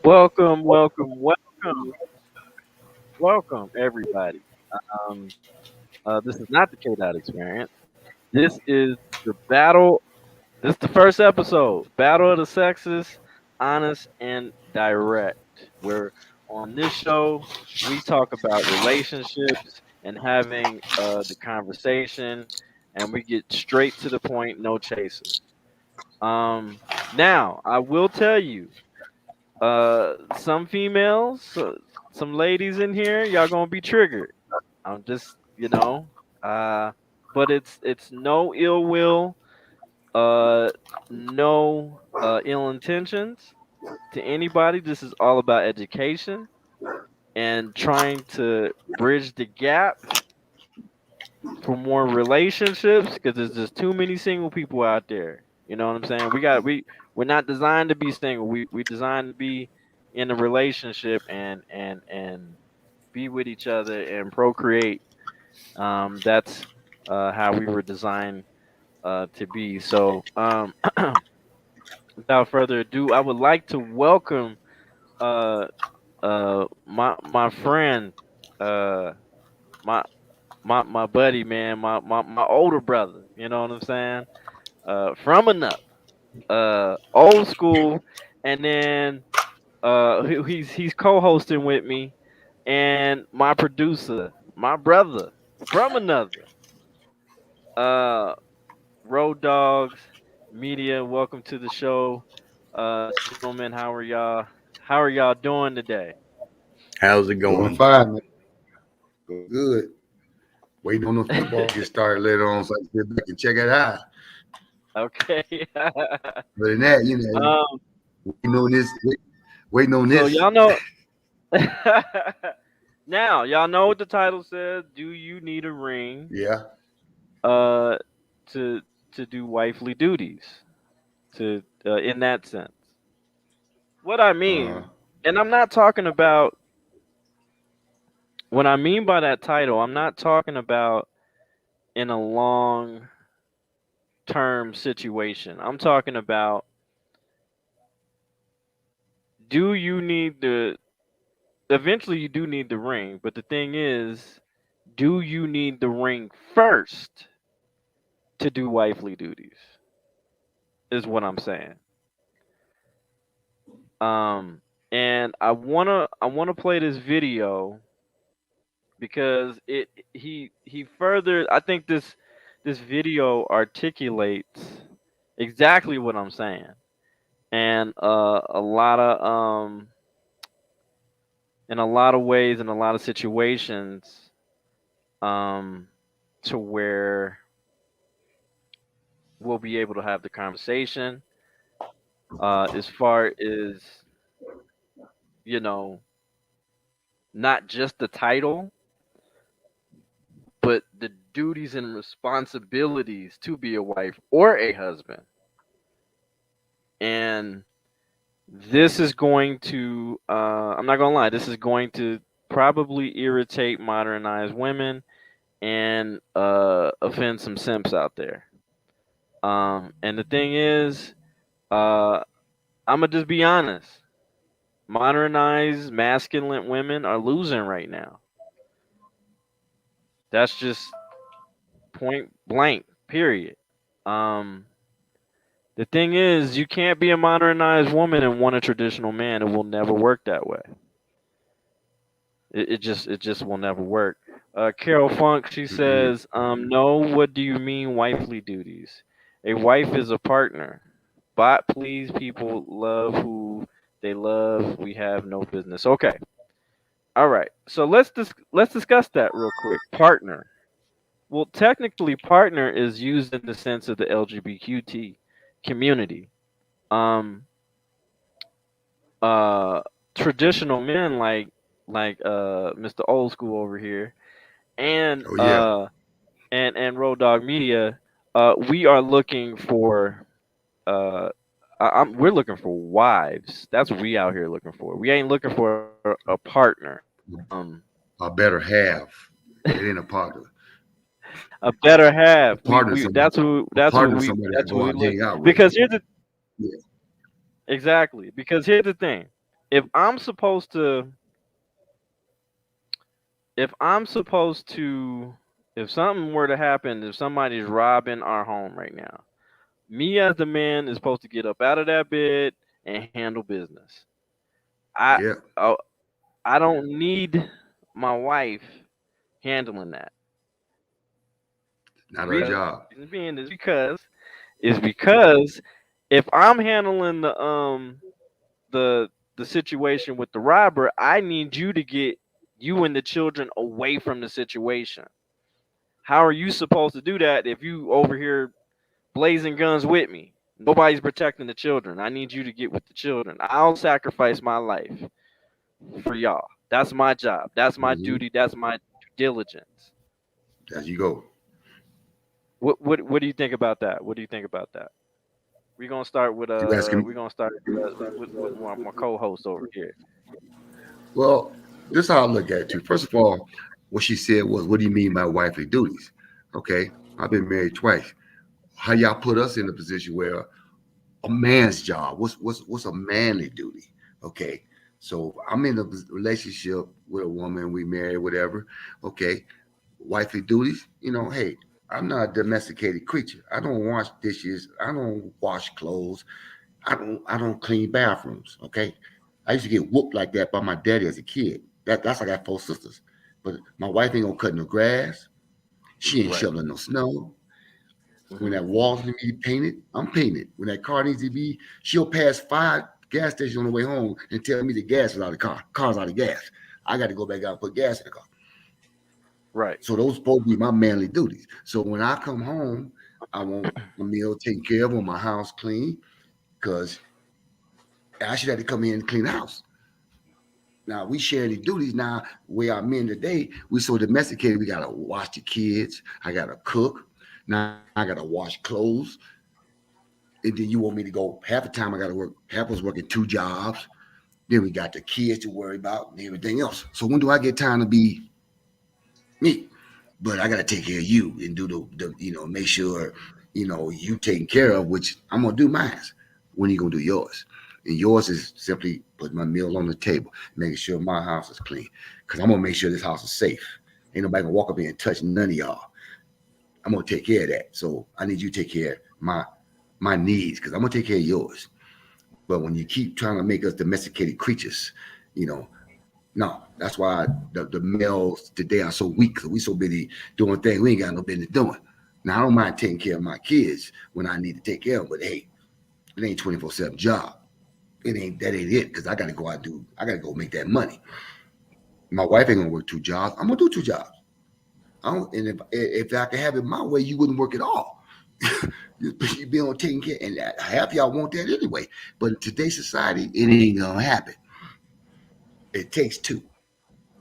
Welcome, welcome, welcome, welcome, everybody. Um, this is not the K Dot experience. This is the battle. This is the first episode. Battle of the Sexes, honest and direct. Where on this show we talk about relationships and having the conversation, and we get straight to the point, no chasers. Now I will tell you. Some females, some ladies in here, y'all gonna be triggered. I'm just, uh, but it's no ill will, uh, no ill intentions to anybody. This is all about education and trying to bridge the gap for more relationships because there's just too many single people out there. You know what I'm saying? We're not designed to be single. We designed to be in a relationship and be with each other and procreate. That's how we were designed to be. So without further ado, I would like to welcome uh my friend uh my my buddy, man, my older brother, you know what I'm saying? From another, old school, and then he's co-hosting with me, and my producer, my brother from another, uh, Road Dogs Media. Welcome to the show, gentlemen. How are y'all? How are y'all doing today? How's it Going going? fine, man. Going good. Waiting on the football to get started later on so I can sit back and check it out. Okay. Other than that, um. waiting on this. Waiting on So this. y'all know. Now y'all know what the title says. Do you need a ring? Yeah. Uh, to do wifely duties. To in that sense. What I Uh-huh. mean, and I'm not talking about what I mean by that title. I'm not talking about in a long term situation. I'm talking about, do you need the eventually you do need the ring, but the thing is, do you need the ring first to do wifely duties? Is what I'm saying. Um and I wanna play this video because he further, I think this video articulates exactly what I'm saying. And a lot of in a lot of ways, in a lot of situations, um to where we'll be able to have the conversation as far as, you know, not just the title, but the duties and responsibilities to be a wife or a husband. And this is going to, I'm not going to lie, this is going to probably irritate modernized women and offend some simps out there. And the thing is, I'm going to just be honest. Modernized masculine women are losing right now. That's just point blank, period. Um, the thing is, you can't be a modernized woman and want a traditional man. It will never work that way. It just will never work. Carol Funk, she Mm-mm. says, no, what do you mean wifely duties? A wife is a partner. Bot please, people love who they love. We have no business. Okay. All right. So let's discuss that real quick. Partner. Well, technically partner is used in the sense of the LGBTQT community. Um uh Traditional men like Mr. Old School over here and Oh yeah. Road Dog Media, we are looking for we're looking for wives. That's what we out here looking for. We ain't looking for a partner. Um, A better half. It ain't a partner. a better A half. partner is somebody. A partner is somebody I That's what go we out and look. hang out with. Because here's the Yeah. exactly. Because here's the thing. if I'm supposed to, if I'm supposed to, if something were to happen, if somebody's robbing our home right now, me as the man is supposed to get up out of that bed and handle business. I, Yeah, oh, I don't need my wife handling that. not her Reason job. being is because if I'm handling the the situation with the robber, I need you to get you and the children away from the situation. How are you supposed to do that if you over here blazing guns with me? Nobody's protecting the children. I need you to get with the children. I'll sacrifice my life for y'all. That's my job. That's my Hmm. duty. That's my due diligence. As you go. What do you think about that? What do you think about that? You asking me? We're gonna start with my co-host over here. Well, this is how I look at it too. First of all, what she said was, "What do you mean by wifely duties?" Okay, I've been married twice. How y'all put us in a position where a man's job? What's a manly duty? Okay, so I'm in a relationship with a woman. We married, whatever. Okay, wifely duties. Hey, I'm not a domesticated creature. I don't wash dishes. I don't wash clothes. I don't clean bathrooms. Okay, I used to get whooped like that by my daddy as a kid. That's I got four sisters, but my wife ain't gonna cut no grass. She ain't Right. shoveling no snow. When Hmm. that walls need to be painted, I'm painted. When that car needs to be, she'll pass 5 gas stations on the way home and tell me the gas is out of the car. Car's out of gas. I got to go back out and put gas in the car. Right. So those supposed to be my manly duties. So when I come home, I want my meal taken care of, on my house clean, because I should have to come in and clean the house. Now we share the duties. Now we are men today. We so domesticated. We gotta wash the kids. I gotta cook. Now I gotta wash clothes. And then you want me to go half the time I gotta work. Half was working 2 jobs. Then we got the kids to worry about and everything else. So when do I get time to be me? But I gotta take care of you and do the make sure you taken care of. Which I'm gonna do mine. When are you gonna do yours? And yours is simply putting my meal on the table, making sure my house is clean. Because I'm gonna make sure this house is safe. Ain't nobody gonna walk up here and touch none of y'all. I'm gonna take care of that. So I need you to take care of my needs because I'm gonna take care of yours. But when you keep trying to make us domesticated creatures, you know, no, that's why the males today are so weak because we so busy doing things we ain't got no business doing. Now I don't mind taking care of my kids when I need to take care of them, but hey, it ain't 24/7 job. That ain't it because I gotta go make that money. My wife ain't gonna work 2 jobs. I'm gonna do 2 jobs. And if I could have it my way, you wouldn't work at all. You'd be on taking care, and half y'all want that anyway. But in today's society, it ain't gonna happen. It takes two.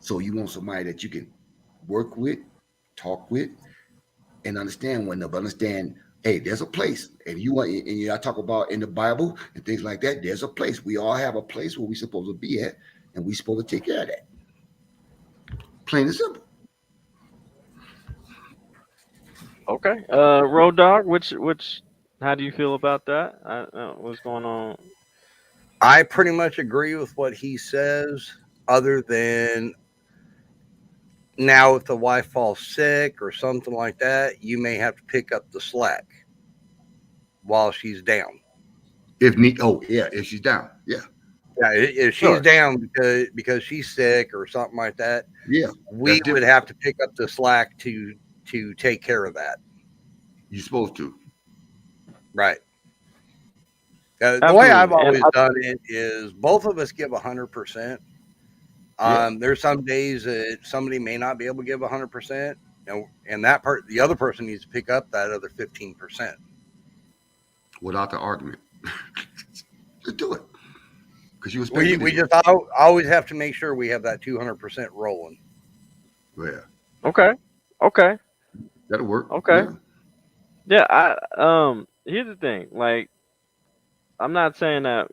So you want somebody that you can work with, talk with, and understand one another. Understand, hey, there's a place, and I talk about in the Bible and things like that. There's a place. We all have a place where we supposed to be at, and we supposed to take care of that. Plain and simple. Okay. Road Dog, which how do you feel about that? What's going on? I pretty much agree with what he says, other than now if the wife falls sick or something like that, you may have to pick up the slack while she's down. If she's down, yeah, Yeah, if she's Sure. down because she's sick or something like that, yeah, that's we would different. have to pick up the slack to take care of that. You're supposed to. Right. The way I've Absolutely. And always done it is both of us give 100%. Yeah. There's some days that somebody may not be able to give 100%, and the other person needs to pick up that other 15%. Without the argument. Just do it. Because you expect We me to we do it. just always have to make sure we have that 200% rolling. Yeah. okay. Okay. That'll work. Okay. Yeah. Yeah, here's the thing. Like I'm not saying that,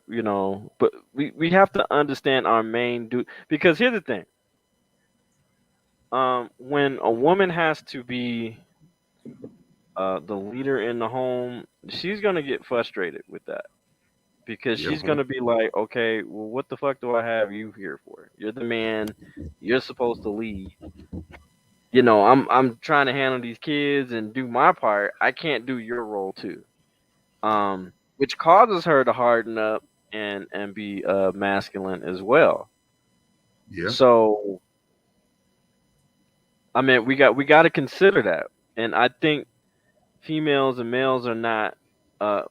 but we have to understand our main because here's the thing. When a woman has to be the leader in the home, she's going to get frustrated with that because Yeah. she's gonna be like, okay, well, what the fuck do I have you here for? You're the man. You're supposed to lead. I'm trying to handle these kids and do my part. I can't do your role too. Which causes her to harden up and be masculine as well. Yeah. So I mean, we got to consider that, and I think females and males are not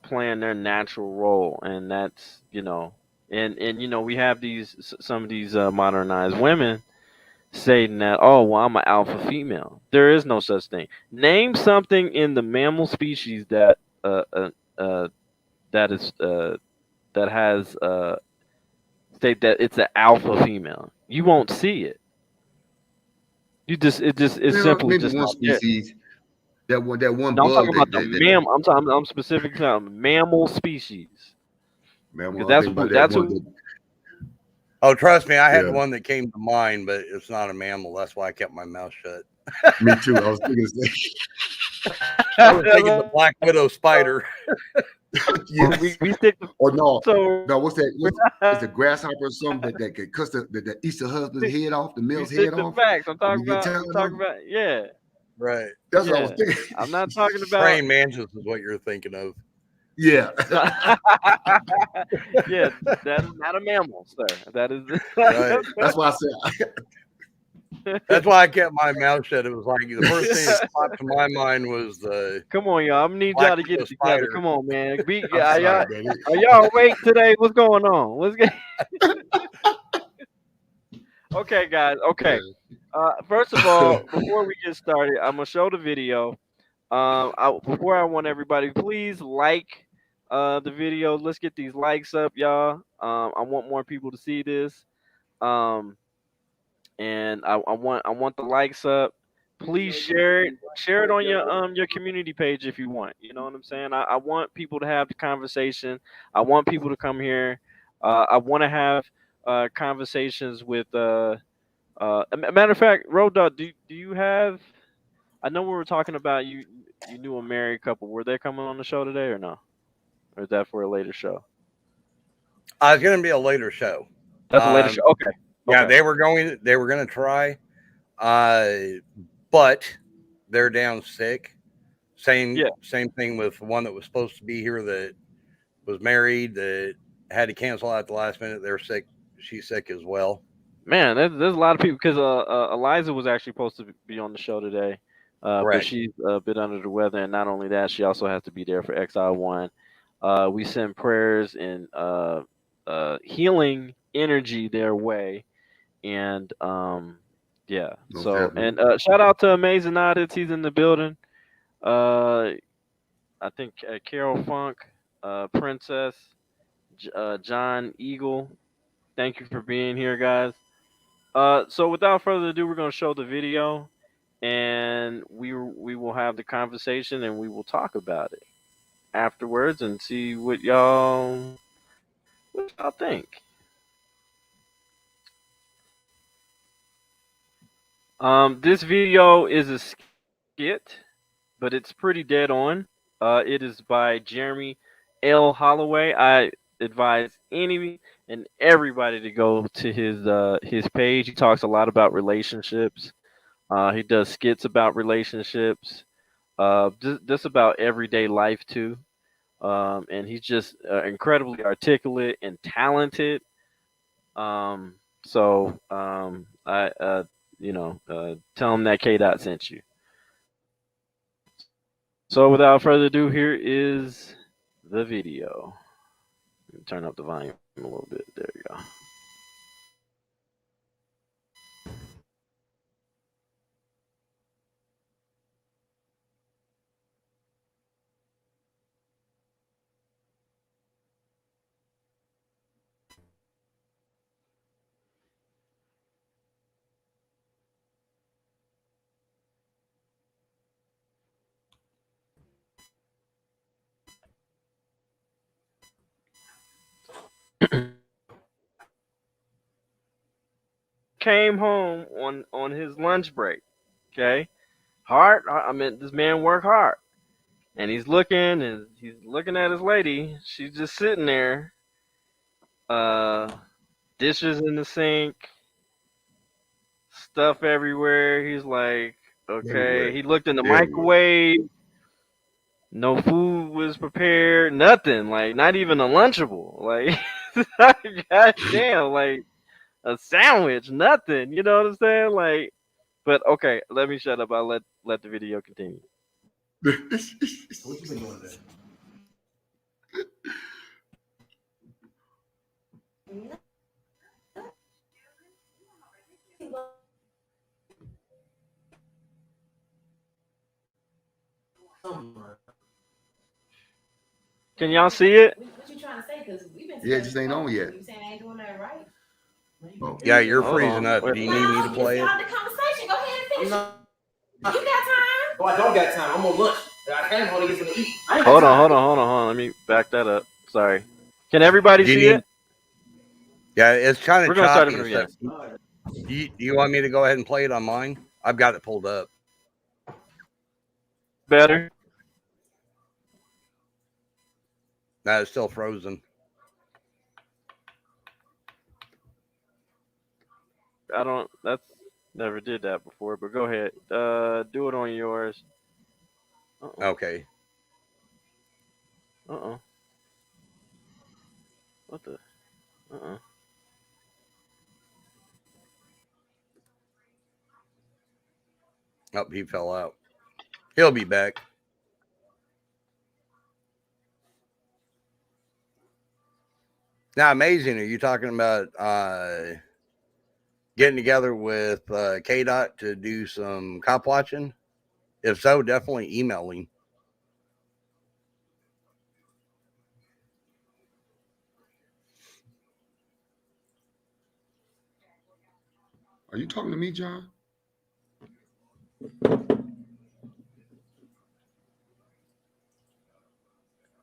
playing their natural role, and that's and we have some of these modernized women saying that, oh, well, I'm an alpha female. There is no such thing. Name something in the mammal species uh, uh, uh, that is that has state that it's an alpha female. You won't see it. It's Well, simply maybe just one not there. species, that one No, I'm talking bug about that the that, that, that I'm specifically talking mammal species man, because well, I think about that that's one who. that Oh, trust me, I had yeah, one that came to mind, but it's not a mammal. That's why I kept my mouth shut. me too. I was thinking the I was thinking the black widow spider. same. we Yes. we stick to Or no. so No, what's that? It's a grasshopper or something that can cut that eats the husband's head off, the we male's stick head to off, facts. I'm and talking we get about tired I'm of talking it. about yeah Right. That's what I was yeah. thinking. I'm not talking about Praying mantis is what you're thinking of. Yeah. no, yeah. That is not a mammal, sir. That is Right. That's why I said That's why I kept my mouth shut. It was like the first thing that popped to my mind was the Come on, y'all. I'm gonna need black y'all to get widow it together. spider. Come on, man. I'm Y'all sorry, man. are y'all awake today? What's going on? Okay, guys. Okay. First of all, before we get started, I'm gonna show the video. Before I want everybody, please like the video. Let's get these likes up, y'all. I want more people to see this. Um, and I want the likes up. Please share it. Share it on your community page if you want. You know what I'm saying? I want people to have the conversation. I want people to come here. I want to have conversations with matter of fact, Road Dog, do you have? I know we were talking about you knew a married couple. Were they coming on the show today or no? Or is that for a later show? It's going to be a later show. That's a later show. Okay. Yeah, Okay. they were going to try, but they're down sick. Same Yeah. same thing with one that was supposed to be here that was married that had to cancel out at the last minute. They're sick. She's sick as well. Man, there's a lot of people because Eliza was actually supposed to be on the show today, but Correct. she's a bit under the weather, and not only that, she also has to be there for XI1. We send prayers and healing energy their way, and yeah. most So definitely. and shout out to Amazing Audits, he's in the building. Uh, I think Carol Funk, Princess, John Eagle. Thank you for being here, guys. So without further ado, we're gonna show the video, and we will have the conversation, and we will talk about it afterwards, and see what y'all think. This video is a skit, but it's pretty dead on. It is by Jeremy L. Holloway. I advise any and everybody to go to his page. He talks a lot about relationships. He does skits about relationships. Just about everyday life too. And he's just incredibly articulate and talented. I tell him that K Dot sent you. So without further ado, here is the video. Turn up the volume a little bit. There you go. Came home on his lunch break. Okay, hard. I mean, this man worked hard, and he's looking at his lady. She's just sitting there, Uh, dishes in the sink, stuff everywhere. He's like, okay. Everywhere. He looked in the Everywhere. microwave. No food was prepared. Nothing. Like not even a Lunchable. Like, god damn. Like a sandwich. Nothing. You know what I'm saying? Like, but okay. Let me shut up. I'll let the video continue. What you been doing today? Can y'all see it? What you trying to say? Because we've been Yeah, it together just ain't on before. yet. You saying I ain't doing that right? Oh. Yeah, you're Hold freezing on. up. Wait. Do you need me to No, play you it? started the conversation. Go ahead and finish. No, You got time? I don't got time. I'm on lunch. I came home to get something to eat. I ain't Hold got on. time. Hold on. Let me back that up. Sorry. Can everybody Do you see need? it? Yeah, it's kind We're of gonna start it choppy from and the stuff. beginning. You want me to go ahead and play it on mine? I've got it pulled up. Better. No, it's still frozen. I don't. That's never did that before. But go ahead. Do it on yours. Uh Okay. uh. What the? Uh. Oh, he fell out. He'll be back. Now, amazing. Are you talking about getting together with K Dot to do some cop watching? If so, definitely email him. Are you talking to me, John?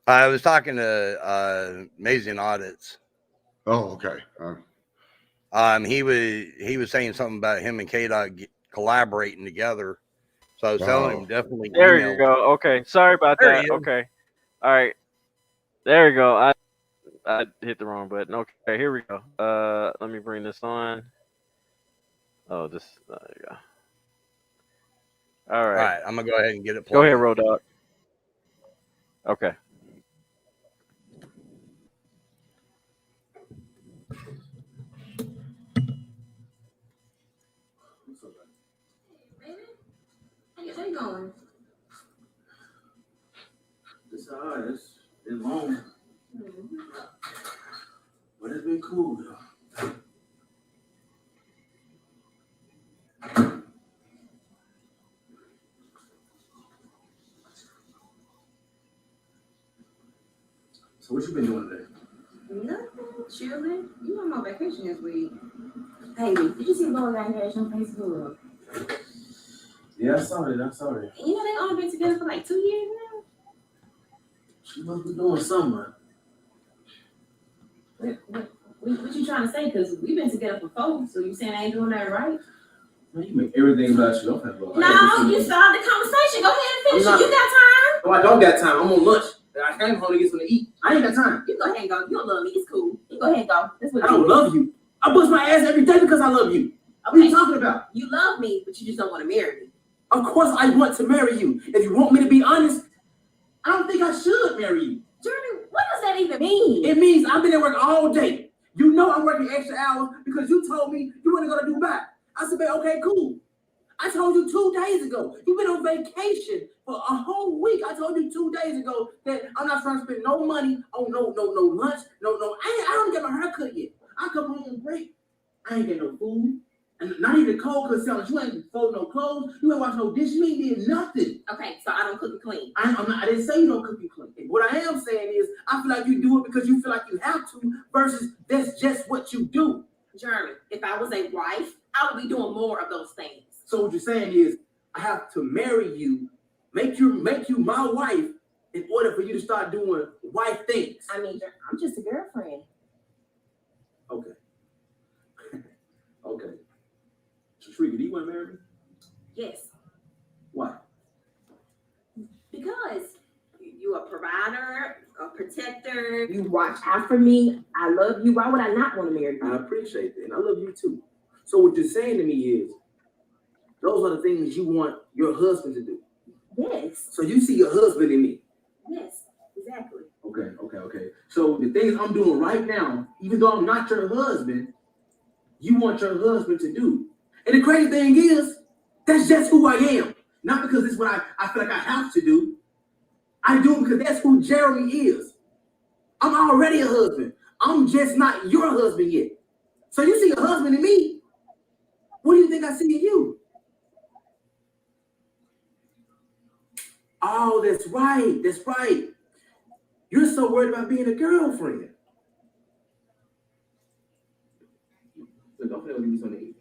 I was talking to Amazing Audits. Oh, okay. He was saying something about him and K Dot collaborating together. So I was telling Oh, him definitely There you email. go. Okay. Sorry about There he that. is. Okay. All right. There you go. I hit the wrong button. Okay. Here we go. Let me bring this on. Oh, this. There you go. All All right. right, I'm gonna go ahead and get it Go ahead, playing. Road Dog. Okay. Baby, how your day going? It's alright. It's been long, but it's been cool though. So what you been doing today? Nothing. Chilling. You on my vacation this week. Hey, did you see Lord got engaged on Facebook? Yeah, I saw it. I saw it. You know they only been together for like 2 years now. She must be doing something. What you trying to say? Because we've been together for 4, so you saying I ain't doing that right? Man, you make everything about you. I'm finna go. No, you started the conversation. Go ahead and finish it. You got time? No, I don't got time. I'm on lunch. I came home to get something to eat. I ain't got time. You go ahead and go. You don't love me. It's cool. You go ahead and go. That's what I don't love you. I bust my ass every day because I love you. What are you talking about? You love me, but you just don't want to marry me. Of course I want to marry you. If you want me to be honest, I don't think I should marry you. Jeremy, what does that even mean? It means I've been at work all day. You know I'm working extra hours because you told me you want to go to Dubai. I said, okay, cool. I told you 2 days ago. You've been on vacation for a whole week. I told you 2 days ago that I'm not trying to spend no money on no lunch, I don't get my hair cut yet. I come home on break. I ain't get no food. And not even cold because you ain't fold no clothes. You ain't wash no dishes. You ain't did nothing. Okay, so I don't cook and clean. I didn't say you don't cook and clean. What I am saying is I feel like you do it because you feel like you have to versus that's just what you do. Jeremy, if I was a wife, I would be doing more of those things. So what you're saying is I have to marry you, make you my wife in order for you to start doing wife things. I mean, I'm just a girlfriend. Okay. Okay. Shrika, do you want to marry me? Yes, Why? because you're a provider, a protector. You watch out for me. I love you. Why would I not want to marry you? I appreciate that, and I love you too. So what you're saying to me is, those are the things you want your husband to do. Yes. So you see your husband in me. Yes. Exactly. Okay. So the things I'm doing right now, even though I'm not your husband, you want your husband to do. And the crazy thing is, that's just who I am. Not because it's what I feel like I have to do. I do it because that's who Jeremy is. I'm already a husband. I'm just not your husband yet. So you see a husband in me. What do you think I see in you? Oh, that's right. That's right. You're so worried about being a girlfriend. So don't forget to give me something to eat.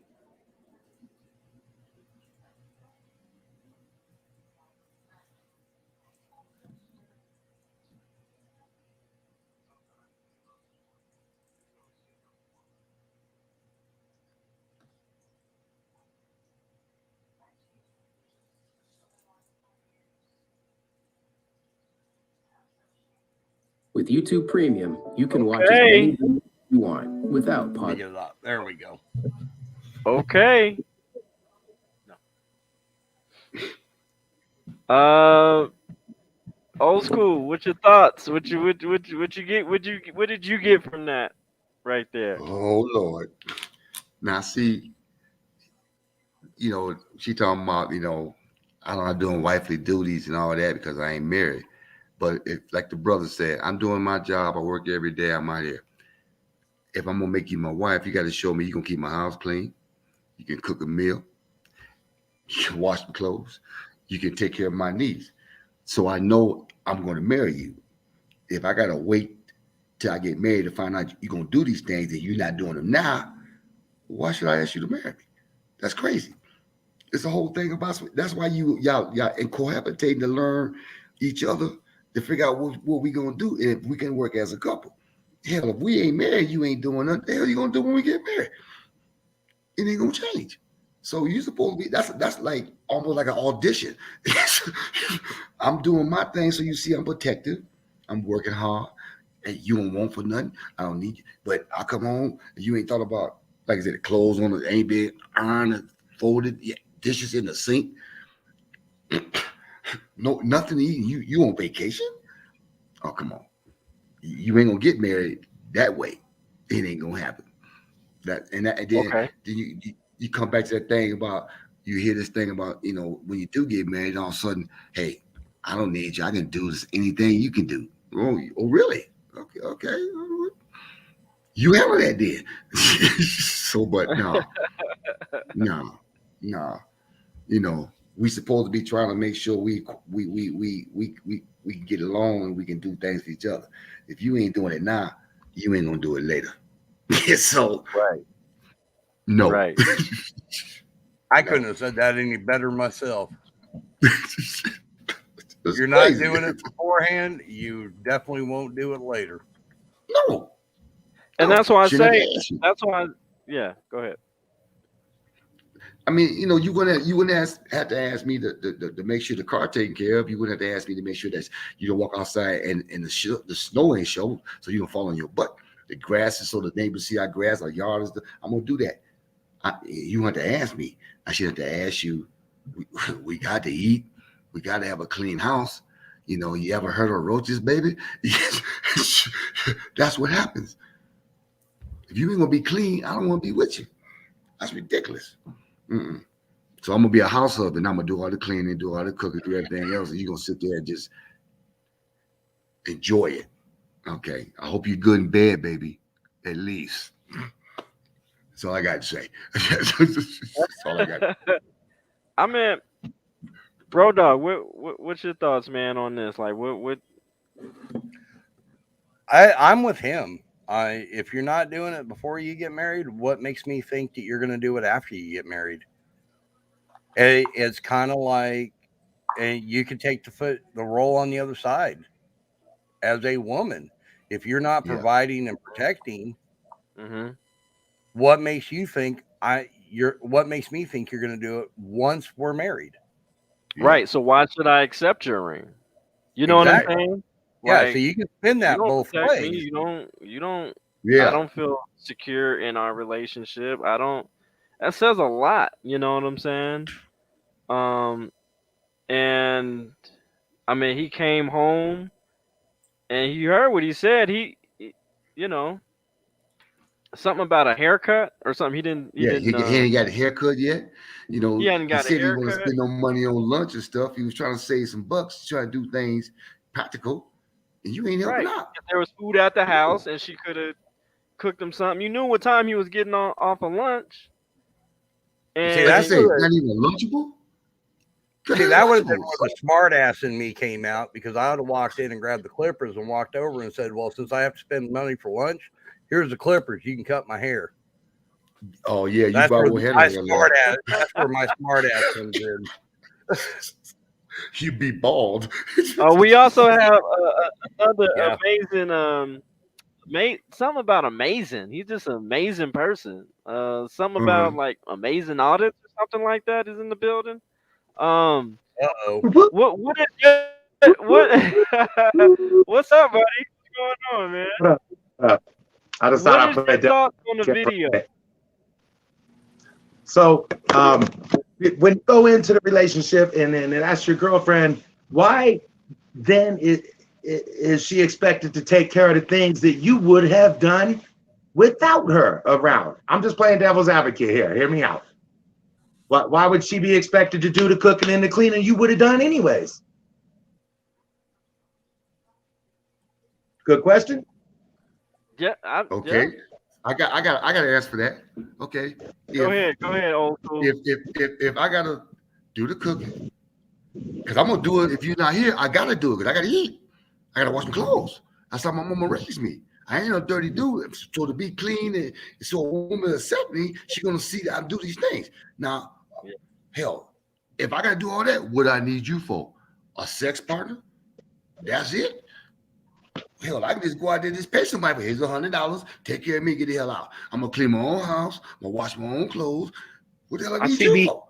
With YouTube Premium, you can watch as Okay. many videos you want without Let me pause. get it up. There we go. Okay. Uh, old school. What's your thoughts? What you get? What did you get from that right there? Oh Lord. Now see, she talking about, I'm not doing wifely duties and all that because I ain't married. But if, like the brother said, I'm doing my job. I work every day. I'm out here. If I'm gonna make you my wife, you got to show me you gonna keep my house clean. You can cook a meal. You can wash the clothes. You can take care of my needs. So I know I'm going to marry you. If I gotta wait till I get married to find out you're gonna do these things and you're not doing them now, why should I ask you to marry me? That's crazy. It's the whole thing about. That's why y'all in cohabitating to learn each other to figure out what we gonna do if we can work as a couple. Hell, if we ain't married, you ain't doing nothing. The hell you gonna do when we get married? It ain't gonna change. So you supposed to be. That's like almost like an audition. I'm doing my thing, so you see, I'm protective. I'm working hard. And you don't want for nothing. I don't need you. But I come home and you ain't thought about, like I said, the clothes on the ain't been ironed, folded, dishes in the sink. No, nothing to eat. You on vacation? Oh, come on. You ain't gonna get married that way. It ain't gonna happen. And then Okay. you come back to that thing about, you hear this thing about, when you do get married, all of a sudden, hey, I don't need you. I can do this anything you can do. Oh really? Okay. You handle that then. So, but no. We supposed to be trying to make sure we can get along and we can do things for each other. If you ain't doing it now, you ain't gonna do it later. So Right. no. Right. I couldn't have said that any better myself. It's You're not crazy. doing it beforehand, you definitely won't do it later. No. And No. that's why I Shouldn't have say. to ask you. That's why. Yeah. Go ahead. I mean, you wouldn't have to ask me to make sure the car taken care of. You wouldn't have to ask me to make sure that you don't walk outside and the snow ain't shown, so you don't fall on your butt. The grass is so the neighbors see our grass, our yard is. I'm gonna do that. You want to ask me? I should have to ask you. We got to eat. We got to have a clean house. You ever heard of roaches, baby? That's what happens. If you ain't gonna be clean, I don't want to be with you. That's ridiculous. Mm-mm. So I'm gonna be a house husband. I'm gonna do all the cleaning, do all the cooking, do everything else, and you're gonna sit there and just enjoy it. Okay. I hope you're good in bed, baby. At least. That's all I got to say. That's all I got. I mean, bro, dog. What's your thoughts, man, on this? Like, what? I'm with him. If you're not doing it before you get married, what makes me think that you're going to do it after you get married? It's kind of like, and you can take the role on the other side as a woman. If you're not Yeah. providing and protecting, Mm-hmm. what makes you think what makes me think you're going to do it once we're married? Yeah. Right. So why should I accept your ring? You know what I'm Exactly. saying? Yeah, so Like, you can spin you that don't both protect me. ways. You don't. I Yeah. don't feel secure in our relationship. I don't. That says a lot. You know what I'm saying? Um, and I mean, he came home and you heard what he said. You know, something about a haircut or something. He didn't. He Yeah, he, didn't. he ain't got a haircut yet. You He know, hadn't he got a said he want to haircut. spend no money on lunch and stuff. He was trying to save some bucks, trying to do things practical, and you ain't helping Right. out. If there was food at the house and she could have cooked him something, you knew what time he was getting off of lunch, See, Like you and that's say, you not even lunchable. Good see, hell, that would have been lunchables. where the smart ass in me came out because I would have walked in and grabbed the clippers and walked over and said, "Well, since I have to spend money for lunch, here's the clippers. You can cut my hair." Oh yeah, you That's probably where won't have no my hair smart left. ass. That's where my smart ass comes in. You be bald. we also have another Yeah. amazing something about amazing. He's just an amazing person. Something about Uh-huh. like amazing audits or something like that is in the building. Um, Uh-oh. what is what what's up, buddy? What's going on, man? What up? What up? I just thought What I'd is play your devil thoughts on the advocate for a video? minute. So, when you go into the relationship and ask your girlfriend, why then is she expected to take care of the things that you would have done without her around? I'm just playing devil's advocate here. Hear me out. Why would she be expected to do the cooking and the cleaning you would have done anyways? Good question. Yeah, Okay. I got to ask for that. Okay. Go If ahead, old school. if I gotta do the cooking, because I'm gonna do it if you're not here, I gotta do it because I gotta eat. I gotta wash my clothes. That's how my mama raised me. I ain't no dirty dude. So to be clean and so a woman accept me, she gonna see that I do these things. Now, Yeah. hell, if I gotta do all that, what I need you for? A sex partner? That's it. Hell, I can just go out there and just pay somebody. Here's $100. Take care of me. Get the hell out. I'm gonna clean my own house. I'm gonna wash my own clothes. What the hell I I need see you me. for?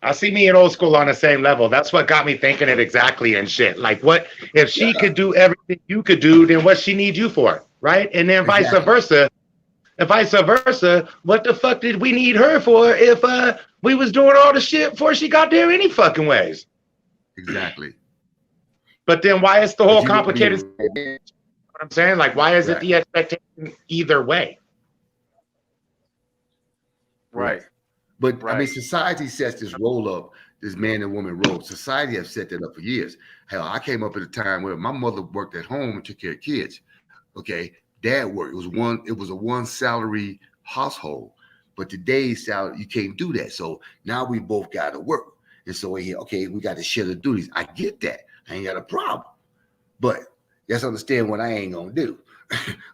I see me and old school on the same level. That's what got me thinking it exactly and shit. Like, what if she Yeah, could do everything you could do? Then what she need you for, right? And then vice exactly, versa. And vice versa. What the fuck did we need her for if we was doing all the shit before she got there any fucking ways? exactly. But then why is the But whole you want to be complicated? You know what I'm saying, like, why is it right, the expectation either way? right. Right, But I mean, right. society sets this role up, this man and woman role. Society has set that up for years. Hell, I came up at a time where my mother worked at home and took care of kids. Okay, dad worked. It was a one salary household. But today's salary, you can't do that. So now we both got to work. And so okay, we got to share the duties. I get that. I ain't got a problem. But let's understand what I ain't gonna do.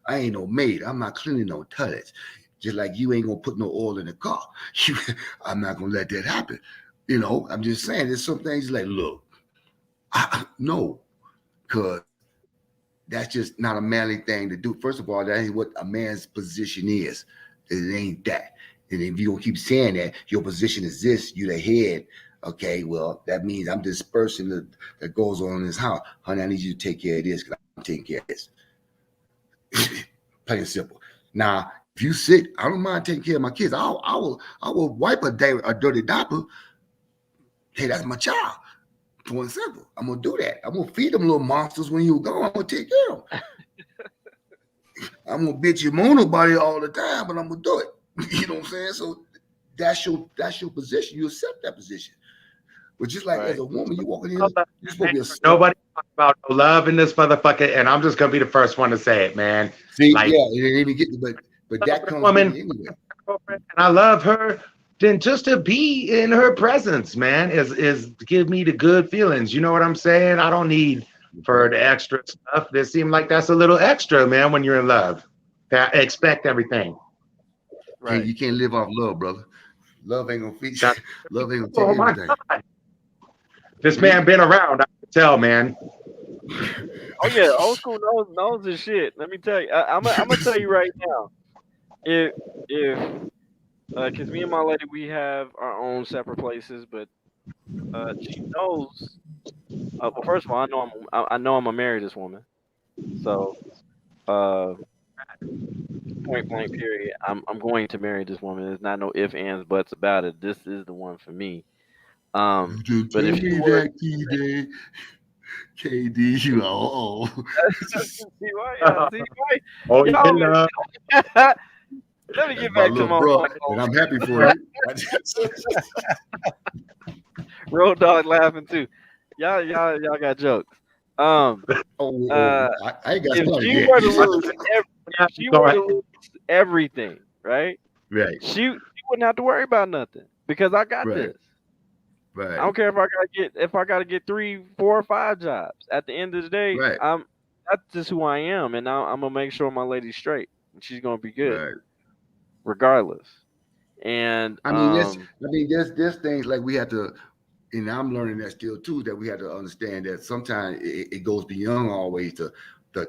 I ain't no maid. I'm not cleaning no toilets. Just like you ain't gonna put no oil in the car. I'm not gonna let that happen. You know, I'm just saying there's some things like, look, no, because that's just not a manly thing to do. First of all, that ain't what a man's position is. It ain't that. And if you don't keep saying that, your position is this, you the head. Okay, well, that means I'm this person that goes on in this house. Honey, I need you to take care of this because I'm taking care of this. Plain and simple. Now, if you sick, I don't mind taking care of my kids. I will wipe a dirty diaper. Hey, that's my child. Plain and simple. I'm gonna do that. I'm gonna feed them little monsters when you go. I'm gonna take care of them. I'm gonna bitch and moan about it all the time, but I'm gonna do it. You know what I'm saying? So that's your position. You accept that position. But just like as Right. a woman, you walk in here, you're supposed to be a Nobody talks about no love in this motherfucker, and I'm just gonna be the first one to say it, man. see, Like, yeah, it didn't even get but love that the comes with woman, it anyway. and I love her. Then just to be in her presence, man, is give me the good feelings. You know what I'm saying? I don't need for Okay. the extra stuff. It seems like that's a little extra, man, when you're in love. Expect everything. Right. You can't live off love, brother. Love ain't gonna feed you. That's, Love ain't gonna oh take my everything. God, this man been around. I can tell, man. Oh yeah, old school knows his shit. Let me tell you. I'm gonna tell you right now. If cause me and my lady we have our own separate places, but she knows Well, first of all, I know I'm gonna marry this woman. So, uh, point blank period. I'm going to marry this woman. There's not no ifs, ands, buts about it. This is the one for me. You just But give if she me were, that key, day. KD, you know, see why, yeah, see why, Oh, you y'all. know. Let me that's get my back to little my bro, point. and I'm happy for you. Road dog laughing too. Y'all got jokes. Um, uh, I ain't got if started she yet. were to lose, if she All were right. to lose everything, right? Right, She wouldn't have to worry about nothing because I got right, this. I right, don't care if I gotta get 3, 4, or 5 jobs. At the end of the day, right, that's just who I am, and I'm gonna make sure my lady's straight and she's gonna be good right. regardless. And I mean, there's things like we have to, and I'm learning that still too, that we have to understand that sometimes it goes beyond always the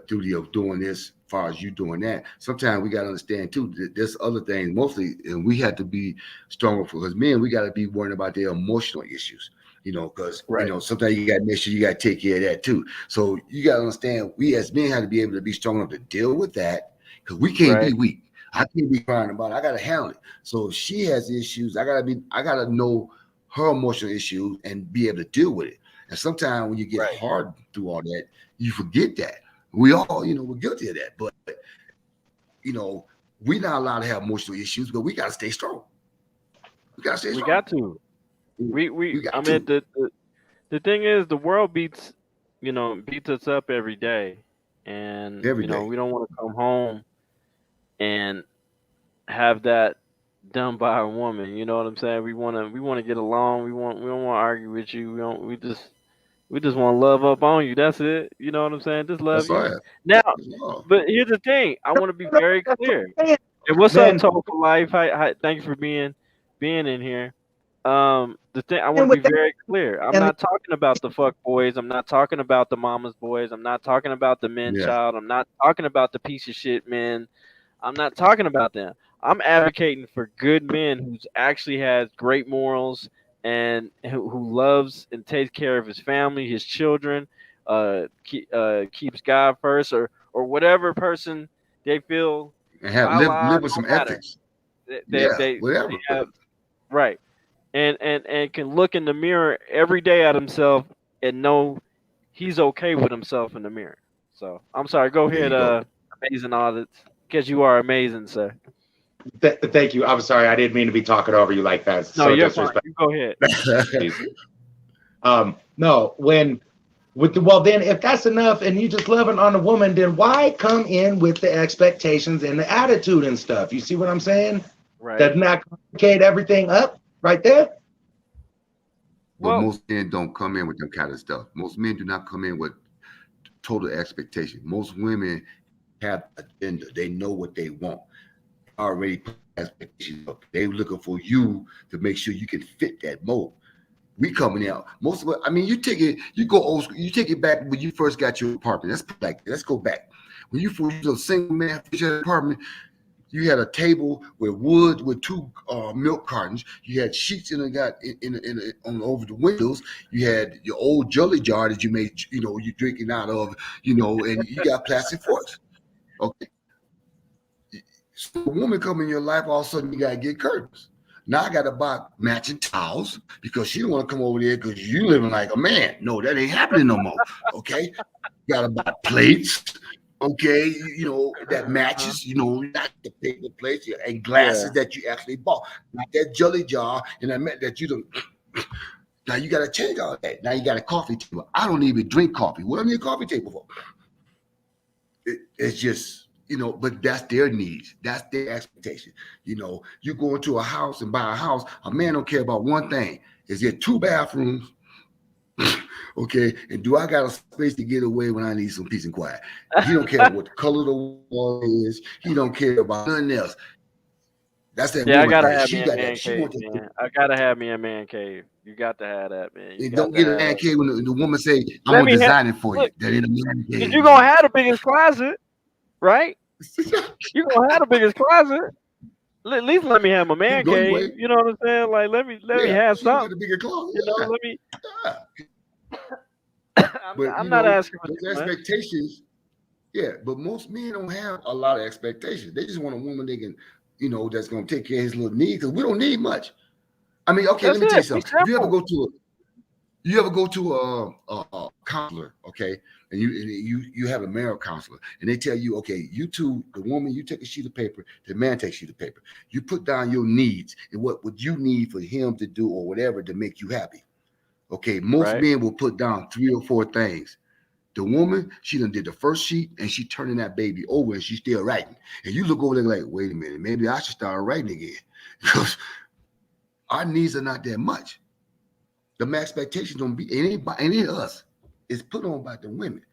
duty of doing this, as far as you doing that. Sometimes we got to understand too that there's other things mostly, and we have to be stronger for because men, we got to be worrying about their emotional issues. Because right, sometimes you got to make sure you got to take care of that too. So you got to understand, we as men have to be able to be strong enough to deal with that because we can't be right, weak. I can't be crying about it. I got to handle it. So if she has issues, I gotta know her emotional issues and be able to deal with it. And sometimes when you get right. hard through all that, you forget that. We all, we're guilty of that. But you know, we're not allowed to have emotional issues, but we gotta stay strong. We gotta stay We strong. got to. We We I got mean to the thing is the world beats us up every day, and every day. we don't want to come home and have that done by a woman. You know what I'm saying? We wanna get along. We don't want to argue with you. We just want to love up on you. That's it. You know what I'm saying? Just love That's all you. right. Now, That's all. but here's the thing. I want to be very That's what clear. I'm saying. And what's up, Man, Total for Life? Hi, thank you for being in here. The thing I want and to be with that, very clear. I'm and not talking about the fuck boys. I'm not talking about the mama's boys. I'm not talking about the men Yeah. child. I'm not talking about the piece of shit men. I'm not talking about them. I'm advocating for good men who's actually has great morals and who loves and takes care of his family, his children, keeps God first, or whatever person they feel And have Allah live with some don't matter. ethics. Yeah, They whatever. have right and can look in the mirror every day at himself and know he's okay with himself in the mirror. So I'm sorry. Go There ahead, you go. amazing audits, because you are amazing, sir. thank you. I'm sorry, I didn't mean to be talking over you like that. It's No, so you're fine. disrespectful. You go ahead. No, when with the well, then if that's enough and you just loving on a woman, then why come in with the expectations and the attitude and stuff? You see what I'm saying? Right. Doesn't that complicate everything up right there? But Well, most men don't come in with them kind of stuff. Most men do not come in with total expectation. Most women have agenda. They know what they want. Already put expectations up. They looking for you to make sure you can fit that mold. We coming out. Most of it, I mean, you go old school, you take it back when you first got your apartment. Let's go back. When you first was a single man, first had an apartment, you had a table with wood with two milk cartons. You had sheets on over the windows. You had your old jelly jar that you made, you drinking out of, and you got plastic forks. Okay, so a woman come in your life, all of a sudden you gotta get curtains. Now I gotta buy matching towels because she don't want to come over there because you living like a man. No, that ain't happening no more. Okay, you gotta buy plates. Okay, that uh-huh. matches. Not the paper plates and Yeah. glasses that you actually bought, not that jelly jar and that meant that you don't. Now you gotta change all that. Now you got a coffee table. I don't even drink coffee. What do I need a coffee table for? It's just but that's their needs, that's their expectation. You go into a house and buy a house, a man don't care about one thing: is there two bathrooms? Okay, and do I got a space to get away when I need some peace and quiet? He don't care what the color of the wall is. He don't care about nothing else. That's that Yeah, I woman gotta thing. have She me a got that. man She cave, wants to. man. I gotta have me a man cave. You got to have that, man. You And got don't to get a have man that. cave when the woman say, "I'm Let gonna me have design it for you." look, That ain't a man cause cave. you gonna have the biggest closet, right? You gonna have the biggest closet. At least let me have my You man go your cave. way. You know what I'm saying? Like let me Yeah, have she gonna get something. a bigger closet. You know, Yeah, let me yeah. But I'm not asking for those too much. expectations, yeah. But most men don't have a lot of expectations. They just want a woman they can, that's gonna take care of his little needs. Because we don't need much. I mean, okay, That's let me tell you it. We something. If simple. you ever go to a counselor, okay, and you have a marriage counselor, and they tell you, okay, you two, the woman, you take a sheet of paper, the man takes a sheet of paper. You put down your needs and what would you need for him to do or whatever to make you happy. Okay, most Right. men will put down 3 or 4 things. The woman, she done did the first sheet and she turning that baby over and she's still writing. And you look over there like, wait a minute, maybe I should start writing again because our needs are not that much. The expectations don't be any of us. It's put on by the women,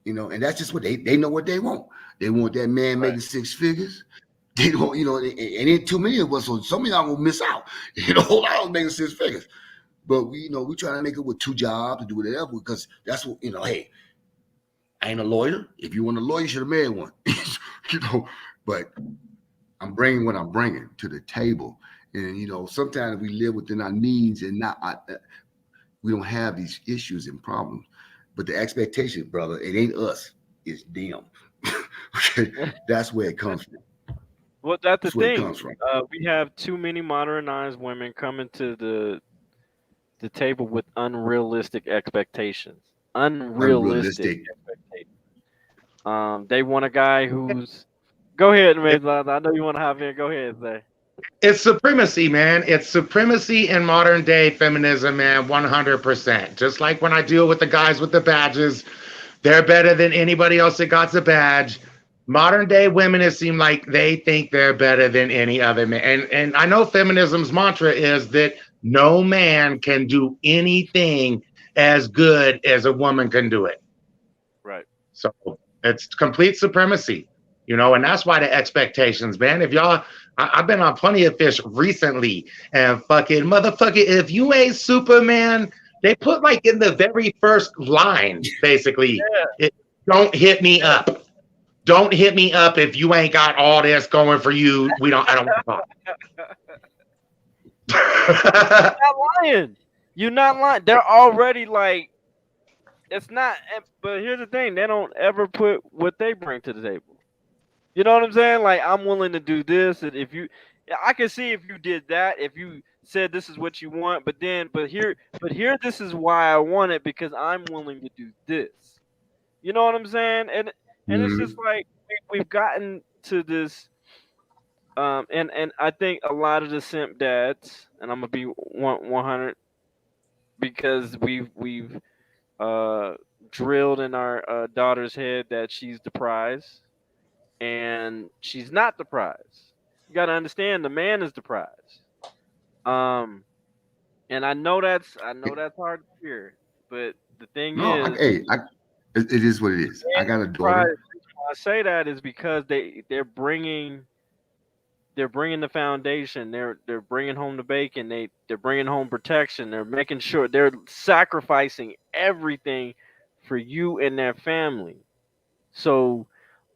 and that's just what they know what they want. They want that man Right. making 6 figures. They don't, and ain't too many of us, so some of y'all will miss out. A whole lot of making 6 figures. But we trying to make it with 2 jobs to do whatever because that's what, hey, I ain't a lawyer. If you want a lawyer, you should have married one. But I'm bringing what I'm bringing to the table. And, sometimes we live within our needs and we don't have these issues and problems. But the expectation, brother, it ain't us. It's them. Okay? That's where it comes from. Well, that's the That's where it thing. comes from. We have too many modernized women coming to the table with unrealistic expectations. Unrealistic Unrealistic. expectations. They want a guy who's. Go ahead, man. I know you want to hop in. Go ahead, Zay. It's supremacy, man. It's supremacy in modern day feminism, man. 100%. Just like when I deal with the guys with the badges, they're better than anybody else that got the badge. Modern day women, it seems like they think they're better than any other man. And I know feminism's mantra is that no man can do anything as good as a woman can do it. Right. So it's complete supremacy, and that's why the expectations, man. If y'all, I've been on Plenty of Fish recently, and fucking motherfucker, if you ain't Superman, they put like in the very first line, basically, don't hit me up. Don't hit me up if you ain't got all this going for you. I don't want to talk. You're not lying. You're not lying. They're already like, it's not. But here's the thing: they don't ever put what they bring to the table. You know what I'm saying? Like, I'm willing to do this, and I can see if you did that, if you said this is what you want, but here, this is why I want it because I'm willing to do this. You know what I'm saying? And it's just like we've gotten to this, and I think a lot of the simp dads, and I'm gonna be 100 because we've drilled in our daughter's head that she's the prize. And she's not the prize. You got to understand the man is the prize. And I know that's hard to hear, but the thing is, it is what it is. I got a daughter. I say that is because they're bringing the foundation. They're bringing home the bacon. They're bringing home protection. They're making sure they're sacrificing everything for you and their family. So.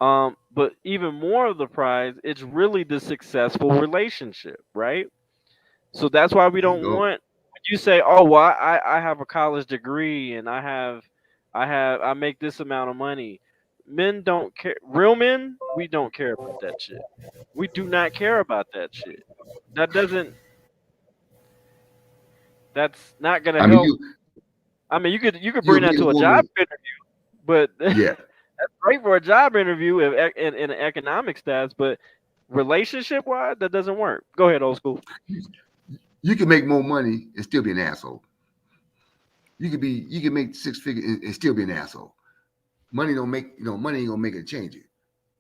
But even more of the prize, it's really the successful relationship, right? So that's why we don't want when you say, "Oh, well, I have a college degree and I make this amount of money." Men don't care. Real men, we don't care about that shit. We do not care about that shit. That's not gonna help. You could bring that to a job interview, but yeah. That's great for a job interview in an economic stats, but relationship wise, that doesn't work. Go ahead, old school. You can make more money and still be an asshole. You can make 6 figures and still be an asshole. Money ain't gonna make it change it.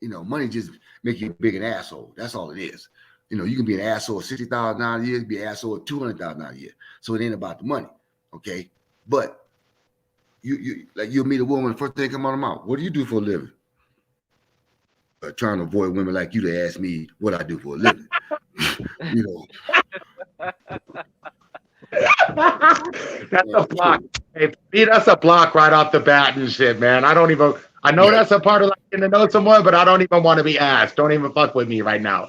Money just make you a big an asshole. That's all it is. You can be an asshole at $60,000 a year, be an asshole at $200,000 a year. So it ain't about the money, okay? But you'll meet a woman, the first thing come out of her mouth. What do you do for a living? Trying to avoid women like you to ask me what I do for a living. That's a block. Hey, that's a block right off the bat and shit, man. I know that's a part of like getting to know someone, but I don't even want to be asked. Don't even fuck with me right now.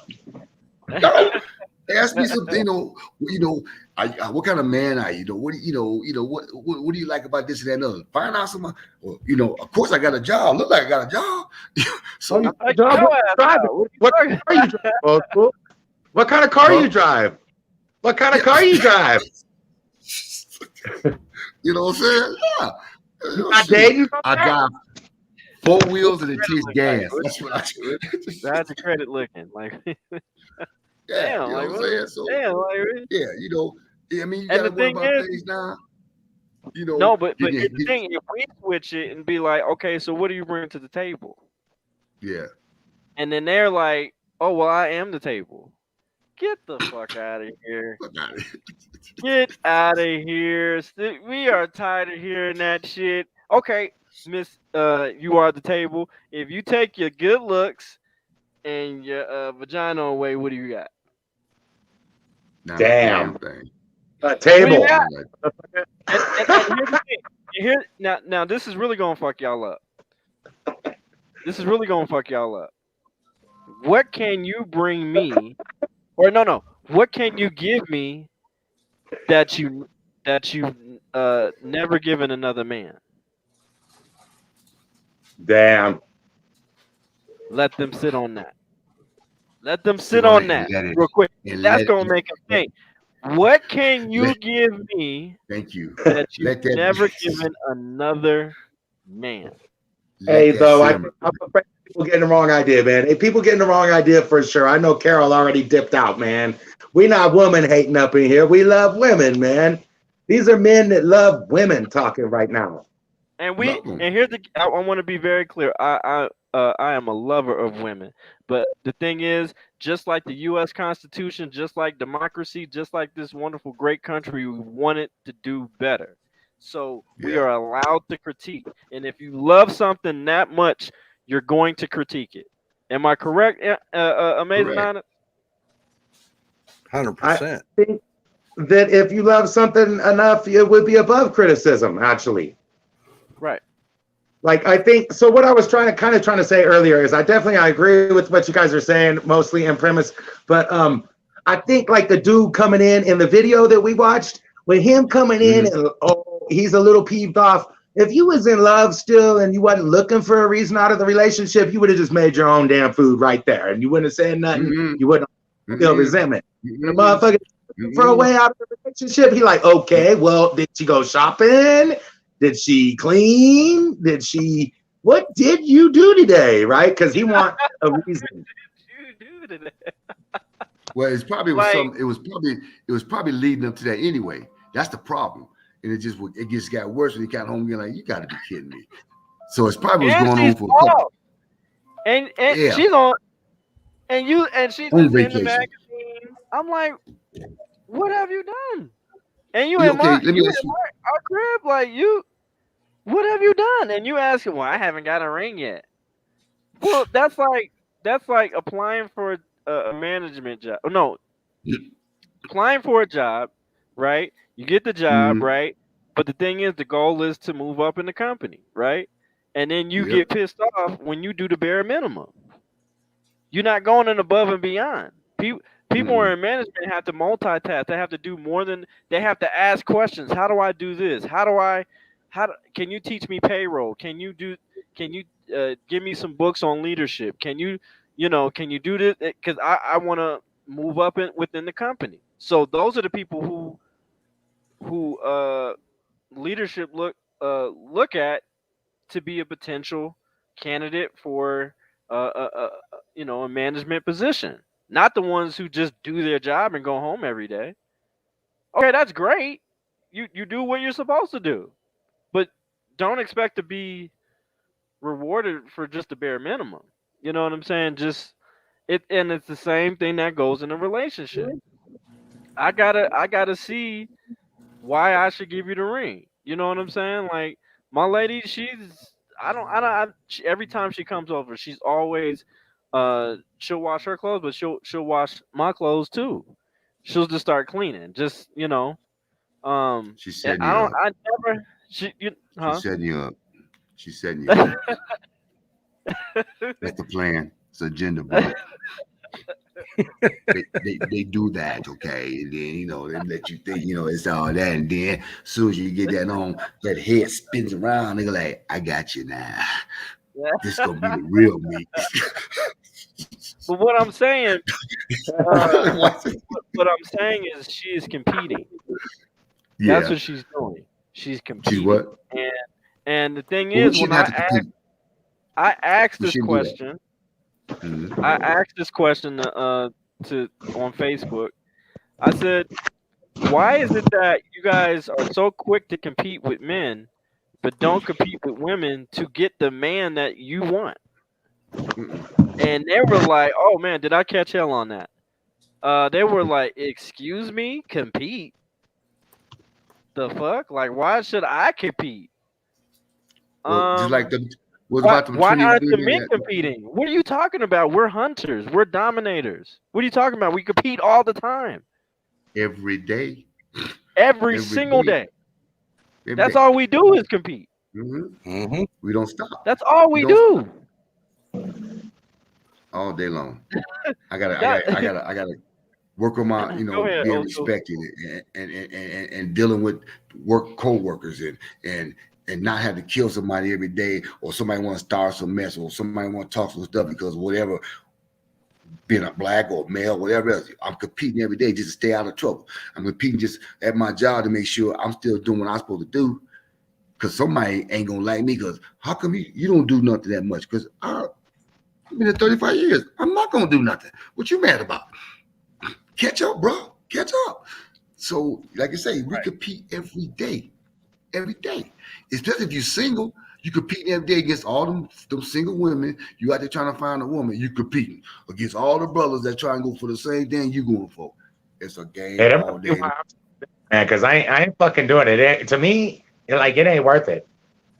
Ask me something, what kind of man are you? What do what do you like about this and that and other? Find out some, well, of course I got a job. Look like I got a job. So, you Like, John, your what ass drive? out. What What are you car you drive, old school? What kind of car you huh? drive? What kind of Yeah. car you drive? You know what I'm saying? Yeah. You not Shit. dating? I drive 4 wheels and it credit takes look like? gas. That's what I How's your credit looking? Like, yeah, damn, you know like what I'm what? saying? So Damn, like, really? yeah, I mean you And gotta the worry thing about is, things now. no, but Get, here's the get, thing: if we switch it and be like, okay, so what do you bring to the table? yeah. And then they're like, oh, well, I am the table. Get the fuck out of here. Fuck outta here. Get out of here. We are tired of hearing that shit. Okay, Miss, you are the table. If you take your good looks and your vagina away, what do you got? Not a damn Damn. thing. A What do you table. got? Like, And here's the thing. Here now this is really gonna fuck y'all up. This is really gonna fuck y'all up. What can you bring me? Or no. What can you give me that you never given another man? Damn. Let them sit on that. Let them sit sit on it on and that let it real quick. and That's let gonna make them think. What can you let give me thank you. that you've Let that never given another man? Hey, let that though, simmer. I'm afraid people getting the wrong idea, man. Hey, people getting the wrong idea for sure. I know Carol already dipped out, man. We not woman hating up in here. We love women, man. These are men that love women talking right now. Love them. And here's I want to be very clear. I am a lover of women, but the thing is, just like the U.S. Constitution, just like democracy, just like this wonderful great country, we want it to do better. So we Yeah. are allowed to critique, and if you love something that much, you're going to critique it. Am I correct, Amazing Correct. on it? 100%. I think that if you love something enough, it would be above criticism, actually. Right. Like I think so. What I was trying to say earlier is I agree with what you guys are saying, mostly in premise, but I think like the dude coming in the video that we watched, with him coming in Mm-hmm. and he's a little peeved off. If you was in love still and you wasn't looking for a reason out of the relationship, you would have just made your own damn food right there, and you wouldn't have said nothing. Mm-hmm. You wouldn't feel Mm-hmm. resentment. The Mm-hmm. motherfucker for a Mm-hmm. way out of the relationship. He like, okay, well, did she go shopping? Did she clean? What did you do today? Right? Because he want a reason. You do that. Well, it's probably was Like, some. It was probably leading up to that anyway. That's the problem, and it just got worse when he got home. You're like, you got to be kidding me. So it's probably was and going she's on for a couple. off, and Yeah, she's on, and she's on just in the vacation. magazine. I'm like, what have you done? And you Yeah, in okay, let me you ask in you. our crib, like what have you done? And you asking, well, I haven't got a ring yet. Well, that's like applying for a management job. No, applying for a job, right? You get the job, Mm-hmm. right? But the thing is, the goal is to move up in the company, right? And then you Yep. get pissed off when you do the bare minimum. You're not going in above and beyond. People who are Mm-mm. in management have to multitask. They have to do more than they have to ask questions. How do I do this? Can you teach me payroll? Can you give me some books on leadership? Can you do this? Because I want to move up within the company. So those are the people who leadership look at to be a potential candidate for a management position, not the ones who just do their job and go home every day. Okay, that's great. You do what you're supposed to do, but don't expect to be rewarded for just the bare minimum. You know what I'm saying? And it's the same thing that goes in a relationship. I gotta see why I should give you the ring. You know what I'm saying? Like my lady, every time she comes over, she's always she'll wash her clothes, but she'll wash my clothes too. She'll just start cleaning. She's And setting you up. I never She's huh? setting you up. She's setting you up. That's the plan. It's agenda, bro. They do that, okay? And then they let you think it's all that, and then as soon as you get that on, that head spins around. They go like, "I got you now. This gonna be the real me." But what I'm saying, uh, What? what I'm saying is she is competing. That's Yeah, what she's doing. She's she's competing, what? and the thing Well, we is, when shouldn't have to compete. I asked We this shouldn't do that. question, Mhm. I asked this question to on Facebook. I said, why is it that you guys are so quick to compete with men, but don't compete with women to get the man that you want? And they were like, "Oh man, did I catch hell on that?" They were like, "Excuse me, compete? The fuck? Like, why should I compete? Well, just like Um, the was about them why 20 aren't the women men that competing? What are you talking about? We're hunters. We're dominators. What are you talking about? We compete all the time, every day, every every single day, day. every That's day. all we do is compete. Mm-hmm. We don't stop. That's all We we don't stop do. all day long. I gotta, I That gotta, I gotta, I gotta work on my, go ahead, being old school. respected and dealing with co-workers and and not have to kill somebody every day, or somebody want to start some mess, or somebody want to talk some stuff because whatever, being a black or male, whatever else. I'm competing every day just to stay out of trouble. I'm competing just at my job to make sure I'm still doing what I'm supposed to do. Because somebody ain't gonna like me. Because how come you don't do nothing that much? Because I've been here 35 years. I'm not gonna do nothing. What you mad about? Catch up, bro. Catch up. So, like I say, we compete every day. Every day. Especially if you're single, you competing every day against all them single women. You out there trying to find a woman. You competing against all the brothers that try and go for the same thing you going for. It's a game Hey, that all must be day. why man, because I ain't fucking doing it. To me, it ain't worth it.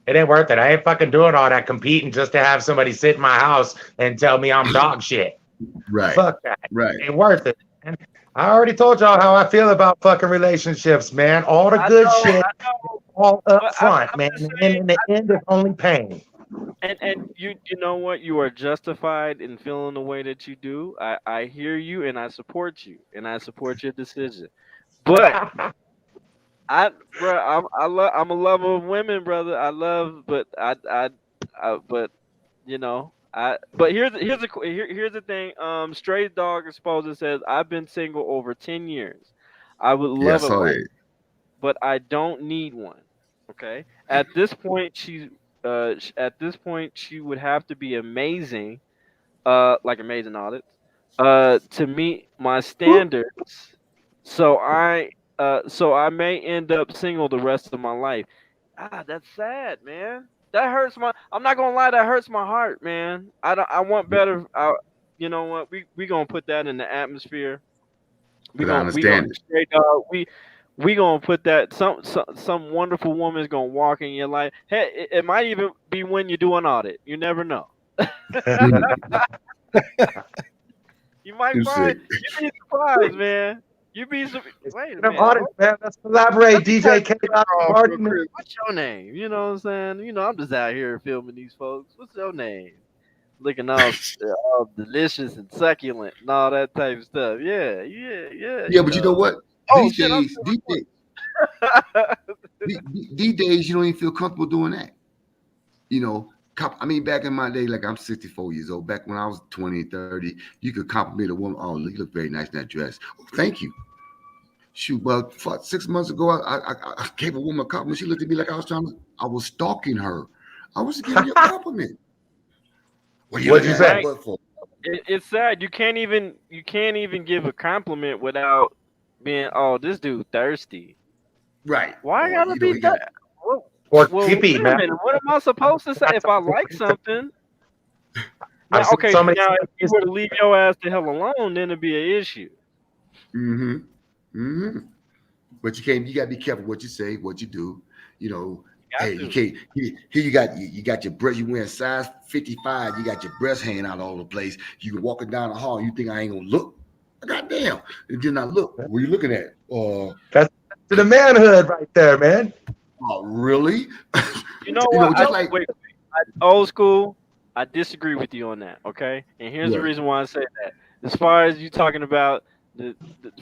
It ain't worth it. I ain't fucking doing all that competing just to have somebody sit in my house and tell me I'm dog shit. Right. Fuck that. Right. Ain't worth it, man. I already told y'all how I feel about fucking relationships, man. All the good shit, I know, all up but front, I'm man. just And saying. in the end, it's only pain. And you know what? You are justified in feeling the way that you do. I hear you and I support you and I support your decision. But I'm a lover of women, brother. I love, but but but here's the thing. Stray Dog Exposure says I've been single over 10 years. I would Yeah, I love a saw wife, that. but I don't need one. Okay. At this point she would have to be amazing, like amazing audits, to meet my standards. So I may end up single the rest of my life. Ah, that's sad, man. That hurts my. I'm not gonna lie, that hurts my heart, man. I want better. You know what? We gonna put that in the atmosphere. Because I We gonna understand it. straight dog. We gonna put that some wonderful woman's gonna walk in your life. Hey, it might even be when you do an audit. You never know. You might You find sick. you'd be surprised, man. Wait a Them minute. audits, man. Let's Let collaborate. me cut DJ K. this off Party, real man. quick. What's your name? You know what I'm saying? I'm just out here filming these folks. What's your name? Looking all delicious and succulent and all that type of stuff. Yeah, yeah, yeah. Yeah, but you know what? Oh These shit, I'm days, still these days, recording. these days, you don't even feel comfortable doing that. I mean, back in my day, like I'm 64 years old. Back when I was 20, 30, you could compliment a woman. Oh, you look very nice in that dress. Oh, thank you. Shoot, but 6 months ago, I gave a woman a compliment. She looked at me like I was stalking her. I was giving you a compliment. What are you What'd looking you at my say? Right. butt for? It's sad. You can't even give a compliment without being, oh, this dude thirsty. Right. Why I Or, gotta be he got, that? Well, Or well, TP, wait a man. minute. What am I supposed to say I've if I like something? Now, seen okay, so so many. now if you were to leave your ass the hell alone, then it'd be an issue. mm-hmm, mm-hmm. But you got to be careful what you say, what you do. You know, Got hey, you to. can't. Here you got your breast. You wearing size 55. You got your breast hanging out all over the place. You can walking down the hall. You think I ain't gonna look? Goddamn! And then I look. What are you looking at? That's to the manhood right there, man. Really? You know what? Just like Old school. I disagree with you on that. Okay, and here's the what? reason why I say that. as far as you talking about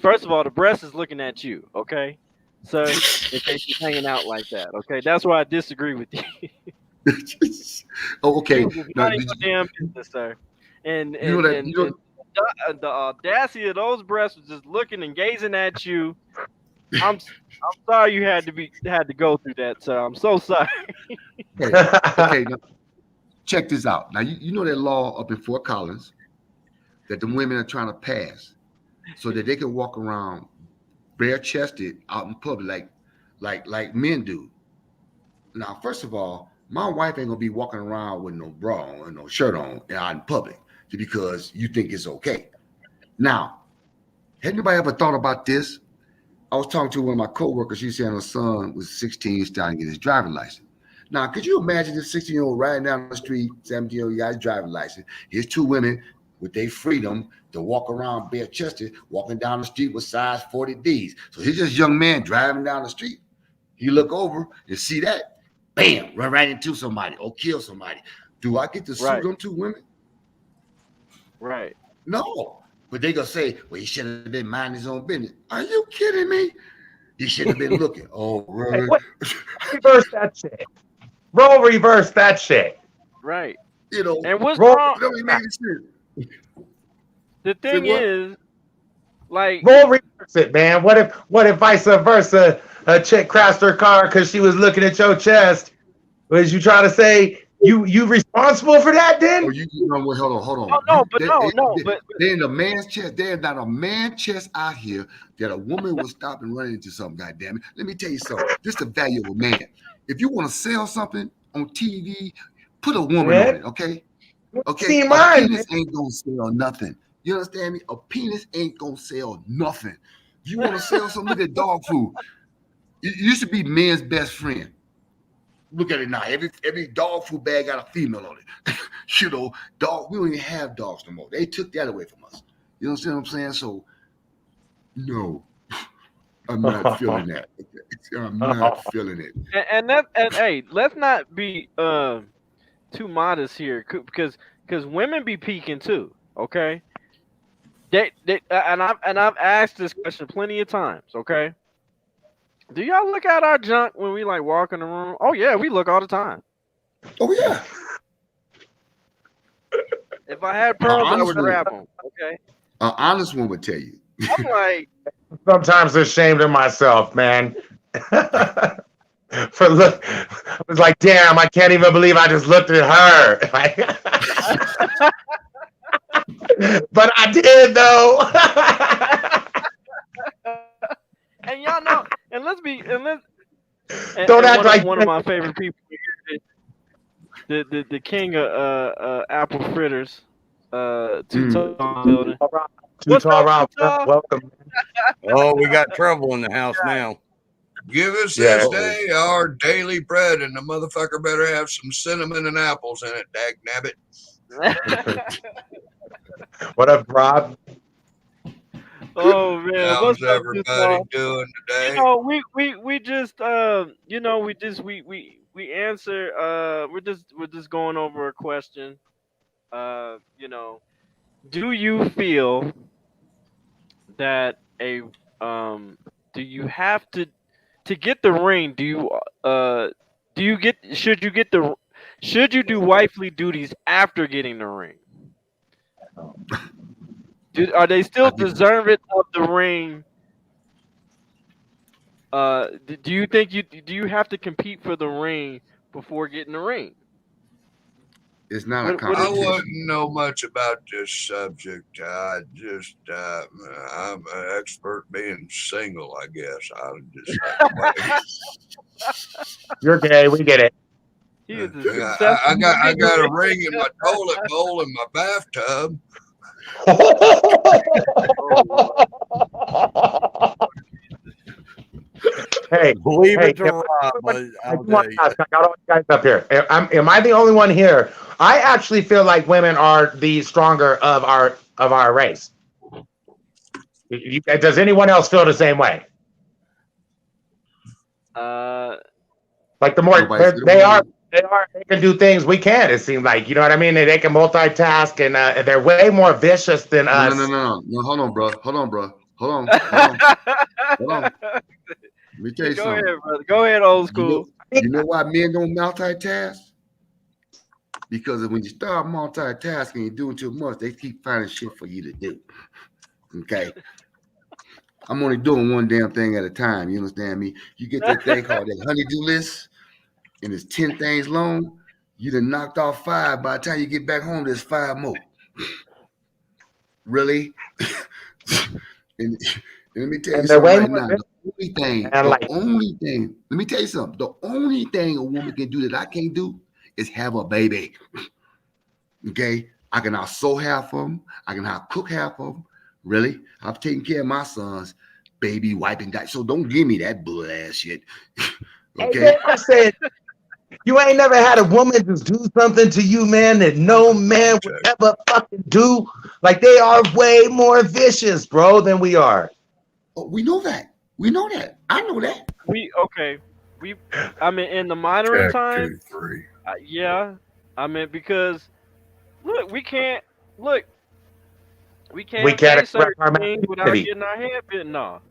first of all, the breast is looking at you, okay, sir. In case you're hanging out like that, okay, that's why I disagree with you. Oh, okay. You was just Now, minding your damn business, sir. And you know and that and, and the audacity of those breasts was just looking and gazing at you. I'm sorry you had to go through that, sir. I'm so sorry. okay, okay. Now, check this out. Now you know that law up in Fort Collins that the women are trying to pass so that they can walk around bare chested out in public like men do. Now, first of all, my wife ain't gonna be walking around with no bra on and no shirt on out in public because you think it's okay. Now, has anybody ever thought about this? I was talking to one of my coworkers. She said her son was 16, starting to get his driving license. Now, could you imagine this 16-year-old riding down the street, 17-year-old guy's driving license? Here's two women with their freedom to walk around bare chested, walking down the street with size 40 Ds. So here's this young man driving down the street. He look over and see that, bam, run right into somebody or kill somebody. Do I get to sue Right. them two women? Right. No. But they gonna say, well, he should have been minding his own business. Are you kidding me? He should have been looking. Oh, really? Hey, what? Reverse that shit. Roll reverse that shit. Right. You know, And what's Roll, wrong? it don't even make any sense. The thing what? is, like, roll reverse it, man. What if vice versa? A chick crashed her car because she was looking at your chest. Was you trying to say you responsible for that? Then Oh, you know what? Hold on. oh no, but They're in a man's chest. There's not a man chest out here that a woman will stop and run into something. God damn it! Let me tell you something. This is the value of a man. If you want to sell something on TV, put a woman on it. Okay. Okay. See A mine, penis ain't gonna sell nothing. You understand me? A penis ain't gonna sell nothing. You want to sell something? Look at dog food. It used to be men's best friend. Look at it now. Every dog food bag got a female on it. You know, dog. We don't even have dogs no more. They took that away from us. You know what I'm saying? So, no, I'm not feeling that. I'm not feeling it. and hey, let's not be too modest here, because women be peeking too. Okay. And I've asked this question plenty of times. Okay. Do y'all look at our junk when we like walk in the room? Oh yeah, we look all the time. Oh yeah. If I had pearls, I would grab them. Okay. An honest one would tell you. I'm like, sometimes ashamed of myself, man. For look, I was like, damn, I can't even believe I just looked at her. But I did though. and y'all know, and don't act like one of my favorite people here, the king of apple fritters, Too Tall building. Too Tall Rob, welcome. Oh, we got trouble in the house now. Give us Yeah. this day our daily bread, and the motherfucker better have some cinnamon and apples in it, dag nabbit. What up, Rob? Oh man, How's what's up, everybody Too Tall? doing today? You know, we just we answer we're just going over a question. You know, do you feel that do you have to get the ring? Should you do wifely duties after getting the ring? Are they still deserving of the ring? Do you think do you have to compete for the ring before getting the ring? It's not a I competition. wouldn't know much about this subject. I just, I'm an expert being single, I guess. I'm just You're gay, we get it. He is a I got a ring in my toilet bowl in my bathtub. Hey, Believe hey, it to Rob, I'll tell you. I got all you guys up here. Am I the only one here? I actually feel like women are the stronger of our race. Does anyone else feel the same way? Like the more They can do things we can't. It seems like, you know what I mean. They can multitask, and they're way more vicious than No, no, no, us. no, no. Hold on, bro. Hold on, bro. Hold on. Hold on. Hold on. Let me tell you Go ahead, something. brother. Go ahead, old You know, school. you know why men don't multitask? Because when you start multitasking, you're doing too much. They keep finding shit for you to do. Okay. I'm only doing one damn thing at a time. You understand me? You get that thing called that honey-do list, and it's 10 things long. You done knocked off 5. By the time you get back home, there's 5 more. Really? and, and let me tell you And they're something way right more now. vicious. And The like, only thing, let me tell you something. The only thing a woman can do that I can't do is have a baby. Okay? I can now sew half of them. I can now cook half of them. Really? I've taken care of my sons, baby wiping that. So don't give me that bull ass shit. hey, Okay? I said, you ain't never had a woman just do something to you, man, that no man would ever fucking do. Like, they are way more vicious, bro, than we are. Oh, we know that. We know that. I know that. Okay. I mean, in the modern Check time, 2, 3. yeah. I mean, because look, look, we We can't can't say express certain our things without masculinity. getting our head bitten off.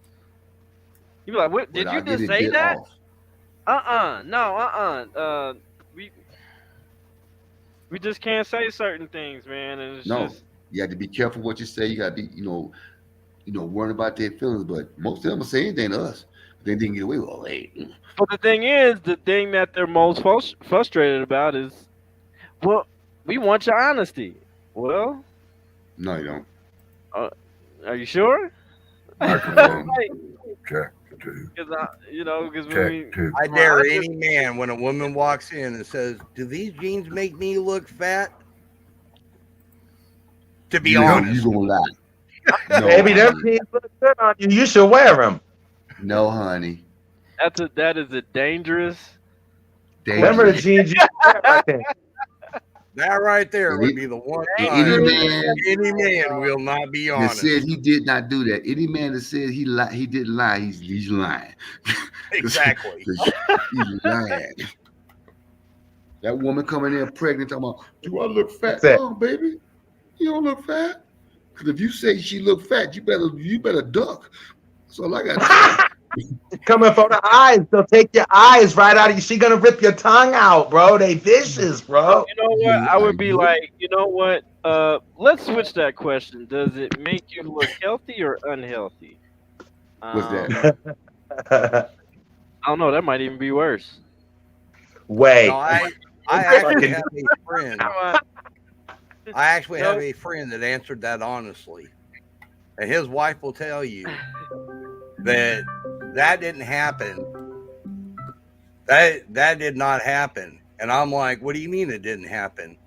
You be like, what? Did you Without just getting say bit that? off. No, we we just can't say certain things, man, and it's No. just. You have to be careful what you say. You gotta be, worrying about their feelings. But most of them will say anything to us. They didn't get away with. Oh, hey. But the thing is, the thing that they're most frustrated about is, well, we want your honesty. Well, No, you don't. uh, are you sure? Microphone. Like, Check 2. because when Check we, 2. I when dare I any man when a woman walks in and says, "Do these jeans make me look fat?" To be You honest, gonna lie. No, Baby, them honey. jeans look good on you. You should wear them. No, honey. that is a dangerous Remember the Dangerous. question. jeans you wear right there. that right there would And be the one any time Dangerous. that man any man will not be that said honest. he did not do that, any man that said he didn't lie, he's lying. Exactly. He's lying. That woman coming in pregnant, talking about, do I look fat? That's it. No, baby, you don't look fat. Because if you say she look fat, you better duck. That's all I got to say. Coming for the eyes. They'll take your eyes right out of you. She gonna rip your tongue out, bro. They vicious, bro. You know what? Yeah, I I would be know. like, you know what? Let's switch that question. Does it make you look healthy or unhealthy? What's that? I don't know. That might even be worse. No, Way. I actually Fucking have a friend. I actually have a friend that answered that honestly, and his wife will tell you that that didn't happen. That did not happen. And I'm like, what do you mean it didn't happen?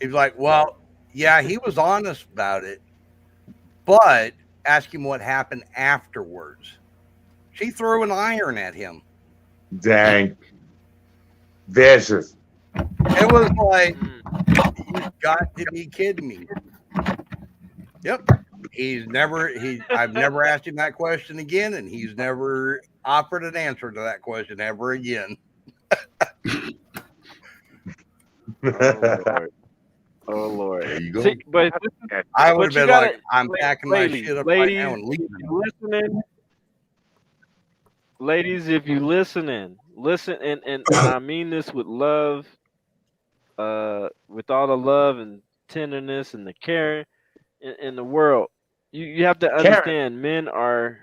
He's like, well, yeah, he was honest about it, but ask him what happened afterwards. She threw an iron at him. dang. Vicious. It was like, Mm. you've got to be kidding me. Yep. I've never asked him that question again, and he's never offered an answer to that question ever again. Oh Lord. Oh Lord. There you go. See, but I would have you been gotta, like, I'm packing my ladies, shit up right ladies, now and if leaving. you listening, ladies, if you listening, listen, and I mean this with love, with all the love and tenderness and the care in the world. You have to Karen. understand, men are,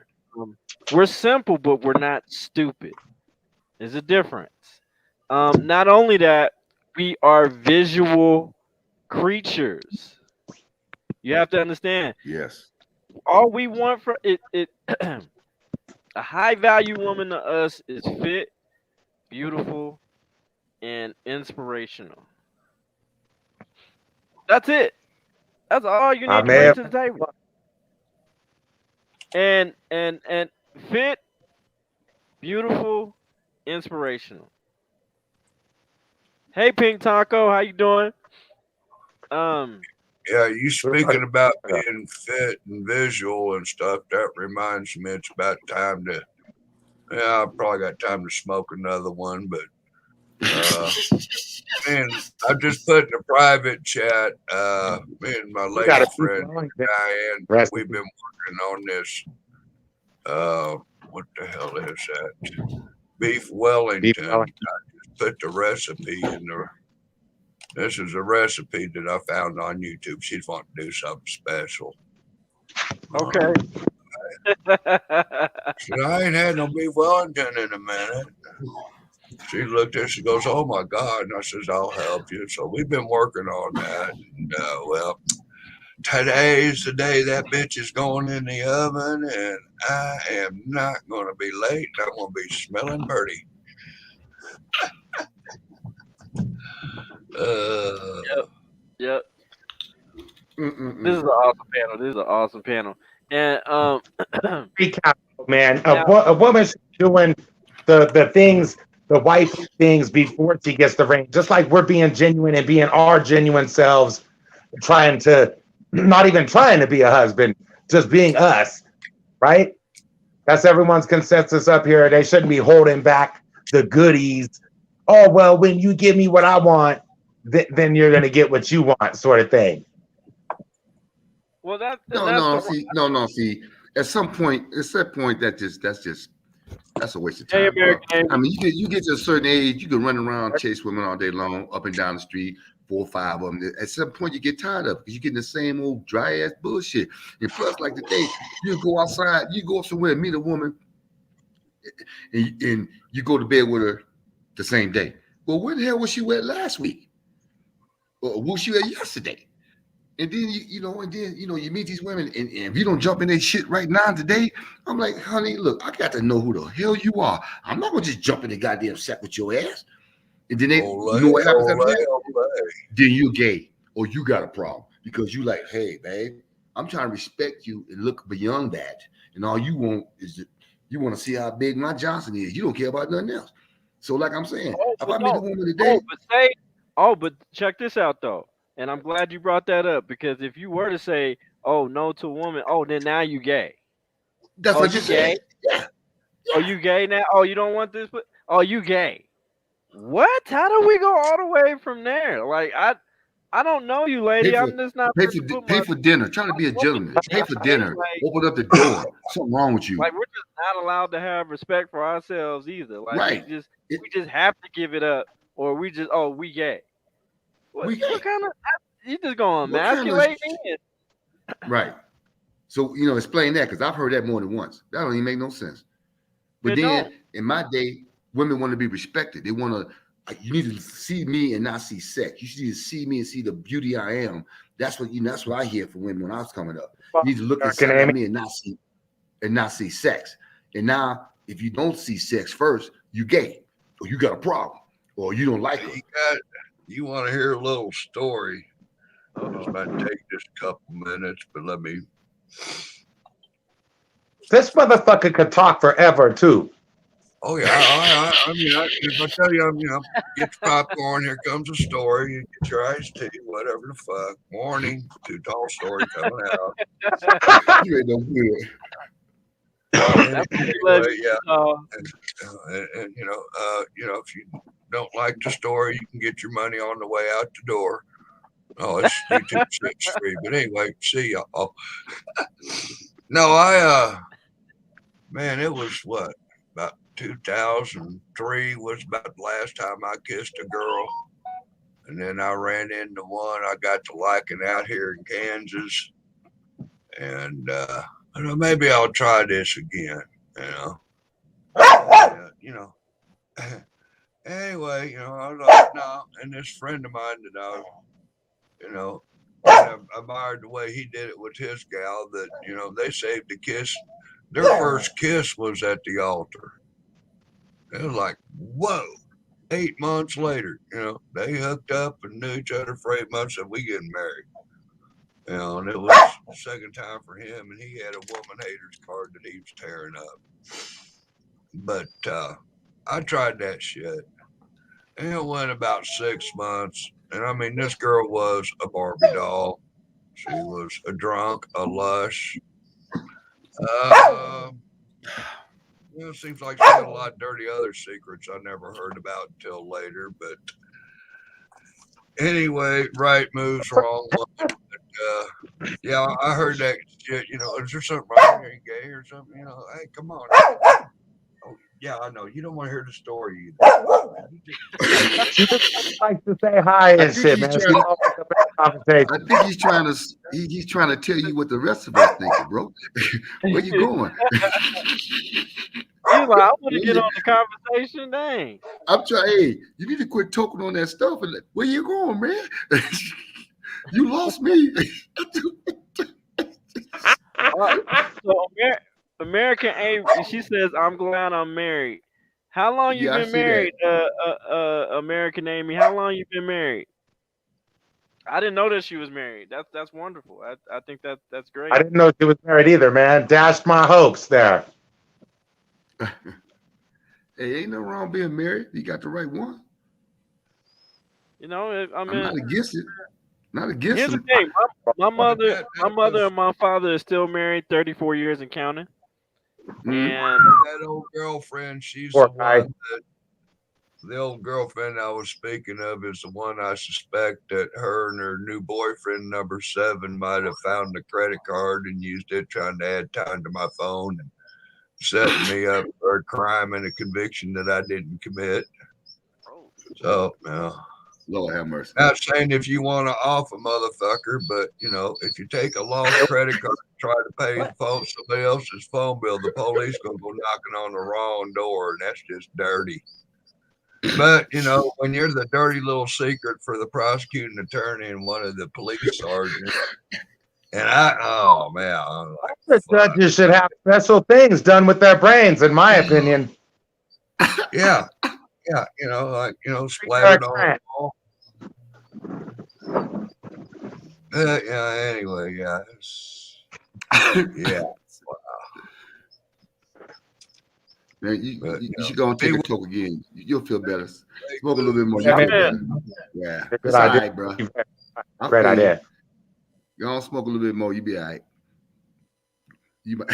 we're simple, but we're not stupid. There's a difference. Not only that, we are visual creatures. You have to understand. Yes. All we want for it a high value woman to us is fit, beautiful, and inspirational. That's it. That's all you I need to may bring have. to the table. And fit, beautiful, inspirational. Hey, Pink Taco, how you doing? Um, Yeah, you speaking about being fit and visual and stuff, that reminds me it's about time to, yeah, I probably got time to smoke another one, but Man, I just put in a private chat. Me and my You got lady a beef friend Wellington Diane, recipe. we've been working on this. What the hell is that? Beef Beef Wellington. Wellington. I just put the recipe in there. This is a recipe that I found on YouTube. She's wanting to do something special. Okay. She said, I ain't had no beef Wellington in a minute. She looked at it, she goes, oh my God. And I says, I'll help you. So we've been working on that. And well, today's the day that bitch is going in the oven, and I am not going to be late. I'm going to be smelling pretty. Yep. Yep. This Mm-mm-mm. is an awesome panel. This is an awesome panel. And Recap, man. now, A woman should be doing the things, the wife things before she gets the ring. Just like we're being genuine and being our genuine selves, trying to not even trying to be a husband, just being us, right? That's everyone's consensus up here. They shouldn't be holding back the goodies. Oh, well, when you give me what I want, then you're going to get what you want, sort of thing. well, that's No, that's no, the see, no, see. At some point, it's that point that's a waste of Hey, time, bro. American Navy. I mean, you get to a certain age, you can run around, chase women all day long, up and down the street, 4 or 5 of them. At some point, you get tired of it because you're getting the same old dry ass bullshit. And plus, like today, you go outside, you go somewhere and meet a woman, and you go to bed with her the same day. Well, where the hell was she at last week? Or was she at yesterday? And then you meet these women, and if you don't jump in their shit right now today, I'm like, honey, look, I got to know who the hell you are. I'm not gonna just jump in the goddamn sack with your ass. And then you know what happens after that? Then you're gay or you got a problem because you like, hey, babe, I'm trying to respect you and look beyond that. And all you want is you want to see how big my Johnson is. You don't care about nothing else. So, like I'm saying, Oh, if but I meet a no. woman today, But check this out though. And I'm glad you brought that up because if you were to say, "Oh, no to a woman," oh, then now you gay. that's Oh, what you you said. gay? Oh, you gay now? Oh, you don't want this? But oh, you gay? What? How do we go all the way from there? Like I don't know you, Pay lady. for I'm just not pay ready for to put pay my for dinner. Trying to be a gentleman. Pay for dinner. like Open up the door. Something wrong with you, like we're just not allowed to have respect for ourselves either. Like right? we just have to give it up, or we gay. We What gay. kind of you just gonna What kind of emasculate me? right? So explain that because I've heard that more than once. That don't even make no sense. But It then don't. in my day, women want to be respected. They want to. You need to see me and not see sex. You need to see me and see the beauty I am. That's what That's what I hear from women when I was coming up. You need to look inside at me and not see sex. And now, if you don't see sex first, you gay, or you got a problem, or you don't like her. You want to hear a little story? This might take just a couple minutes, but let me. This motherfucker could talk forever too. Oh yeah, I mean, if I tell you, get your popcorn. Here comes a story. You get your iced tea, whatever the fuck. Morning, too tall story coming out. You ain't no good. Anyway, yeah, and if you don't like the story, you can get your money on the way out the door. Oh, it's YouTube shit's free. But anyway, see y'all. No, man, it was what about 2003 was about the last time I kissed a girl, and then I ran into one I got to liking out here in Kansas, and maybe I'll try this again. Anyway, I was like, no, and this friend of mine that I admired the way he did it with his gal. That they saved the kiss. Their first kiss was at the altar. It was like, whoa. 8 months later, they hooked up and knew each other for 8 months, and we getting married. And it was the second time for him, and he had a woman haters card that he was tearing up. But I tried that shit, and it went about 6 months. And I mean, this girl was a Barbie doll. She was a drunk, a lush. You know, it seems like she had a lot of dirty other secrets I never heard about until later. But anyway, right moves, wrong one. Yeah, I heard that shit. You know, is there something wrong? Are you gay or something? You know, hey, come on. Oh, yeah, I know. You don't want to hear the story either. She just likes to say hi I and think shit, he's man. She's trying. always a better conversation. I think he's trying to tell you what the rest of us thinking, bro. Where you going? He's like, I want to get on the conversation. Dang. I'm trying. Hey, you need to quit talking on that stuff. And where you going, man? You lost me. So American Amy, she says, "I'm glad I'm married." How long you Yeah, I been see that. married, American Amy? How long you been married? I didn't know that she was married. That's wonderful. I think that's I great. didn't know she was married either, man. Dashed my hopes there. Hey, ain't no wrong being married. You got the right one. You know, I I'm not mean, against it. Not against here's the it. thing. My But mother, that my mother was and my father is still married, 34 years and counting. Mhm. And that old girlfriend. She's Poor the guy. one that the old girlfriend I was speaking of is the one I suspect that her and her new boyfriend, number 7, might have found the credit card and used it trying to add time to my phone and setting me up for a crime and a conviction that I didn't commit. So, no. Lord have mercy. Not saying if you want to off a motherfucker, but if you take a lost credit card and try to pay the phone somebody else's phone bill, the police gonna go knocking on the wrong door, and that's just dirty. But when you're the dirty little secret for the prosecuting attorney and one of the police sergeants, and oh man, I'm like, The fuck. judges should have special things done with their brains, in my opinion. Yeah, splattered on the wall. Yeah. Anyway, yeah, yeah. Man, you, But you, you should go and take a toke again. You'll feel better. Smoke a little bit more. Yeah, You'll feel man. better. Yeah, Good it's all idea. right, bro. I Great feel you. idea. Go on, smoke a little bit more. You be all right. You might,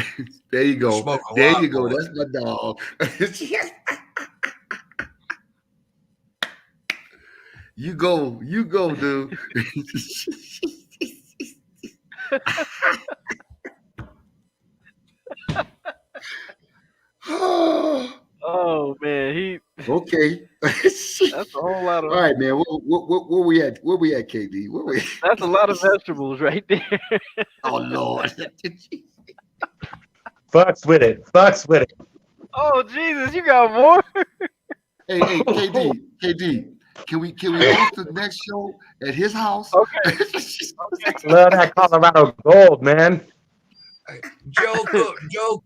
there you go. Smoke a There lot you go. more. That's my dog. You go, dude. oh man, Okay. that's a whole lot All of right, man. Where we at? Where we at, KD? Where we? that's a lot of vegetables right there. Oh Lord. Fucks with it. Fucks with it. Oh Jesus, you got more? Hey, KD. Can we host the next show at his house? Okay. Love that Colorado gold, man. Hey, Joe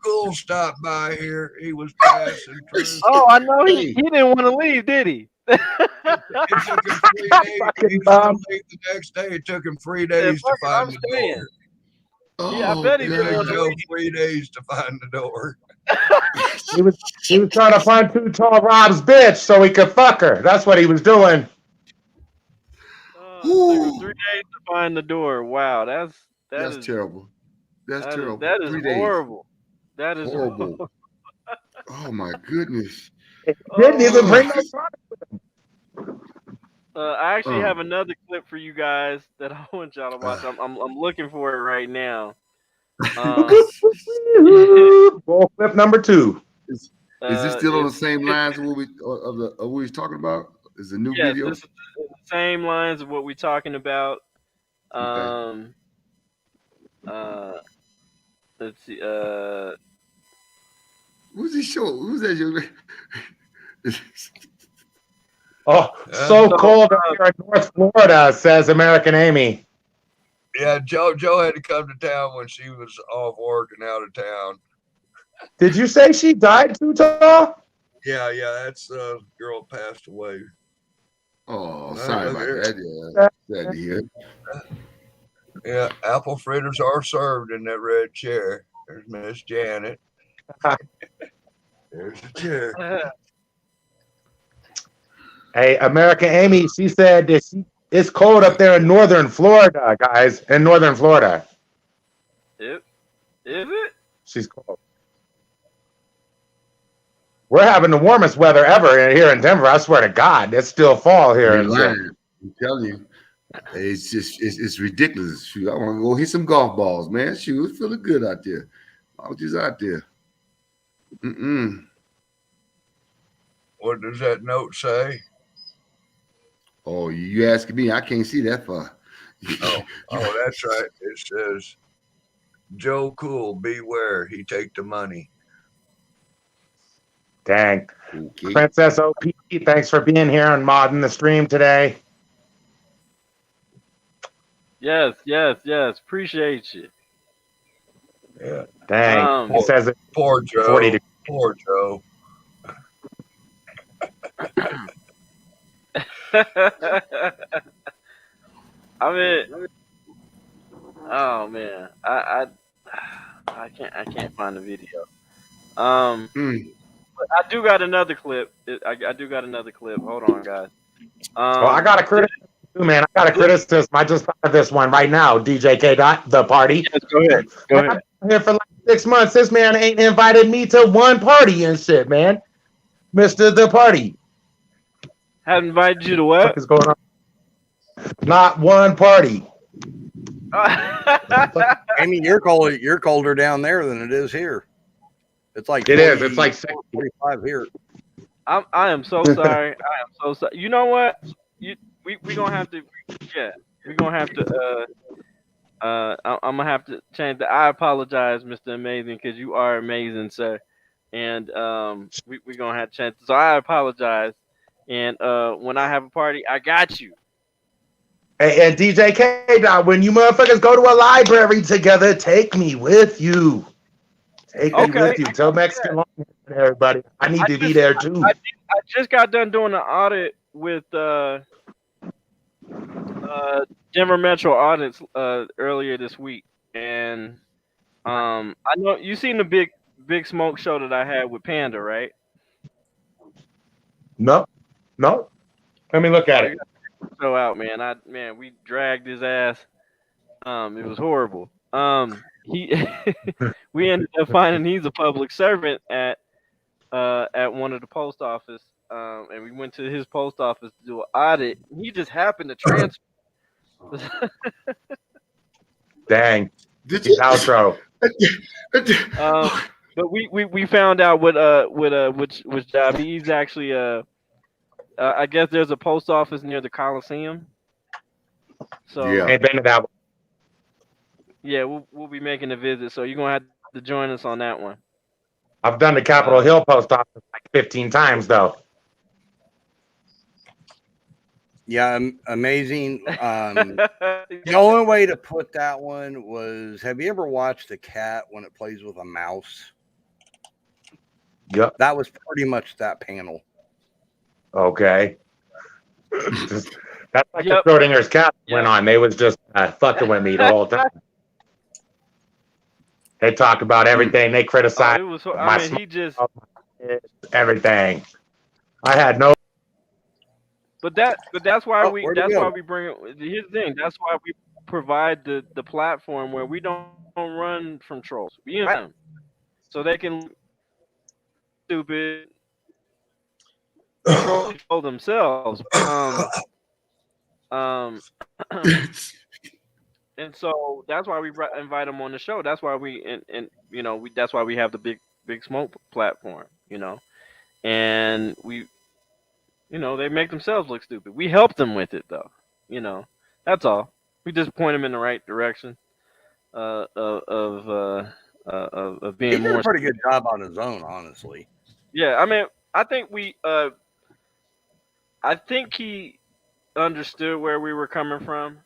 Cool stopped by here. He was passing through. Oh, I know he Hey. didn't want to leave, did he? It took him 3 days. Fucking He was going bum. to leave the next day. It took him 3 Said, days to "Fuck it, find I'm the staying." door. Yeah, I bet he It didn't took want to Joe leave. 3 days to find the door. He was trying to find Too Tall Rob's bitch so he could fuck her. That's what he was doing. It took him 3 days to find the door. Wow, that That's is terrible. That's terrible. that is 3 days. horrible. That is Horrible. Oh my goodness. He didn't even bring no Oh. product. I actually have another clip for you guys that I want y'all to watch. I'm looking for it right now. Ball clip number 2. Is this still on the same lines of what we was talking about? Is a new yes, video? this is the same lines of what we're talking about. Let's see. Who's he show? Who's that? Oh, so cold up here in North Florida, says American Amy. Yeah, Joe had to come to town when she was off work and out of town. Did you say she died, Too Tall? Yeah, that's girl passed away. Oh, sorry about that. Yeah, Yeah, apple fritters are served in that red chair. There's Miss Janet. There's the chair. Hey, American Amy, she said that it's cold up there in northern Florida, guys. In northern Florida. Is it? She's cold. We're having the warmest weather ever here in Denver. I swear to God, it's still fall You here ain't and shit. lying. I'm telling you. It's just it's ridiculous. Shoot, I want to go hit some golf balls, man. Shoot, it's feeling good out there. I was just out there. What does that note say? Oh, you asking me? I can't see that far. Oh, that's right. It says, Joe Cool, beware. He take the money. Dang. Okay. Princess OP, thanks for being here and modding the stream today. Yes. Appreciate you. Yeah. Dang. It says it Poor Joe. 40 degrees. Poor Joe. I mean, oh man, I can't find the video. But I do got another clip. I do got another clip. Hold on, guys. Well, I got a criticism too, man. I got a criticism. I just thought of this one right now. DJ K. Dot, the party. Yes, go ahead. Go Man, ahead. I've been here for like 6 months. This man ain't invited me to one party and shit, man. Mr. The Party. Have invited you to What what? is going on? Not one party. Amy, you're colder down there than it is here. It's like It is. It's like 45 here. I am so sorry. I am so sorry. You know what? We gonna have to. Yeah, we gonna have to. I'm gonna have to change that. I apologize, Mr. Amazing, because you are amazing, sir. And we gonna have to change. So I apologize. And when I have a party, I got you. Hey, and DJ K. Dot, when you motherfuckers go to a library together, take me with you. Take me with you. Tell Mexican Long and everybody. I need to be there too. I just got done doing an audit with Denver Metro audits earlier this week, and I know you seen the big smoke show that I had with Panda, right? No. Let me look at it. Show out, man. We dragged his ass. It was horrible. He we ended up finding he's a public servant at one of the post office, and we went to his post office to do an audit. He just happened to transfer. Dang. Did His you? outro. But we found out which job he's actually I guess there's a post office near the Coliseum. So Yeah. Ain't been to that one. yeah, we'll be making a visit. So you're gonna have to join us on that one. I've done the Capitol Hill post office like 15 times though. Yeah, amazing. The only way to put that one was, have you ever watched a cat when it plays with a mouse? Yep. That was pretty much that panel. Okay. That's like Yep. the Schrodinger's cat went Yep. on. They was just fucking with me the whole time. They talked about everything. They criticized It was. my I mean, he just. everything. I had no. But that's why Oh, where'd it that's go? why we bring it. Here's the thing. That's why we provide the platform where we don't run from trolls. We use them so they can stupid troll themselves. And so that's why we invite them on the show. That's why that's why we have the big smoke platform. And we. They make themselves look stupid. We help them with it, though. That's all. We just point them in the right direction of being He did more. a pretty good job on his own, honestly. Yeah, I mean, I think I think he understood where we were coming from,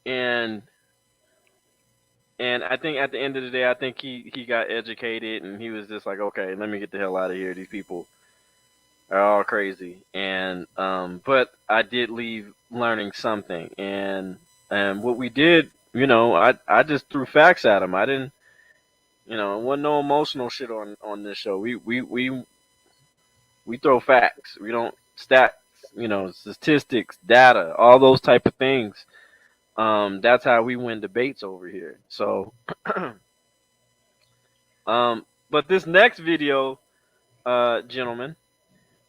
and I think at the end of the day, I think he got educated, and he was just like, okay, let me get the hell out of here. These people are all crazy, and but I did leave learning something, and what we did, I just threw facts at him. I didn't, it wasn't no emotional shit on this show. We throw facts. We don't stats, statistics, data, all those type of things. That's how we win debates over here. So, but this next video, gentlemen,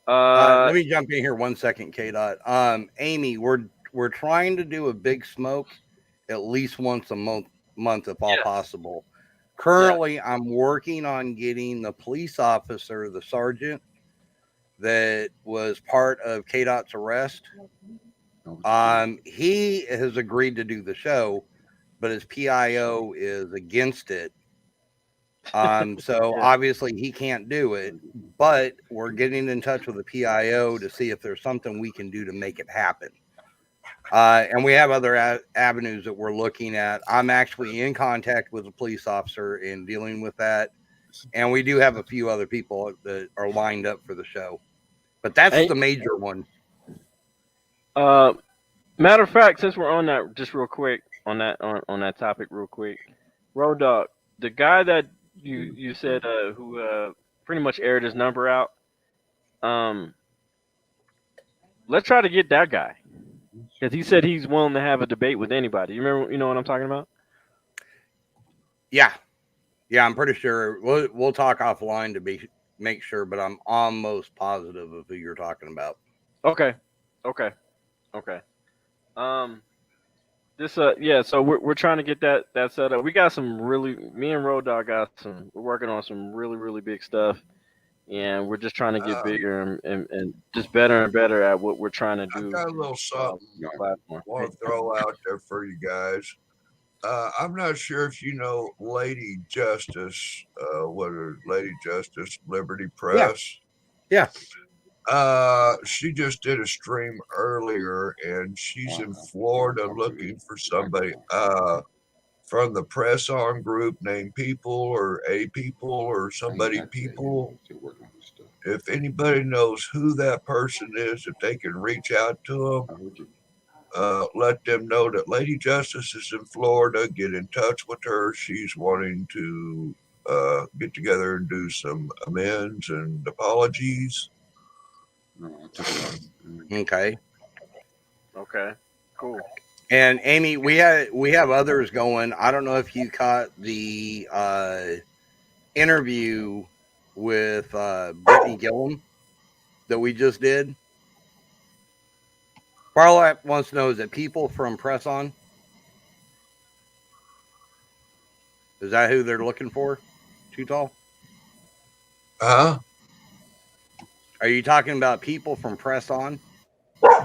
Let me jump in here 1 second, K Dot. Amy, we're trying to do a big smoke at least once a month if all yes, possible. yes, Currently, I'm working on getting the police officer, the sergeant that was part of K Dot's arrest. He has agreed to do the show, but his PIO is against it. So yeah. obviously he can't do it, but we're getting in touch with the PIO to see if there's something we can do to make it happen. And we have other avenues that we're looking at. I'm actually in contact with a police officer and dealing with that. And we do have a few other people that are lined up for the show, but that's Hey, the major one. uh, matter of fact, since we're on that, just real quick on that topic, real quick, Road Dog, the guy that you said who pretty much aired his number out, um, let's try to get that guy because he said he's willing to have a debate with anybody. You remember, you know what I'm talking about? Yeah, I'm pretty sure we'll talk offline to make sure, but I'm almost positive of who you're talking about. Okay, okay, okay. Um, this yeah, so we're trying to get that set up. We got some really me and Road Dog we're working on some really big stuff, and we're just trying to get bigger and just better and better at what we're trying to I do. got a little something Platform. I want to throw out there for you guys. I'm not sure if you know Lady Justice. What is Lady Justice Liberty Press? Yeah. She just did a stream earlier, and she's in Florida looking for somebody from the press on group named People or A People or somebody People. If anybody knows who that person is, if they can reach out to them, let them know that Lady Justice is in Florida. Get in touch with her. She's wanting to get together and do some amends and apologies. Okay. Okay, cool. And Amy, we have others going. I don't know if you caught the interview with Brittany Gillum that we just did. Parlap wants to know, is it people from Press On? Is that who they're looking for? Too tall? Huh? Are you talking about people from Press On?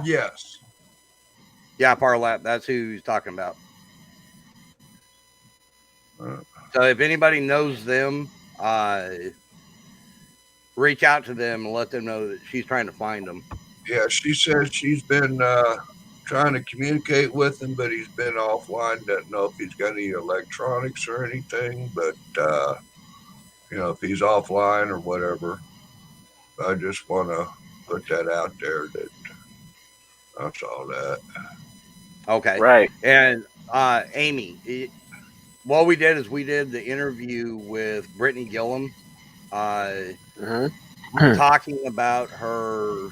Yes. Yeah, Parlap, that's who he's talking about. So if anybody knows them, reach out to them and let them know that she's trying to find them. Yeah, she says she's been trying to communicate with him, but he's been offline. Doesn't know if he's got any electronics or anything, but if he's offline or whatever. I just want to put that out there that I saw that. Okay. Right. And Amy, what we did is we did the interview with Brittany Gillum, talking about her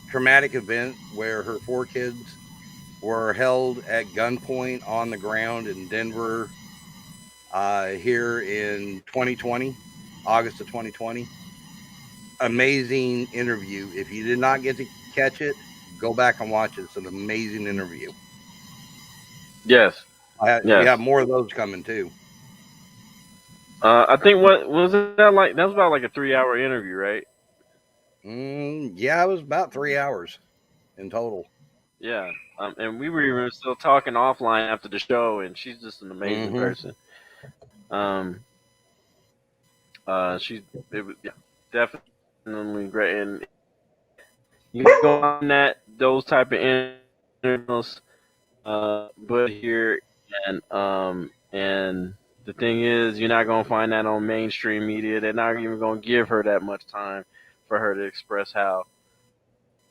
traumatic event where her 4 kids were held at gunpoint on the ground in Denver here in 2020, August of 2020. Amazing interview. If you did not get to catch it, go back and watch it. It's an amazing interview. Yes. We have more of those coming too. I think what was that like? That was about like a 3-hour interview, right? Yeah, it was about 3 hours in total. Yeah. And we were even still talking offline after the show, and she's just an amazing person. It was definitely great, and you go on those type of interviews, but here and the thing is, you're not gonna find that on mainstream media. They're not even gonna give her that much time for her to express how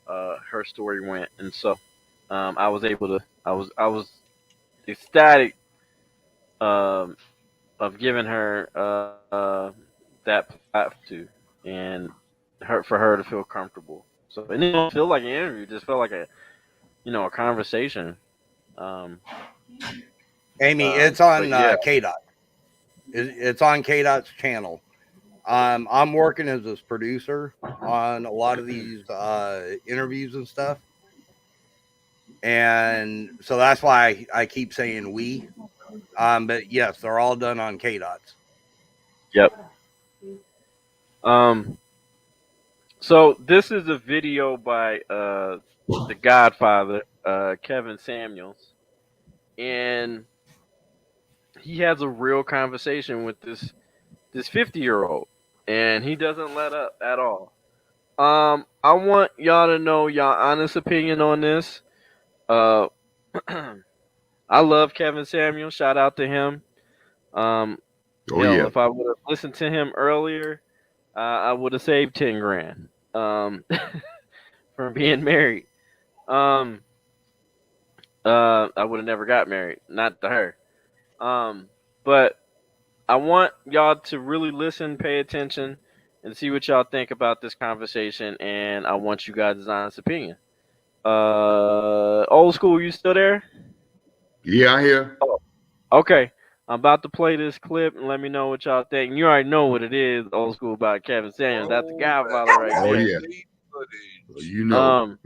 her story went, and so I was able to. I was ecstatic of giving her that platform to, and for her to feel comfortable. So it didn't feel like an interview; it just felt like a conversation. Amy, it's on yeah. KDOT. It's on KDOT's channel. I'm working as a producer on a lot of these interviews and stuff. And so that's why I keep saying we. But yes, they're all done on KDOTs. Yep. Um. So this is a video by the Godfather, Kevin Samuels, and he has a real conversation with this 50-year-old, and he doesn't let up at all. I want y'all to know y'all honest opinion on this. Uh, I love Kevin Samuels. Shout out to him. Um, Oh Hell, yeah. if I would have listened to him earlier, I would have saved 10 grand. From being married. Um, I would have never got married, not to her. But I want y'all to really listen, pay attention, and see what y'all think about this conversation. And I want you guys' honest opinion. Old school, you still there? Yeah, I hear. Oh, okay. I'm about to play this clip and let me know what y'all think. You already know what it is, old school by Kevin Samuels. That's the Roll that Godfather right Oh there. yeah. sweet footage. You know. Um,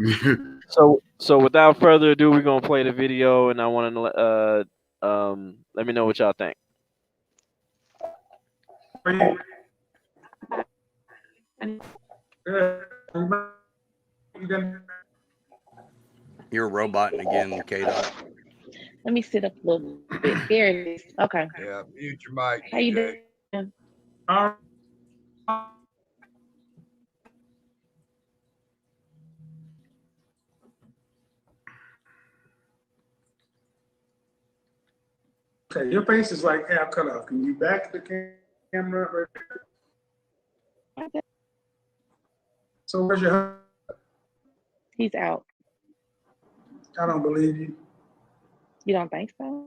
so without further ado, we're gonna play the video, and I want to let me know what y'all think. You're roboting again, KDOT. Let me sit up a little bit. There it is. Okay. Yeah, mute your mic, How you DJ. doing? Okay, your face is like half cut off. Can you back the camera? So where's your? He's out. I don't believe you. You don't think so?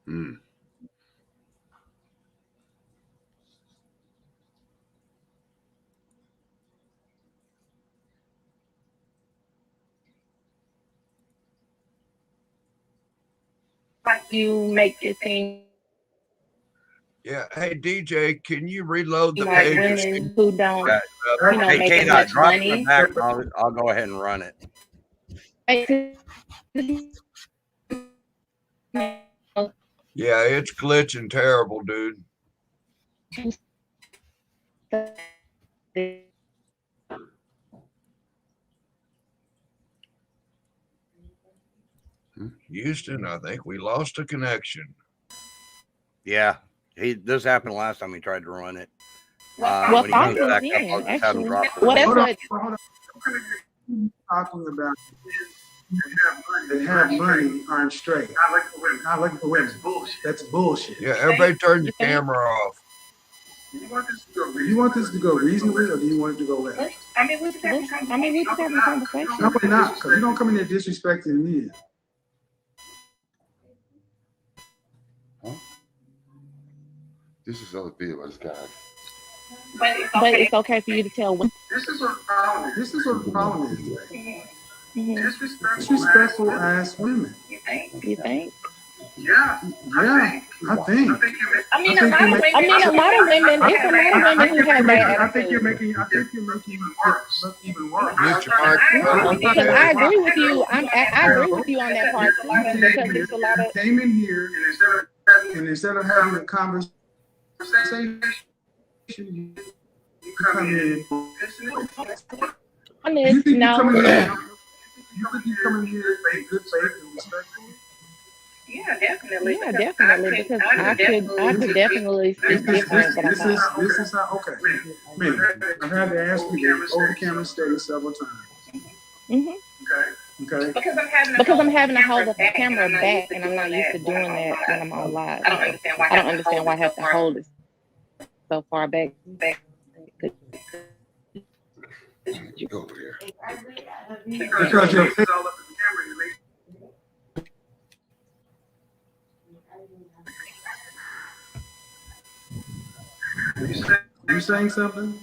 Mm. You make it seem Yeah, hey DJ, can you reload the like page? women who don't, Hey, make as KDOT, much drop it in the money. back, and I'll go ahead and run it. Yeah, it's glitching terrible, dude. Houston, I think we lost a connection. Yeah, this happened last time he tried to run it. Well, When he comes Falcons back up, in, I'll just have him actually. drop it. Well, that's Hold on, what hold on. Talking about that have money aren't straight. Not looking for women. That's bullshit. Yeah, everybody turn your camera off. Do you want this to go reasonably or do you want it to go left? we just having a conversation. No, we're not, because you don't come in there disrespecting me. This is other video I just got. But it's okay for you to tell what. This is what the problem is today. Mhm. Disrespectful ass women. You think? Yeah, I think. I mean, a lot of women. It's a lot of women who have that I think you're attitude. making it look even worse. Mute your mic. Because I agree with you. I agree with you on that part too. Because there's a lot of. Came in here and instead of having a conversation, you come in. You think you come in here? You think you come in here in good faith and respectfully? Yeah, definitely. Because I could definitely speak different, but I'm not. This is how. Okay, man, I've had to ask you this over camera steady several times. Mhm. Okay. Because I'm having to hold the camera back, and I'm not used to doing that when I'm on live. I don't understand why I have to hold it so far back. Go over here. Because your face all up in the camera, You saying something?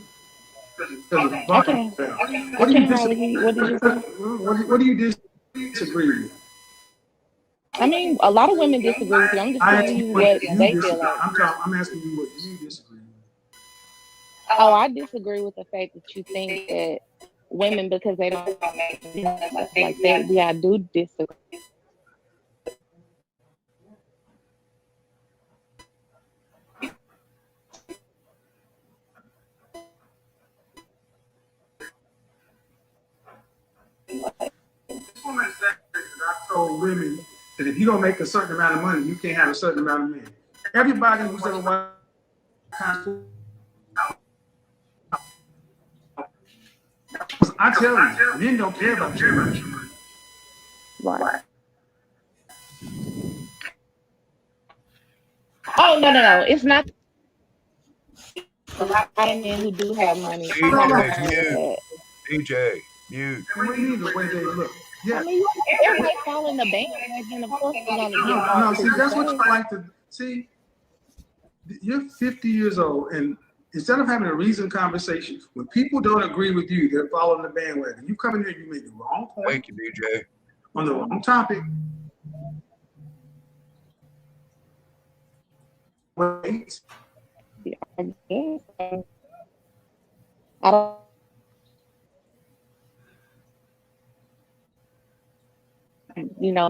I can What do you hardly hear you. What did you say? what do you disagree with? I mean, a lot of women disagree with you. I'm just I telling asked you you what what you they disagree. feel like. I'm asking you what you disagree with. Oh, I disagree with the fact that you think that women, because they don't stuff like that. Yeah, I do disagree. This woman said that I told women that if you don't make a certain amount of money, you can't have a certain amount of men. Everybody who's ever watched I tell you, men don't care about your money. Right. Oh no! It's not a lot of men who do have money. I'm not DJ, saying mute. that. DJ, mute. And we need the way they look. Yeah. I mean, everybody following the bandwagon. Of course, they're gonna get No, hard. see, that's what you like to see. You're 50 years old, and instead of having a reasoned conversation, when people don't agree with you, they're following the bandwagon. You come in here, you make the wrong point. Thank you, DJ. On the wrong topic. Wait. Yeah, I guess. I don't.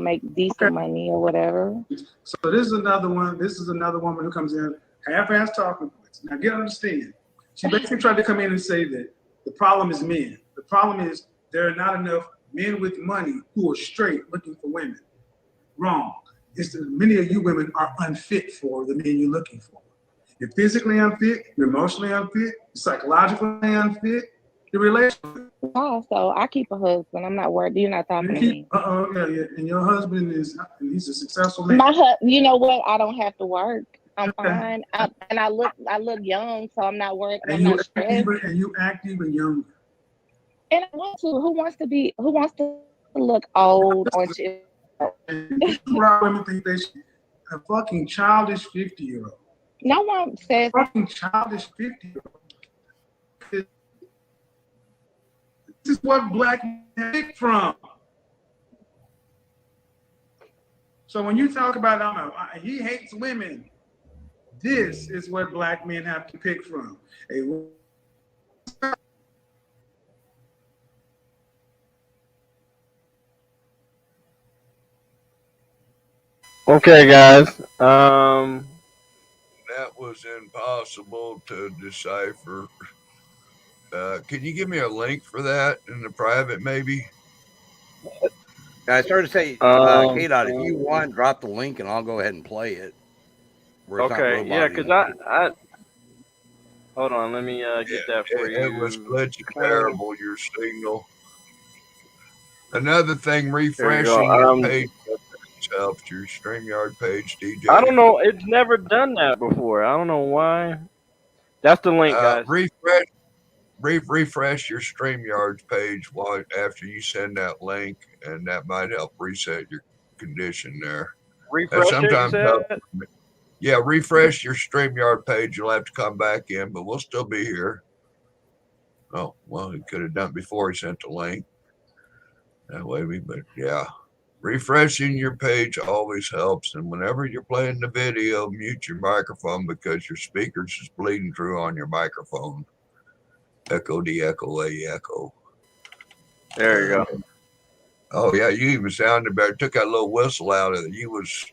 Make decent money or whatever. So this is another one. This is another woman who comes in half-ass talking points. Now, understand. She basically tried to come in and say that the problem is men. The problem is there are not enough men with money who are straight looking for women. Wrong. It's that many of you women are unfit for the men you're looking for. You're physically unfit. You're emotionally unfit. You're psychologically unfit. Your relationship. Oh, so I keep a husband. I'm not worried. You're not talking to me. Yeah. And your husband he's a successful man. You know what? I don't have to work. I'm fine. And I look young, so I'm not worried. I'm not stressed. And you act even younger. And I want to. Who wants to look old or chill? Women think they should a fucking childish 50-year-old. No one says fucking childish 50-year-old. This is what black men pick from. So when you talk about he hates women, this is what black men have to pick from. Okay, guys. That was impossible to decipher. Can you give me a link for that in the private, maybe? I started to say, K-Dot, if you want, drop the link and I'll go ahead and play it. Okay, yeah, because I hold on, let me get that for you. It was glitchy terrible, your signal. Another thing, refreshing your page helps your StreamYard page, DJ. I don't know, it's never done that before. I don't know why. That's the link, guys. Refresh your StreamYard's page after you send that link, and that might help reset your condition there. Refresh it, yeah, refresh your StreamYard page. You'll have to come back in, but we'll still be here. Oh, well, he could have done it before he sent the link. That way, but yeah. Refreshing your page always helps. And whenever you're playing the video, mute your microphone because your speakers is bleeding through on your microphone. Echo, de-echo, echo. There you go. Oh, yeah, you even sounded better. Took that little whistle out of it. You was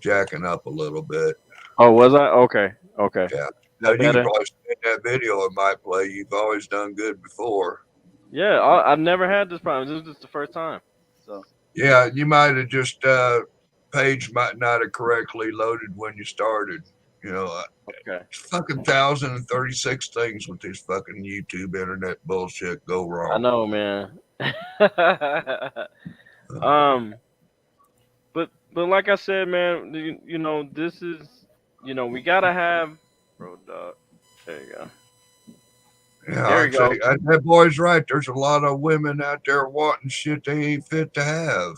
jacking up a little bit. Oh, was I? Okay. Yeah. Now, you can probably see that video it might play. You've always done good before. Yeah, I've never had this problem. This is just the first time. So. Yeah, you might have just page might not have correctly loaded when you started. Okay. Fucking 1,036 things with this fucking YouTube internet bullshit go wrong. I know, man. But like I said, man, this is, we gotta have, bro, dog. There you go. Yeah, there you go. That boy's right. There's a lot of women out there wanting shit they ain't fit to have.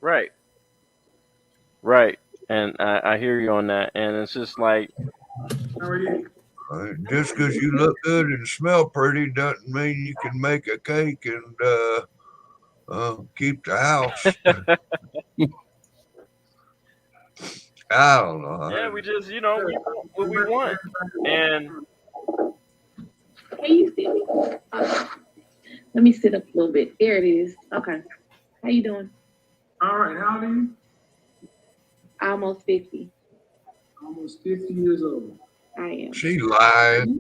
Right. And I hear you on that. And it's just like, how are you? Just because you look good and smell pretty doesn't mean you can make a cake and keep the house. I don't know. Yeah, we just, we want what we want, and Can you see me? Let me sit up a little bit. There it is. Okay. How you doing? All right, how old are you? Almost 50. Almost 50 years old. I am. She lying.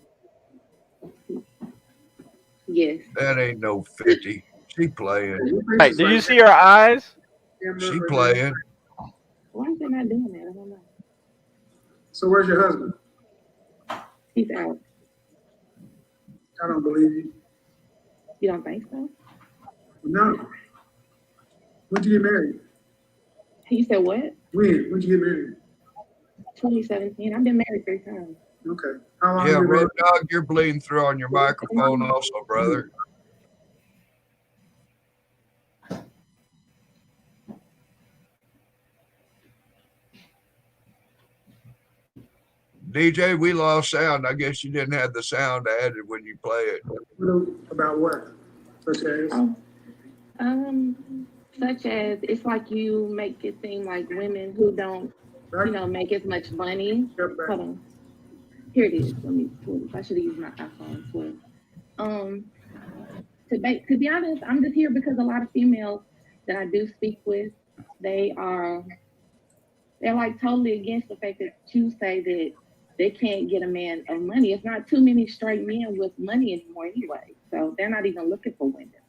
Yes. That ain't no 50. She playing. hey, do you see her eyes? She playing. Why is they not doing that? I don't know. So where's your husband? He's out. I don't believe you. You don't think so? No. When'd you get married? You said what? When'd you get married? 2017. I've been married 3 times. Okay. How long Yeah, have you been Road Dog, you're bleeding through on your microphone also, brother. DJ, we lost sound. I guess you didn't have the sound added when you play it. About what? Such as? Such as it's like you make it seem like women who don't, make as much money. Hold on. Here it is. Let me pull it. I should have used my iPhone as well. To be honest, I'm just here because a lot of females that I do speak with, they're like totally against the fact that you say that they can't get a man of money. It's not too many straight men with money anymore anyway. So they're not even looking for women.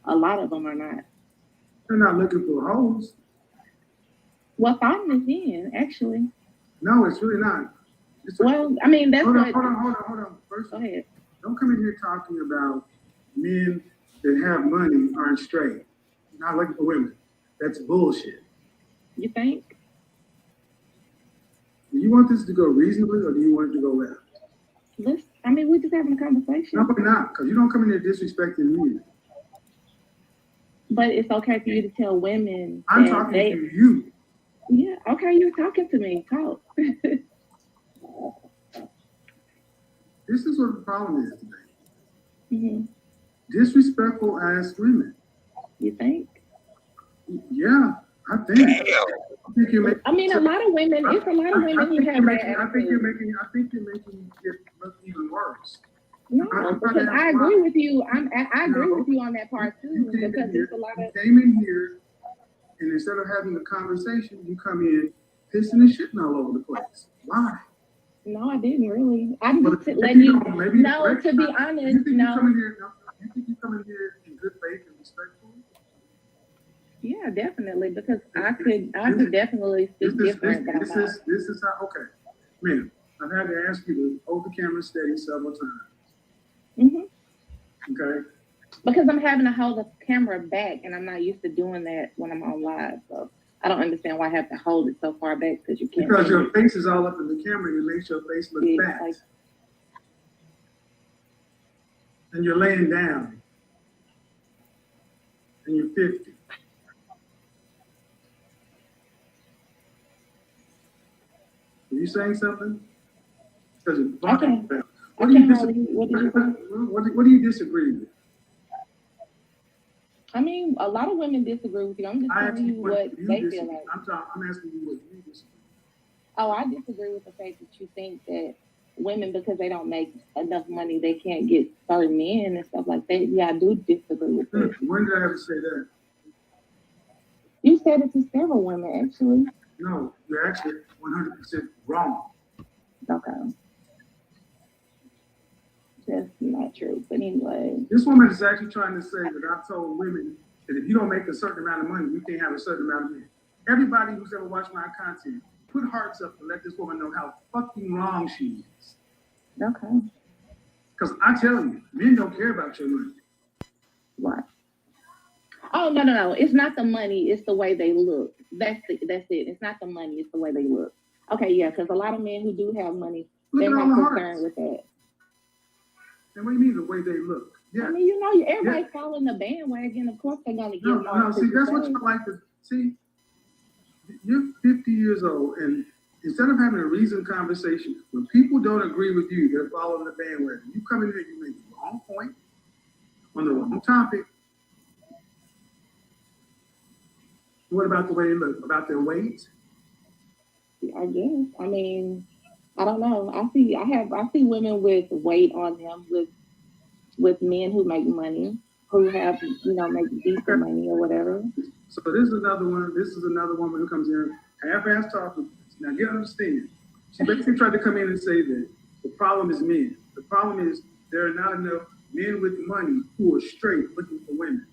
A lot of them are not. They're not looking for hoes. Well, finding is in, actually. No, it's really not. Well, I mean, that's hold what... Hold on. First, go ahead. Don't come in here talking about men that have money aren't straight. Not looking for women. That's bullshit. You think? Do you want this to go reasonably or do you want it to go left? We're just having a conversation. No, we're not, because you don't come in here disrespecting me. But it's okay for you to tell women. I'm talking to you. Yeah, okay, you're talking to me. Talk. This is what the problem is today. Mm-hmm. Disrespectful ass women. You think? Yeah, I think. A lot of women. It's a lot of women who have that. I think you're making it look even worse. No, because I agree with you. I agree with you on that part too. Because it's a lot of. You came in here, and instead of having a conversation, you come in pissing and shitting all over the place. Why? No, I didn't really. I'm just letting you. No, to be honest, no. You think you come in here in good faith and respectful? Yeah, definitely. Because I could definitely speak different. This is how. Okay, ma'am. I've had to ask you to hold the camera steady several times. Mm-hmm. Okay. Because I'm having to hold the camera back, and I'm not used to doing that when I'm on live. So I don't understand why I have to hold it so far back because you can't. Because your face is all up in the camera, and it makes your face look fat. And you're laying down, and you're 50. Are you saying something? Because you're talking about. What do you disagree with? A lot of women disagree with you. I'm just telling you what they feel like. I'm asking you what you disagree with. Oh, I disagree with the fact that you think that women, because they don't make enough money, they can't get certain men and stuff like that. Yeah, I do disagree with that. When did I ever say that? You said it to several women, actually. No, you're actually 100% wrong. Okay. That's not true, but anyway. This woman is actually trying to say that I told women that if you don't make a certain amount of money, you can't have a certain amount of men. Everybody who's ever watched my content, put hearts up to let this woman know how fucking wrong she is. Okay. Because I tell you, men don't care about your money. Right. Oh, no. It's not the money. It's the way they look. That's it. It's not the money. It's the way they look. Okay, yeah, because a lot of men who do have money, they're not concerned with that. And what do you mean the way they look? Yeah. Everybody following the bandwagon. Of course, they're going to get more. No. See, that's what you like to see. You're 50 years old, and Instead of having a reasoned conversation, when people don't agree with you, they're following the bandwagon. You come in here, you make the wrong point on the wrong topic. What about the way they look? About their weight? I guess. I mean, I don't know. I see women with weight on them with men who make money, who have make decent money or whatever. So this is another one. This is another woman who comes in half-ass talking. Now get understand. She basically tried to come in and say that the problem is men. The problem is there are not enough men with money who are straight looking for women.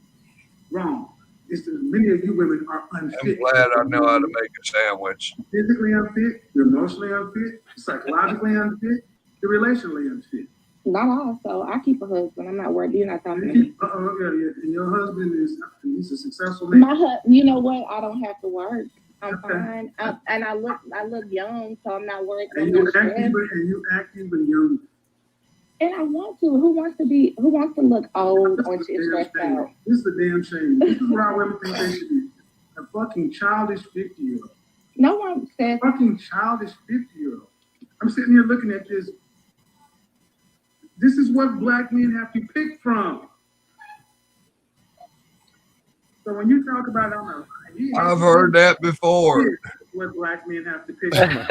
Wrong. It's that many of you women are unfit. I'm glad I know how to make a sandwich. Physically unfit, you're emotionally unfit, psychologically unfit, you're relationally unfit. Not all. So I keep a husband. I'm not worried. You're not talking to me. Yeah. And your husband he's a successful man. You know what? I don't have to work. I'm fine. And I look young, so I'm not worried. And you active and young. And I want to. Who wants to look old or stressed out? This is a damn shame. This is why women think they should be a fucking childish 50-year-old. No one said fucking childish 50-year-old. I'm sitting here looking at this. This is what black men have to pick from. So when you talk about, I've heard that before. What black men have to pick from.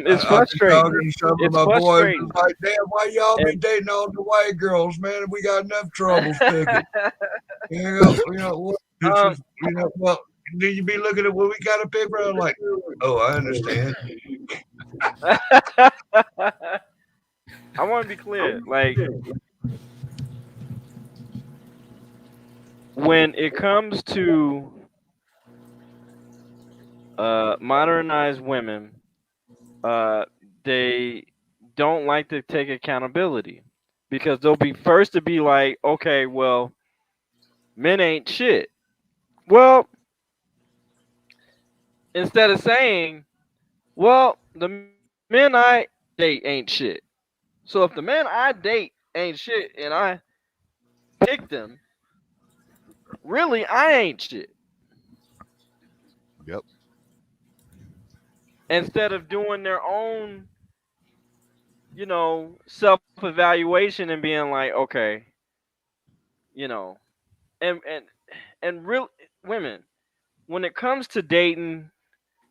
It's frustrating. It's my frustrating. Boys, like, damn, why y'all be dating all the white girls, man? We got enough troubles picking. Well, then you be looking at what we got to pick from, like, oh, I understand. I want to be clear, like, when it comes to modernized women, they don't like to take accountability because they'll be first to be like, okay, well, men ain't shit. Well, instead of saying, well, the men I date ain't shit. So if the men I date ain't shit and I pick them, really I ain't shit. Yep. Instead of doing their own, self-evaluation and being like, okay, and real women, when it comes to dating,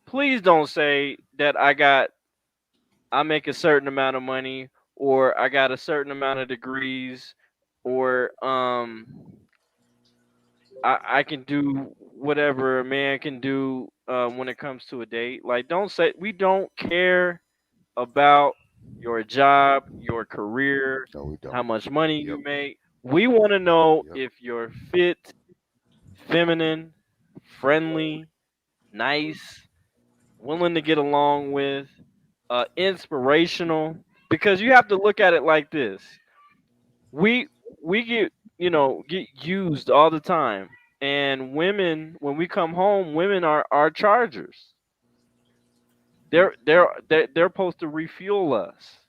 please don't say that I make a certain amount of money or I got a certain amount of degrees or I can do whatever a man can do when it comes to a date. Like, don't say we don't care about your job, your career, No, we how don't. much money Yep. you make. We want to know Yep. if you're fit, feminine, friendly, nice, willing to get along with, inspirational. Because you have to look at it like this: we we get used all the time, and women, when we come home, women are our chargers. They're supposed to refuel us.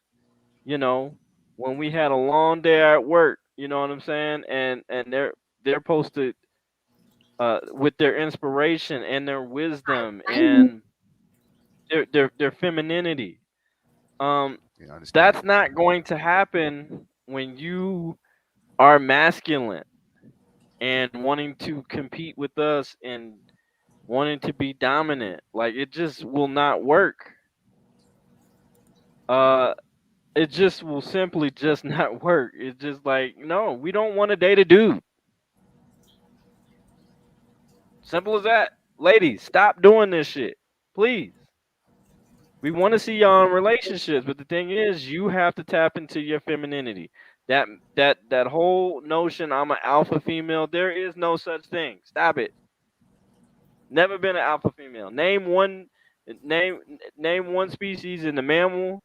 You know, when we had a long day at work, you know what I'm saying, and they're supposed to with their inspiration and their wisdom and their femininity. Um, Yeah, I understand. that's not going to happen when you are masculine and wanting to compete with us and wanting to be dominant. Like, it just will not work. Uh, it just will simply just not work. It's just like, no, we don't want to date a dude. Simple as that. Ladies, stop doing this shit. Please. We want to see y'all in relationships, but the thing is, you have to tap into your femininity. That whole notion I'm an alpha female, there is no such thing. Stop it. Never been an alpha female. Name name one species in the mammal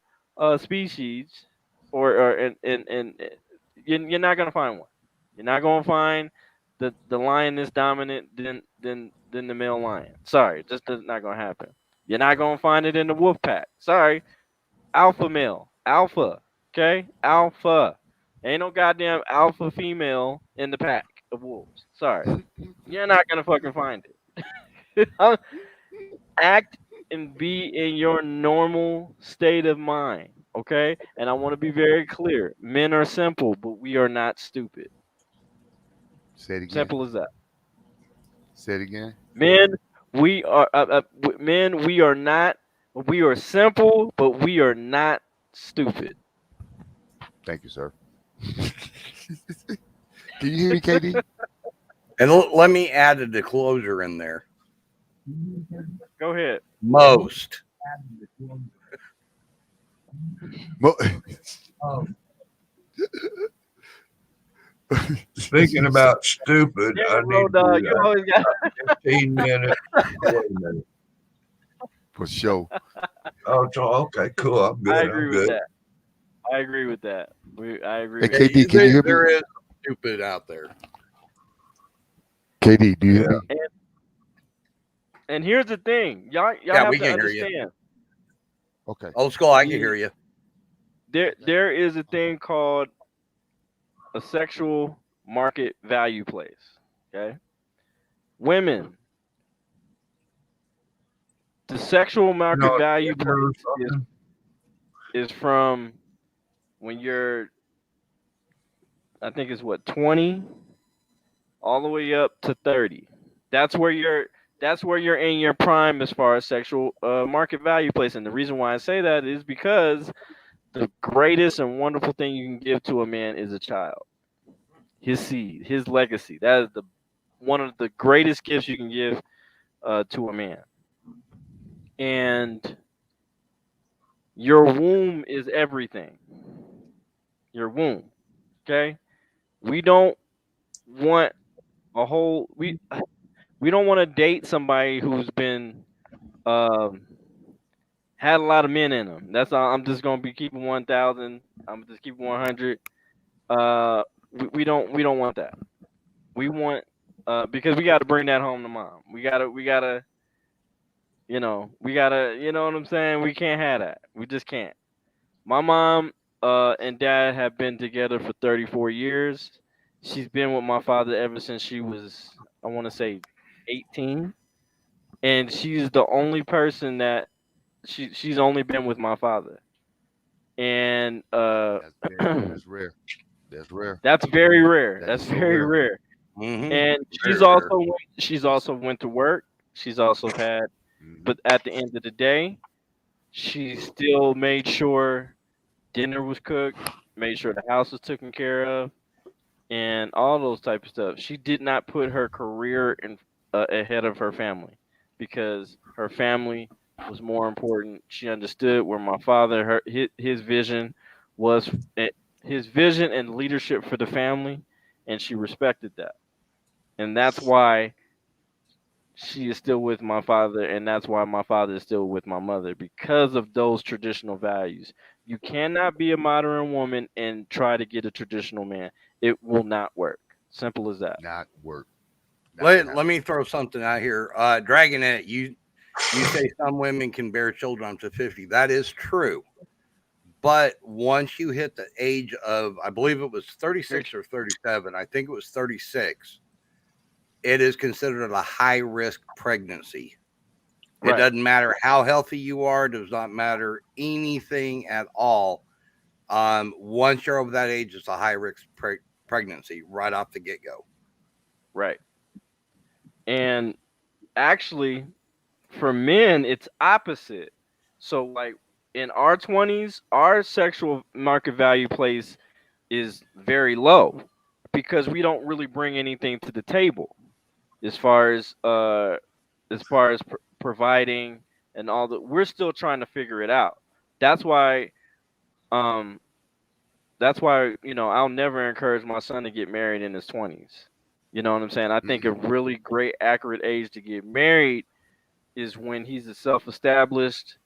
species, or you're not gonna find one. You're not gonna find the lion that's dominant than the male lion. Sorry, just not gonna happen. You're not gonna find it in the wolf pack. Sorry, alpha male, alpha. Okay, alpha. Ain't no goddamn alpha female in the pack. of wolves. Sorry, you're not gonna fucking find it. Act and be in your normal state of mind, okay? And I want to be very clear: men are simple, but we are not stupid. Say it again. Simple as that. Say it again. Men, men, we are not. We are simple, but we are not stupid. Thank you, sir. Can you hear me, KD? And let me add a disclosure in there. Go ahead. Most. Speaking about stupid, Yeah, I bro, need dog, you always got. 15 minutes. Wait a minute. For sure. Oh, okay, cool. I'm good. I I'm agree with good. that. I agree with that. I agree Hey, with that. KD, can you hear me? There is stupid out there. KD, do you hear me? And here's the thing, y'all Yeah, have we to can hear you. understand. Okay. Old school, I can hear you. There is a thing called a sexual market value place. Okay, women, the sexual market value place is from when you're, I think it's what, 20 all the way up to 30. That's where you're in your prime as far as sexual market value place. And the reason why I say that is because the greatest and wonderful thing you can give to a man is a child, his seed, his legacy. That is the one of the greatest gifts you can give to a man. And your womb is everything. Your womb. Okay? We don't want a whole we don't want to date somebody who's been um had a lot of men in them. That's all. I'm just gonna be keeping 1,000. I'm just keeping 100. We don't want that. We want because we got to bring that home to mom. We gotta you know what I'm saying. We can't have that. We just can't. My mom and dad have been together for 34 years. She's been with my father ever since she was, I want to say, 18, and she's the only person that she's only been with my father, and That's rare. That's rare. that's very rare. That That's is so very rare. rare. Mm-hmm. And Very rare. she's also went to work. She's also had, but at the end of the day, she still made sure dinner was cooked, made sure the house was taken care of, and all those type of stuff. She did not put her career in ahead of her family because her family was more important. She understood where my father, his vision was, eh, his vision and leadership for the family, and she respected that. And that's why she is still with my father, and that's why my father is still with my mother because of those traditional values. You cannot be a modern woman and try to get a traditional man. It will not work. Simple as that. Not work. Let me throw something out here. Dragonette, you say some women can bear children up to 50. That is true. But once you hit the age of, I believe it was 36 or 37, I think it was 36, it is considered a high risk pregnancy. It Right. doesn't matter how healthy you are, does not matter anything at all. Once you're over that age, it's a high risk pregnancy right off the get go. Right. And actually, for men, it's opposite. So, like in our 20s, our sexual market value place is very low because we don't really bring anything to the table as far as providing and all that. We're still trying to figure it out. That's why um I'll never encourage my son to get married in his 20s. You know what I'm saying? I think a really great accurate age to get married is when he's a self-established,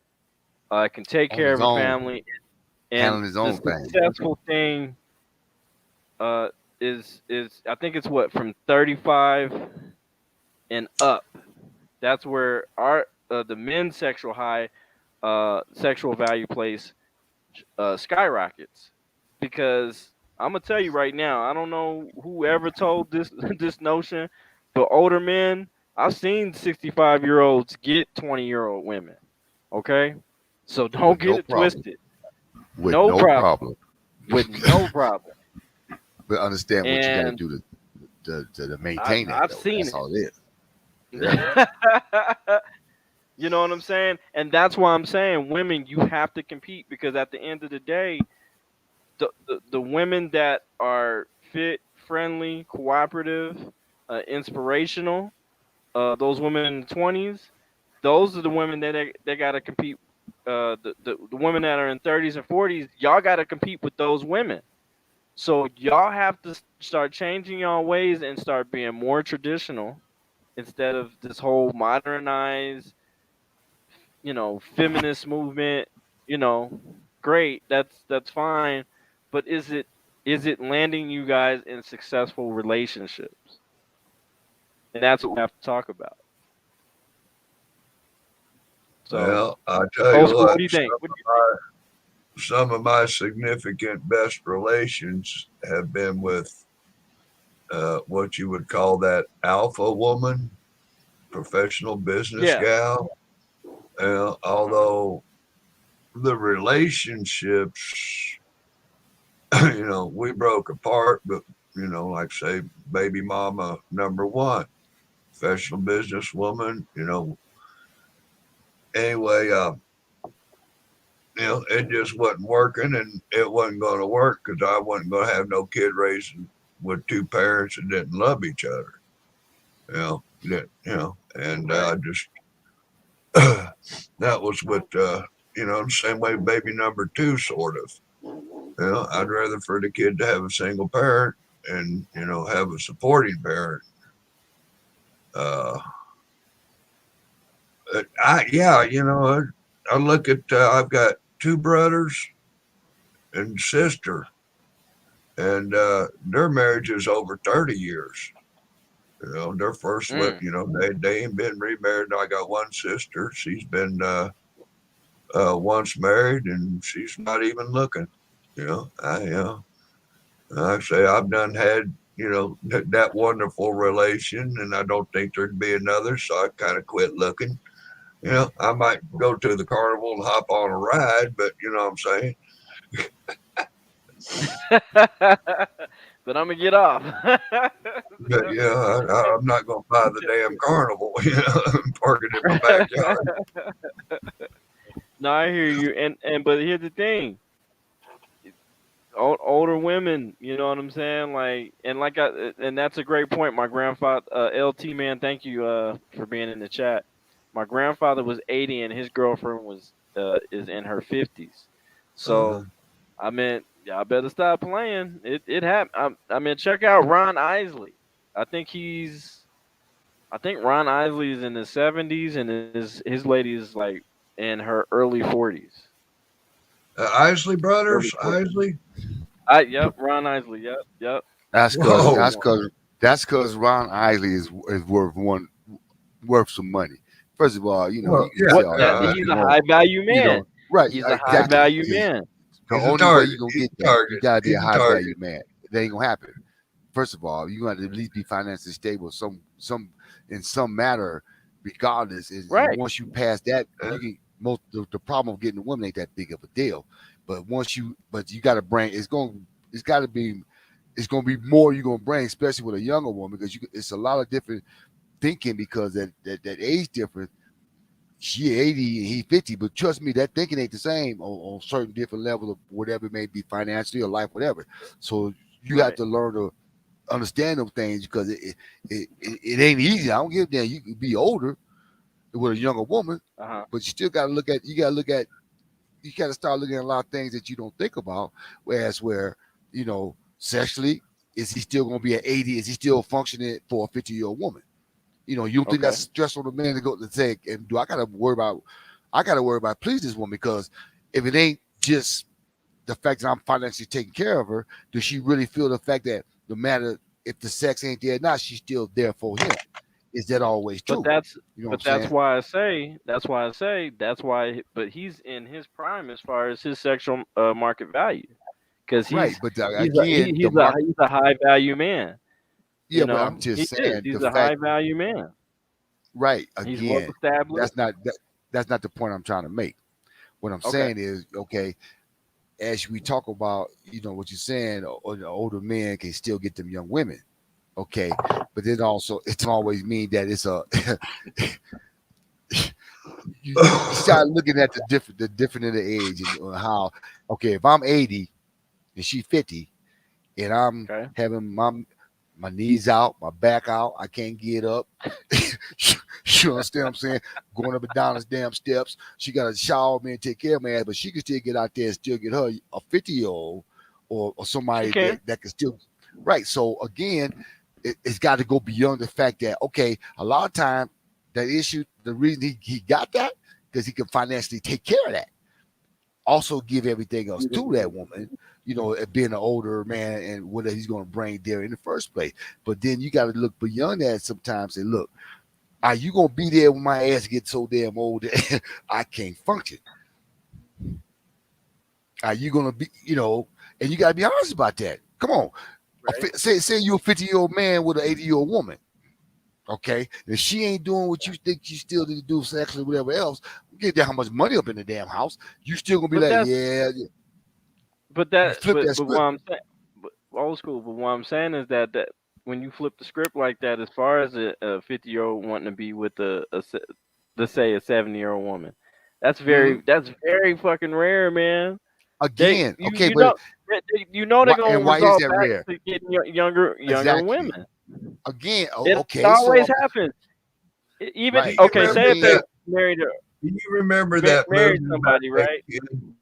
can take On care his of a own. family, and Handling his the own thing. successful thing uh is I think it's what, from 35 and up. That's where our the men's sexual value place skyrockets because I'm gonna tell you right now. I don't know whoever told this this notion, but older men, I've seen 65-year-olds get 20-year-old women. Okay, so don't with get no it problem. twisted. With No no problem. problem. With no problem. But understand what you got to And do to I maintain that I've though. seen That's it. all it is. Yeah. You know what I'm saying? And that's why I'm saying women, you have to compete because at the end of the day, the women that are fit, friendly, cooperative, inspirational, those women in the 20s, those are the women that they got to compete. The women that are in 30s and 40s, y'all got to compete with those women. So y'all have to start changing y'all ways and start being more traditional instead of this whole modernized, feminist movement. Great, that's fine, but is it landing you guys in successful relationships? And that's what we have to talk about. So, Well, I tell old you school, what what, do you think? What do you some of my significant best relations have been with what you would call that alpha woman, professional think? business Yeah. gal. Although the relationships, we broke apart, but like say, baby mama number one, professional businesswoman. Anyway, it just wasn't working, and it wasn't going to work because I wasn't going to have no kid raising with two parents that didn't love each other. And Right. I just that was what the same way baby number two sort of. I'd rather for the kid to have a single parent and have a supporting parent. Uh, I yeah, I look at I've got two brothers and sister, and their marriage is over 30 years. Their first what Mm. they ain't been remarried. I got one sister. She's been once married, and she's not even looking. I say I've done had that wonderful relation, and I don't think there'd be another, so I kind of quit looking. I might go to the carnival and hop on a ride, but you know what I'm saying. But I'm gonna get off. But yeah, I'm not going to buy the damn carnival, and park it in my backyard. No, I hear you, and but here's the thing: older women, you know what I'm saying? And that's a great point. My grandfather, LT man, thank you for being in the chat. My grandfather was 80, and his girlfriend was is in her 50s. So Uh-huh. I mean, y'all better stop playing. It happened. I mean, check out Ron Isley. I think he's I think Ron Isley is in his 70s, and his lady is like in her early 40s. Isley Early brothers, 40s. Isley. Yep, Ron Isley. Yep, yep. That's That's cause the Whoa. that's one. cause that's cause Ron Isley is worth some money. First of all, Well, you can yeah, say What? all That that, yeah, but he's a high value man. right, He's a high exactly. value man. The he's a only way target. you're gonna He's get a that, you target. gotta be a He's a high value target. man. It ain't gonna happen. First of all, you gotta at least be financially stable, some in some matter, regardless. And Right. once you pass that, Yeah. you can the problem of getting a woman ain't that big of a deal. But you gotta bring it's gotta be it's gonna be more you're gonna bring, especially with a younger woman, because it's a lot of different thinking because that age difference. She 80 and he 50, but trust me, that thinking ain't the same on certain different levels of whatever it may be financially or life, whatever. So you have Right. to learn to understand those things because it ain't easy. I don't give a damn. You can be older with a younger woman, Uh-huh. but you still got to you got to start looking at a lot of things that you don't think about. Whereas sexually, is he still going to be at 80? Is he still functioning for a 50-year-old woman? You don't think that's Okay. stress on the man to go to say, and do I gotta worry about please this woman because if it ain't just the fact that I'm financially taking care of her, does she really feel the fact that no matter if the sex ain't there or not, she's still there for him? Is that always But true? that's You know what I'm but that's saying? why I say but he's in his prime as far as his sexual market value. because Right, but he, again, the market. he's a high value man. You Yeah, but know, I'm he just is. saying He's the a high fact. value man. Right, He's well again, established. that's not the point I'm trying to make. What I'm Okay. saying is, okay, as we talk about, what you're saying, the older men can still get them young women. Okay, but then also it's always mean that it's a you start looking at the different in the age and how, okay, if I'm 80 and she 50 and I'm Okay. having my knees out, my back out, I can't get up. You understand what I'm saying? Going up and down those damn steps. She got to shower me and take care of me, but she can still get out there and still get her a 50-year-old or She somebody can. that can still. Right. So again, it's got to go beyond the fact that, okay, a lot of time that issue, the reason he got that, because he can financially take care of that. Also give everything else to that woman, being an older man and what he's going to bring there in the first place. But then you got to look beyond that sometimes and look, are you going to be there when my ass gets so damn old that I can't function? Are you going to be, and you got to be honest about that. Come on. Right. Say you're a 50-year-old man with an 80-year-old woman. Okay. If she ain't doing what you think she still need to do sexually, whatever else, get that how much money up in the damn house. You still going to be But like, that's yeah, you that flip that but what script. I'm saying, old school. But what I'm saying is that when you flip the script like that, as far as a 50-year-old wanting to be with let's say a 70-year-old woman, Hmm. that's very fucking rare, man. They Again, you okay, you but know they're gonna why is result that back rare? to getting younger Exactly. women. Again, It okay, always so happens. Do Even right. you okay, But say if they remember again, that? married Do you remember that married movie about somebody, that right? kid?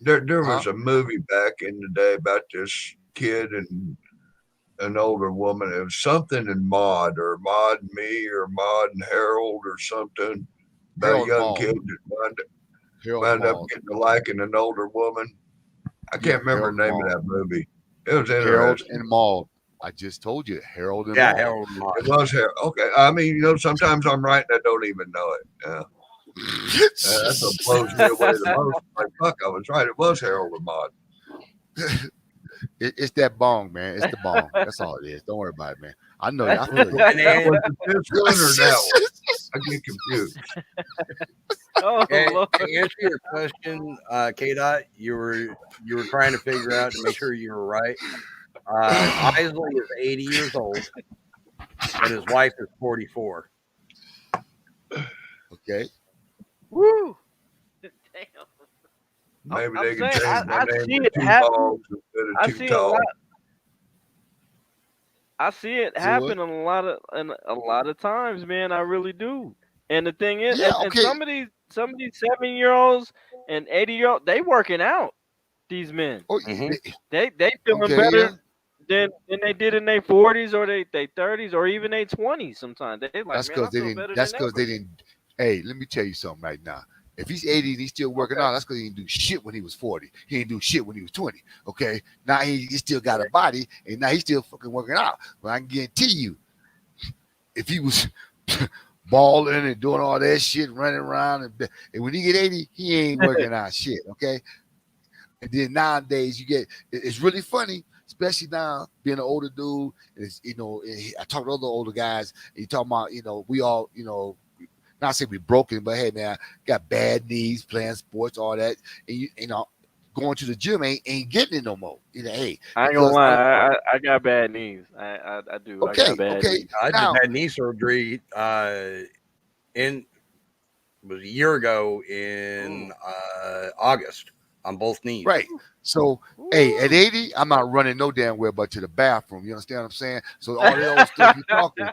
There huh? was a movie back in the day about this kid and an older woman. It was something in Maud or Maud and Me or Maud and Harold or something about a Harold young Mall. kid that Harold wound up Mall. getting to liking an older woman. I Yeah, can't remember Harold the name of Mall. that movie. It was Harold interesting. and Maul. I just told you, Harold and Yeah, Maul. Harold It Moss. was Harold. Okay. I mean, sometimes I'm right and I don't even know it. Yeah. That's what blows me away the most. Like, fuck, I was right. It was Harold and Maude. It's that bong, man. It's the bong. That's all it is. Don't worry about it, man. I know you. I feel you. And then, Was it this one or that one? I get confused. Oh and Lord. to answer your question, K Dot, you were trying to figure out to make sure you were right. Isley is 80 years old, and his wife is 44. Okay. Woo. Damn. Maybe I'm they could saying change my I name see to it Two happen. Balls instead of I Too see a lot. Tall. I see it So what? happen a lot of times, man. I really do. And the thing is, Yeah. and Okay. some of these 7-year-olds and 80-year-old, they working out. These men, Oh, Hmm. they feeling okay. Yeah. better than they did in their 40s or they 30s or even their 20s. Sometimes they like, That's man, I because they feel didn't. better That's than because they ever. didn't. Hey, let me tell you something right now. If he's 80 and he's still working Okay, out, that's because he didn't do shit when he was 40. He didn't do shit when he was 20. Okay. Now he still got a body and now he's still fucking working out. But I can guarantee you, if he was balling and doing all that shit, running around, and when he get 80, he ain't working out shit. Okay. And then nowadays you get it's really funny, especially now being an older dude. Is I talk to other older guys. And you talking about we all not say we broken, but hey man, got bad knees, playing sports, all that, and going to the gym ain't getting it no more. Hey, I ain't gonna because lie, I'm I got bad knees. I do. I got okay, bad okay, knees. I just now had knee surgery in it was a year ago in Ooh, August on both knees. right. So, hey, at ooh. 80, I'm not running no damn well but to the bathroom. You understand what I'm saying? So all that old stuff you talking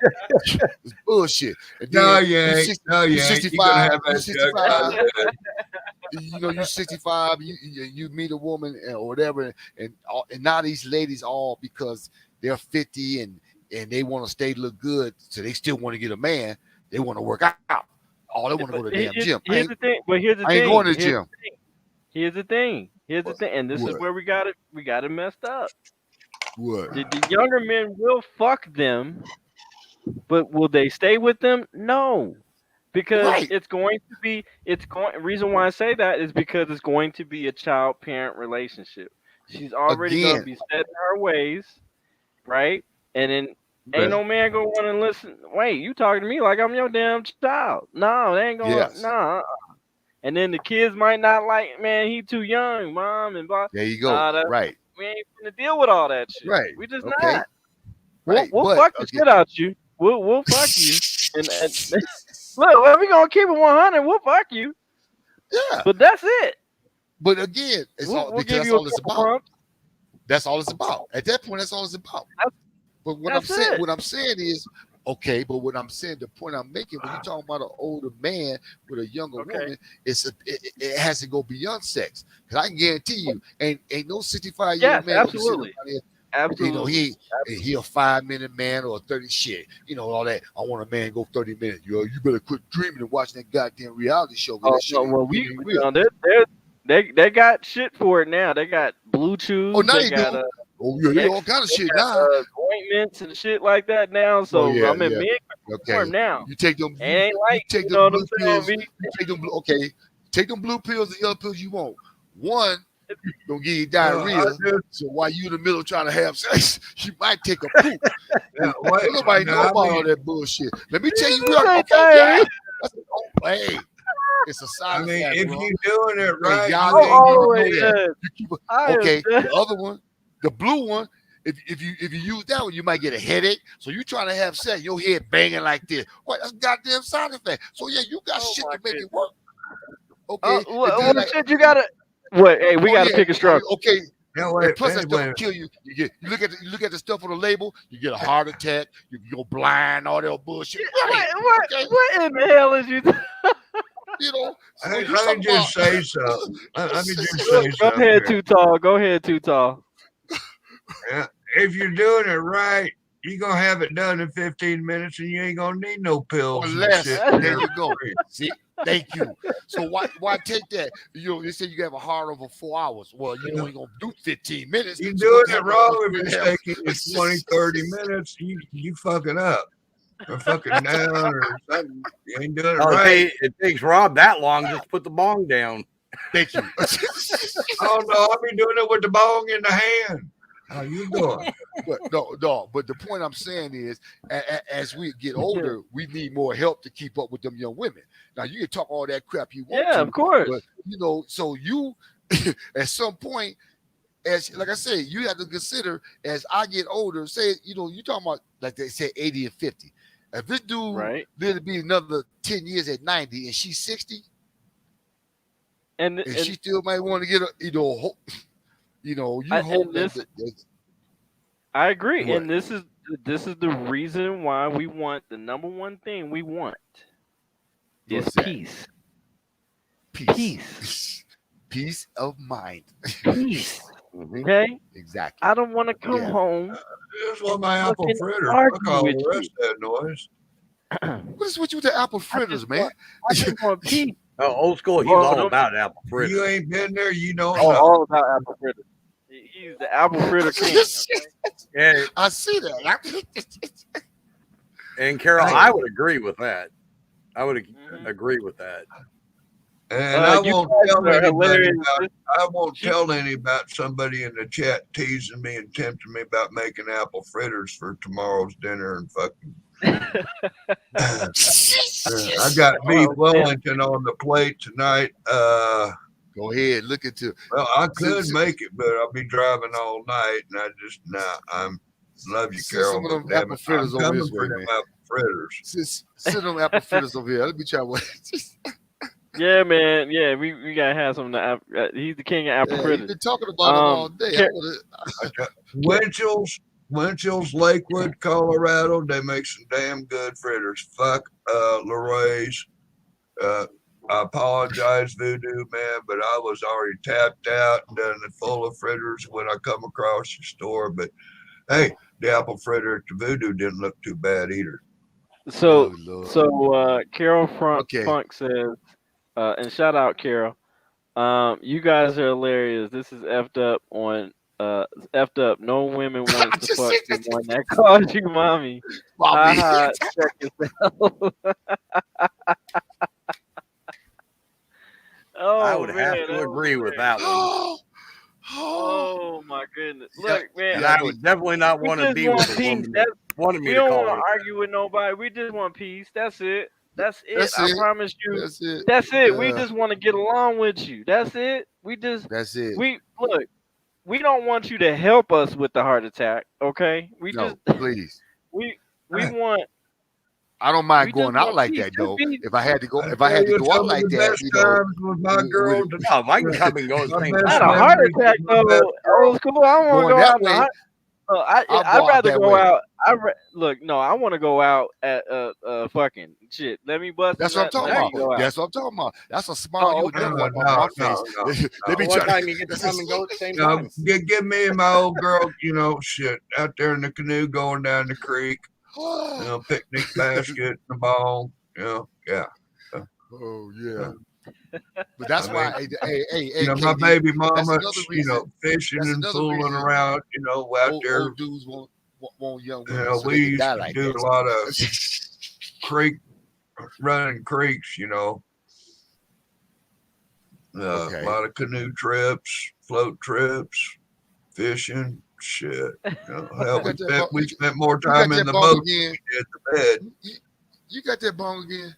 is bullshit. And No, then you you ain't. six, No, you you ain't. You're going to 65, have you that jug by 65, the head. you 65, you meet a woman or whatever, and now these ladies all because they're 50 and they want to stay look good, so they still want to get a man. They want to work out. All they want to go to But the damn gym. here's the thing. But here's the I ain't going thing. to the gym. Here's the thing. Here's the What? thing. And this is What? where we got it messed up. What? The younger men will fuck them, but will they stay with them? No, because Right. it's going. Reason why I say that is because it's going to be a child parent relationship. She's already gonna Again, be set in her ways, right? And then ain't okay, no man gonna want to listen. Wait, you talking to me like I'm your damn child? No, they ain't gonna. yes, Nah. And then the kids might not like, man, he too young, mom, and blah. there you go. Nah, that Right, we ain't gonna deal with all that shit. right, We just okay, not. We'll right. we'll But fuck the again, shit out you. We'll fuck you. And look, well, we gonna keep it 100. We'll fuck you, yeah. but that's it. But again, it's all We'll because give that's you a all it's couple about. bumps. That's all it's about. At that point, that's all it's about. That's, But that's it. what I'm saying is, okay. But what I'm saying, the point I'm making, when you're talking about an older man with a younger Okay. woman, it has to go beyond sex. Because I can guarantee you, ain't no 65-year-old Yes, man gonna be sitting absolutely, around here. You know, absolutely. he a 5-minute man or a 30 shit. You know, all that. I want a man go 30 minutes. You better quit dreaming and watching that goddamn reality show. Oh That shit no, well it we ain't real. no, they got shit for it now. They got blue Oh, chews. now They you do. got Oh, yeah, they all X. kind of They shit got now. ointments and shit like that now. Oh So yeah, I mean, yeah. men can perform Okay. now. You take them. It ain't You like take you them know what I'm blue saying. pills. You take them. Okay. Take them blue pills and yellow pills you want. One gonna give you diarrhea. So while you in the middle trying to have sex, you might take a poop. Yeah, wait, Don't nobody know now, about I mean, all that bullshit. Let me tell you You real. say Okay, diarrhea. yeah. Hey, it's a I side mean, effect, if bro. you doing it Hey, right, y'all you didn't ain't Oh, even oh know that. yeah. You keep I am okay. dead. The other one, the blue one. If you use that one, you might get a headache. So you trying to have sex, your head banging like this. What? That's a goddamn side effect. So yeah, you got Oh shit my to make goodness. it work. Oh, Okay, and well, then like, shit, you gotta. What? Hey, we oh gotta yeah, pick a struggle. okay. now And wait, plus that wait, stuff will wait. kill you. You look at the stuff on the label, you get a heart attack, you go blind, all that bullshit. Right. Okay. What in the hell is you? You know, so Hey, you let talk me about just say something. Let me just Go say something ahead, here. too tall. Go ahead, too tall. Yeah, if you're doing it right, you're gonna have it done in 15 minutes, and you ain't gonna need no or pills and less. shit. There you go. See, thank you. So why take that? You know, they say you have a heart over 4 hours. Well, you only gonna do 15 minutes. You're So doing what it kind wrong of if it's taking you 20, 30 minutes. You fucking up or fucking down or something. You ain't doing it Oh, right. it takes Rob that long just to put the bong down. Thank you. Oh no, I'll be doing it with the bong in the hand. How you doing? But no. But the point I'm saying is, as we get older, we need more help to keep up with them young women. Now you can talk all that crap you want Yeah, to, of course. but you know, so you at some point, as like I said, you have to consider as I get older. Say, you know, you talking about like they say 80 and 50. If this dude Right. lived to be another 10 years at 90 and she's 60, And and she still might want to get a, you know, you hope and that, this I agree. what? And this is the reason why we want the number one thing we want is What's that? peace. Peace. Peace of mind. Peace. Okay? Exactly. I don't want to come Yeah. home This was my apple fucking fritter. Fuck argue all with the rest of that noise. What is with you with the apple fritters, man? I just want peace. Oh, old school, he's Oh, all no. about apple fritters. You ain't been there, you don't Oh, know. all about apple fritter. He's the apple fritter king. Okay? And, I see that. and Carol, Hey. I would agree with that. I would Mhm. agree with that. And I You won't guys tell are anybody hilarious. about. I won't tell any about somebody in the chat teasing me and tempting me about making apple fritters for tomorrow's dinner and fucking. I got beef Wellington on the plate tonight. Go ahead, look into. Well, I could make it, but I'll be driving all night, and I just I'm love you, Send Carol. some of But them damn apple it, I'm fritters over coming this for way, them man. apple fritters. Send them apple fritters over here. Let me try one. Yeah, man. Yeah, we gotta have some. He's the king of apple Yeah, you've fritters. been talking about them all day. Winchell's, Lakewood, Colorado. They make some damn good fritters. Fuck Leroy's. I apologize, Voodoo man, but I was already tapped out and done it full of fritters when I come across the store. But hey, the apple fritter at the Voodoo didn't look too bad either. So Oh, Lord. Carol Okay. Funk says, and shout out Carol. You guys are hilarious. This is effed up on effed up. No women wants to fuck someone that calls you mommy. Mommy. Haha, check yourself. I Oh would man, have to that agree was with that one. Oh, Oh my goodness! Yeah, Look, man, And I would definitely not we want to just be want with a peace. woman that wanted We me to don't call want her to argue with nobody. We just want peace. That's it. That's it. That's I it. promise you. That's it. That's it. We Yeah, just want to get along with you. That's it. that's it. We look. We don't want you to help us with the heart attack. Okay. We just No, please. we we want I don't we mind just going out want like peace. that Just though. be. If I had to go, I if I tell had to you, go out some of like the that, best times with my girl. No, I can come and go at the My same best Not time. a heart memories attack with my best though. girl. Old school. I don't want to going go that out in the way, heart. I'll I'd go out rather that go way. out. Look. No, I want to go out at fucking shit. Let me bust and That's what I'm let talking let about. me go out. That's what I'm talking about. That's a smile Oh, you would okay. never No, wipe off no, my no, face. no, Let me One try. time you get to come and go at the same no. time. Give me and my old girl, shit, out there in the canoe going down the creek, picnic basket, the ball, yeah. Oh Uh, yeah. But that's I why, mean, hey, my KD, baby that's mama, another reason. fishing That's and another fooling reason around, out there. old dudes want young women so We they can used die to like do that. a lot of creek running creeks, a Okay. lot of canoe trips, float trips, fishing, shit. Hell, You got that we spent more you got time in that the bone boat again. than we did the bed. You got that bone again.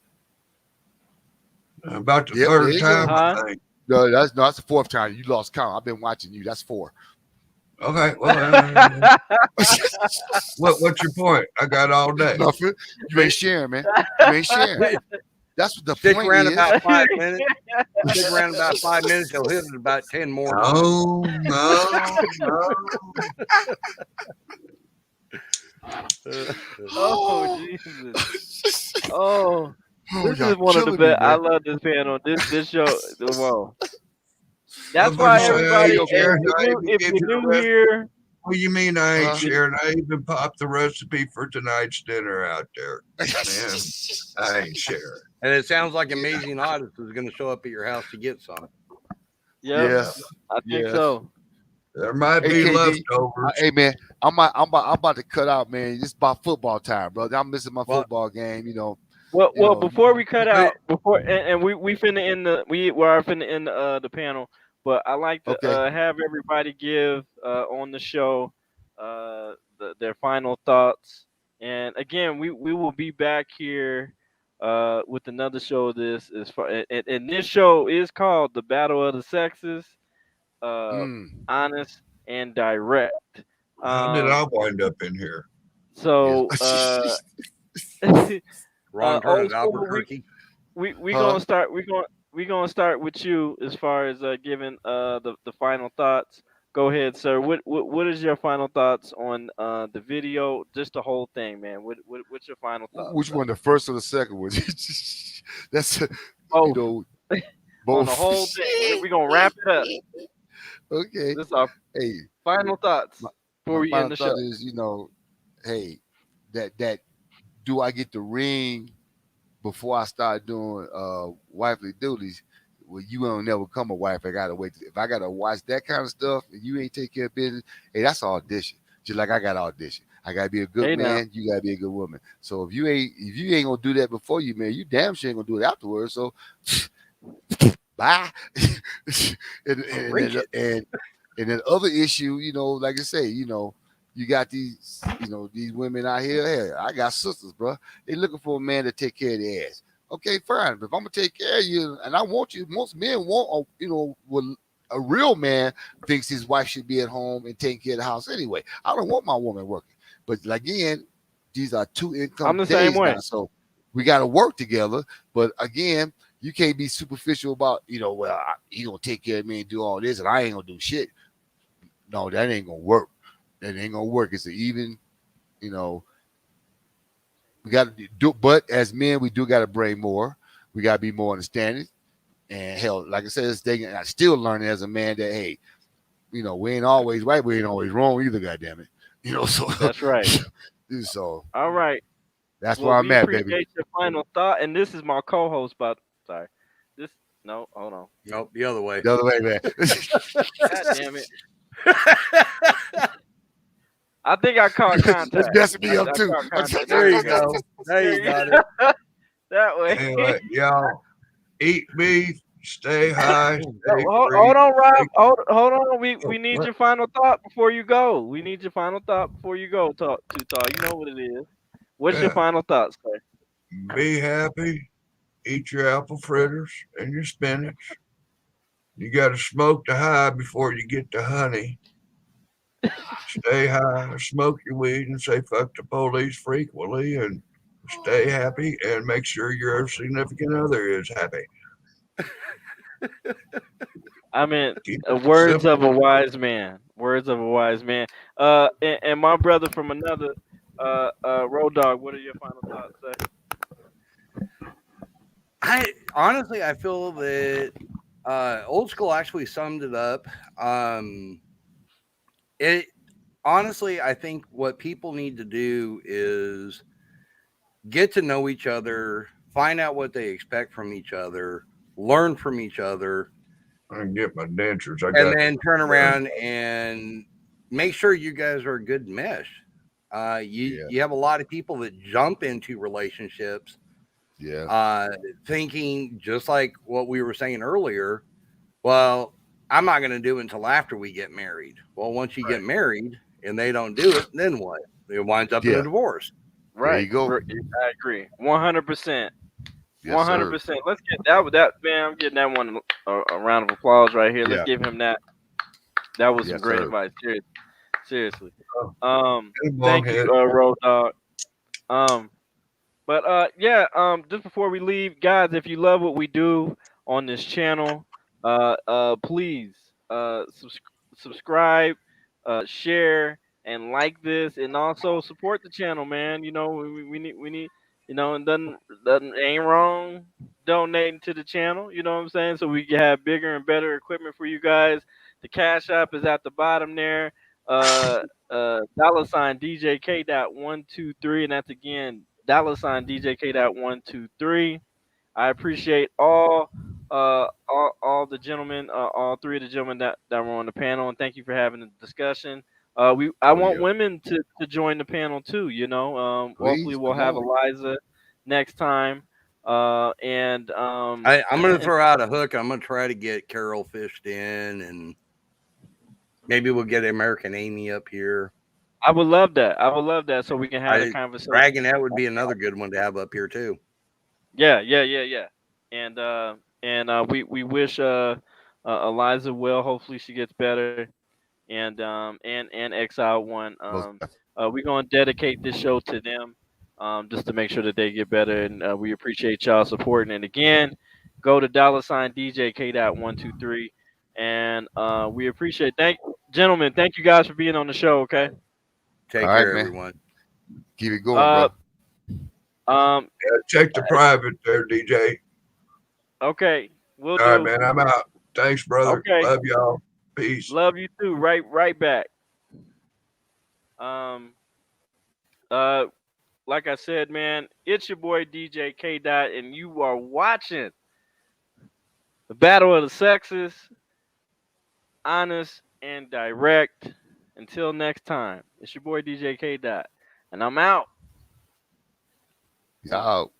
About the Yep, there third you go. time, Huh? I think. No, that's the fourth time. You lost count. I've been watching you. That's four. Okay, well, what's your point? I got all day. Nothing. You ain't sharing, man. You ain't sharing. That's what the Stick point around is. about 5 minutes. Stick around about 5 minutes. He'll hit it about 10 more times. No. Oh Jesus! Oh, Oh, this y'all is one of the killing me, best. I man. love this panel. This show. Whoa. That's Motherfucker why say I everybody. ain't sharing. I even If give you're you the new recipe. here, What do you mean I ain't Uh-huh. sharing? I even popped the recipe for tonight's dinner out there. Man, I ain't sharing. And it sounds like Amazing Artist is going to show up at your house to get some. yep, Yes. I think Yes. so. There might Hey, be KD, leftovers. hey man, I'm about to cut out, man. It's about football time, brother. I'm missing my Well, football game. Well, before we cut Wait, out, and we finna end we are finna end the panel, but I like to Okay. have everybody give on the show their final thoughts, and again we will be back here with another show. This is for and this show is called the Battle of the Sexes, Mm. honest and direct. how did I wind up in here? So Yes. Ron old at school, Albuquerque. we Huh? gonna start. We gonna start with you as far as giving the final thoughts. Go ahead, sir. What is your final thoughts on the video? Just the whole thing, man. What's your final thoughts, Which brother? one, the first or the second one? That's Both know on both. the whole thing. We gonna wrap it up. Okay. This is our Hey, final thoughts my, before my we end final the thought show. is, hey, that do I get the ring before I start doing wifely duties? Well, you don't never come a wife. I gotta wait. If I gotta watch that kind of stuff and you ain't take care of business, hey, that's audition. Just like I got audition. I gotta be a good Hey now, man. You gotta be a good woman. So if you ain't gonna do that before you man, you damn sure ain't gonna do it afterwards. So bye. Preach it. And then other issue, like I say, you got these, these women out here. Hey, I got sisters, bro. They looking for a man to take care of their ass. Okay, fine. But if I'm gonna take care of you, and I want you, most men want, a real man thinks his wife should be at home and taking care of the house anyway. I don't want my woman working. But again, these are two I'm income the same days way. now, so we got to work together. But again, you can't be superficial about, well, you gonna take care of me and do all this, and I ain't gonna do shit. No, that ain't gonna work. That ain't gonna work. It's an even, you know, we got to do. But as men, we do got to bring more. We got to be more understanding. And hell, like I said, this thing, I still learning as a man that hey, we ain't always right, we ain't always wrong either. Goddamn it, so That's right. so All right. that's Well, where I'm we at, baby. appreciate your final thought, and this is my co-host. But sorry, this no, hold on. Nope, the other way. The other way, man. God damn it! I think I caught contact. That's messing me I up too. caught contact. There you go. There you got it. That way. Anyway, y'all eat beef, Stay high, stay free. Hold on, Rob. Take, Hold on. We oh, need what? your final thought before you go. We need your final thought before you go. Talk to talk. You know what it is. What's your Yeah. final thoughts, sir? Be happy. Eat your apple fritters and your spinach. You got to smoke the high before you get the honey. Stay high, smoke your weed, and say fuck the police frequently, and stay happy, and make sure your significant other is happy. I mean, Keep it words of a simple. wise man. Words of a wise man. And my brother from another, Road Dog. What are your final thoughts, sir? I honestly, I feel that old school actually summed it up. It honestly, I think what people need to do is get to know each other, find out what they expect from each other, learn from each other, I can get my dentures. I and got. then turn around and make sure you guys are a good mesh. You Yeah. you have a lot of people that jump into relationships Yeah. thinking just like what we were saying earlier. Well, I'm not going to do it until after we get married. Well, once you get married and they don't do it, then what? It winds up in a Yeah. divorce. There Right. you go. I agree. 100%. Yes, sir. 100%. Let's get that man. I'm getting that one a round of applause right here. Let's Yeah. give him that. That was some Yes, great sir. advice. Seriously. Oh, Thank you, longhead. Road Dog. Um, but yeah. Just before we leave, guys, if you love what we do on this channel, please subscribe, share, and like this, and also support the channel, man. You know, we need, and doesn't ain't wrong donating to the channel. You know what I'm saying? So we can have bigger and better equipment for you guys. The Cash App is at the bottom there. $ DJK dot 123, and that's again $DJK dot 123. I appreciate all the gentlemen, all three of the gentlemen that were on the panel, and thank you for having the discussion. I Oh want yeah. women to join the panel too. Hopefully Please we'll come have on. Eliza next time. And I'm going to throw out a hook. I'm going to try to get Carol fished in, and maybe we'll get American Amy up here. I would love that. I would love that so we can have a conversation. Dragonette would be another good one to have up here too. Yeah. And we wish Eliza well. Hopefully she gets better. And Exile One. Most We're gonna dedicate this show to them, just to make sure that they get better. And we appreciate y'all supporting. And again, go to $DJK dot 123. And we appreciate gentlemen. Thank you guys for being on the show. Okay. Take All right, care, man. everyone. Keep it going, Uh, bro. um. Yeah, check the private there, DJ. Okay. We'll All right, do. man. I'm out. Thanks, brother. Okay. Love y'all. Peace. Love you too. Right back. Um. Like I said, man, it's your boy DJ K Dot, and you are watching the Battle of the Sexes, honest and direct. Until next time, it's your boy DJ K Dot, and I'm out. Y'all.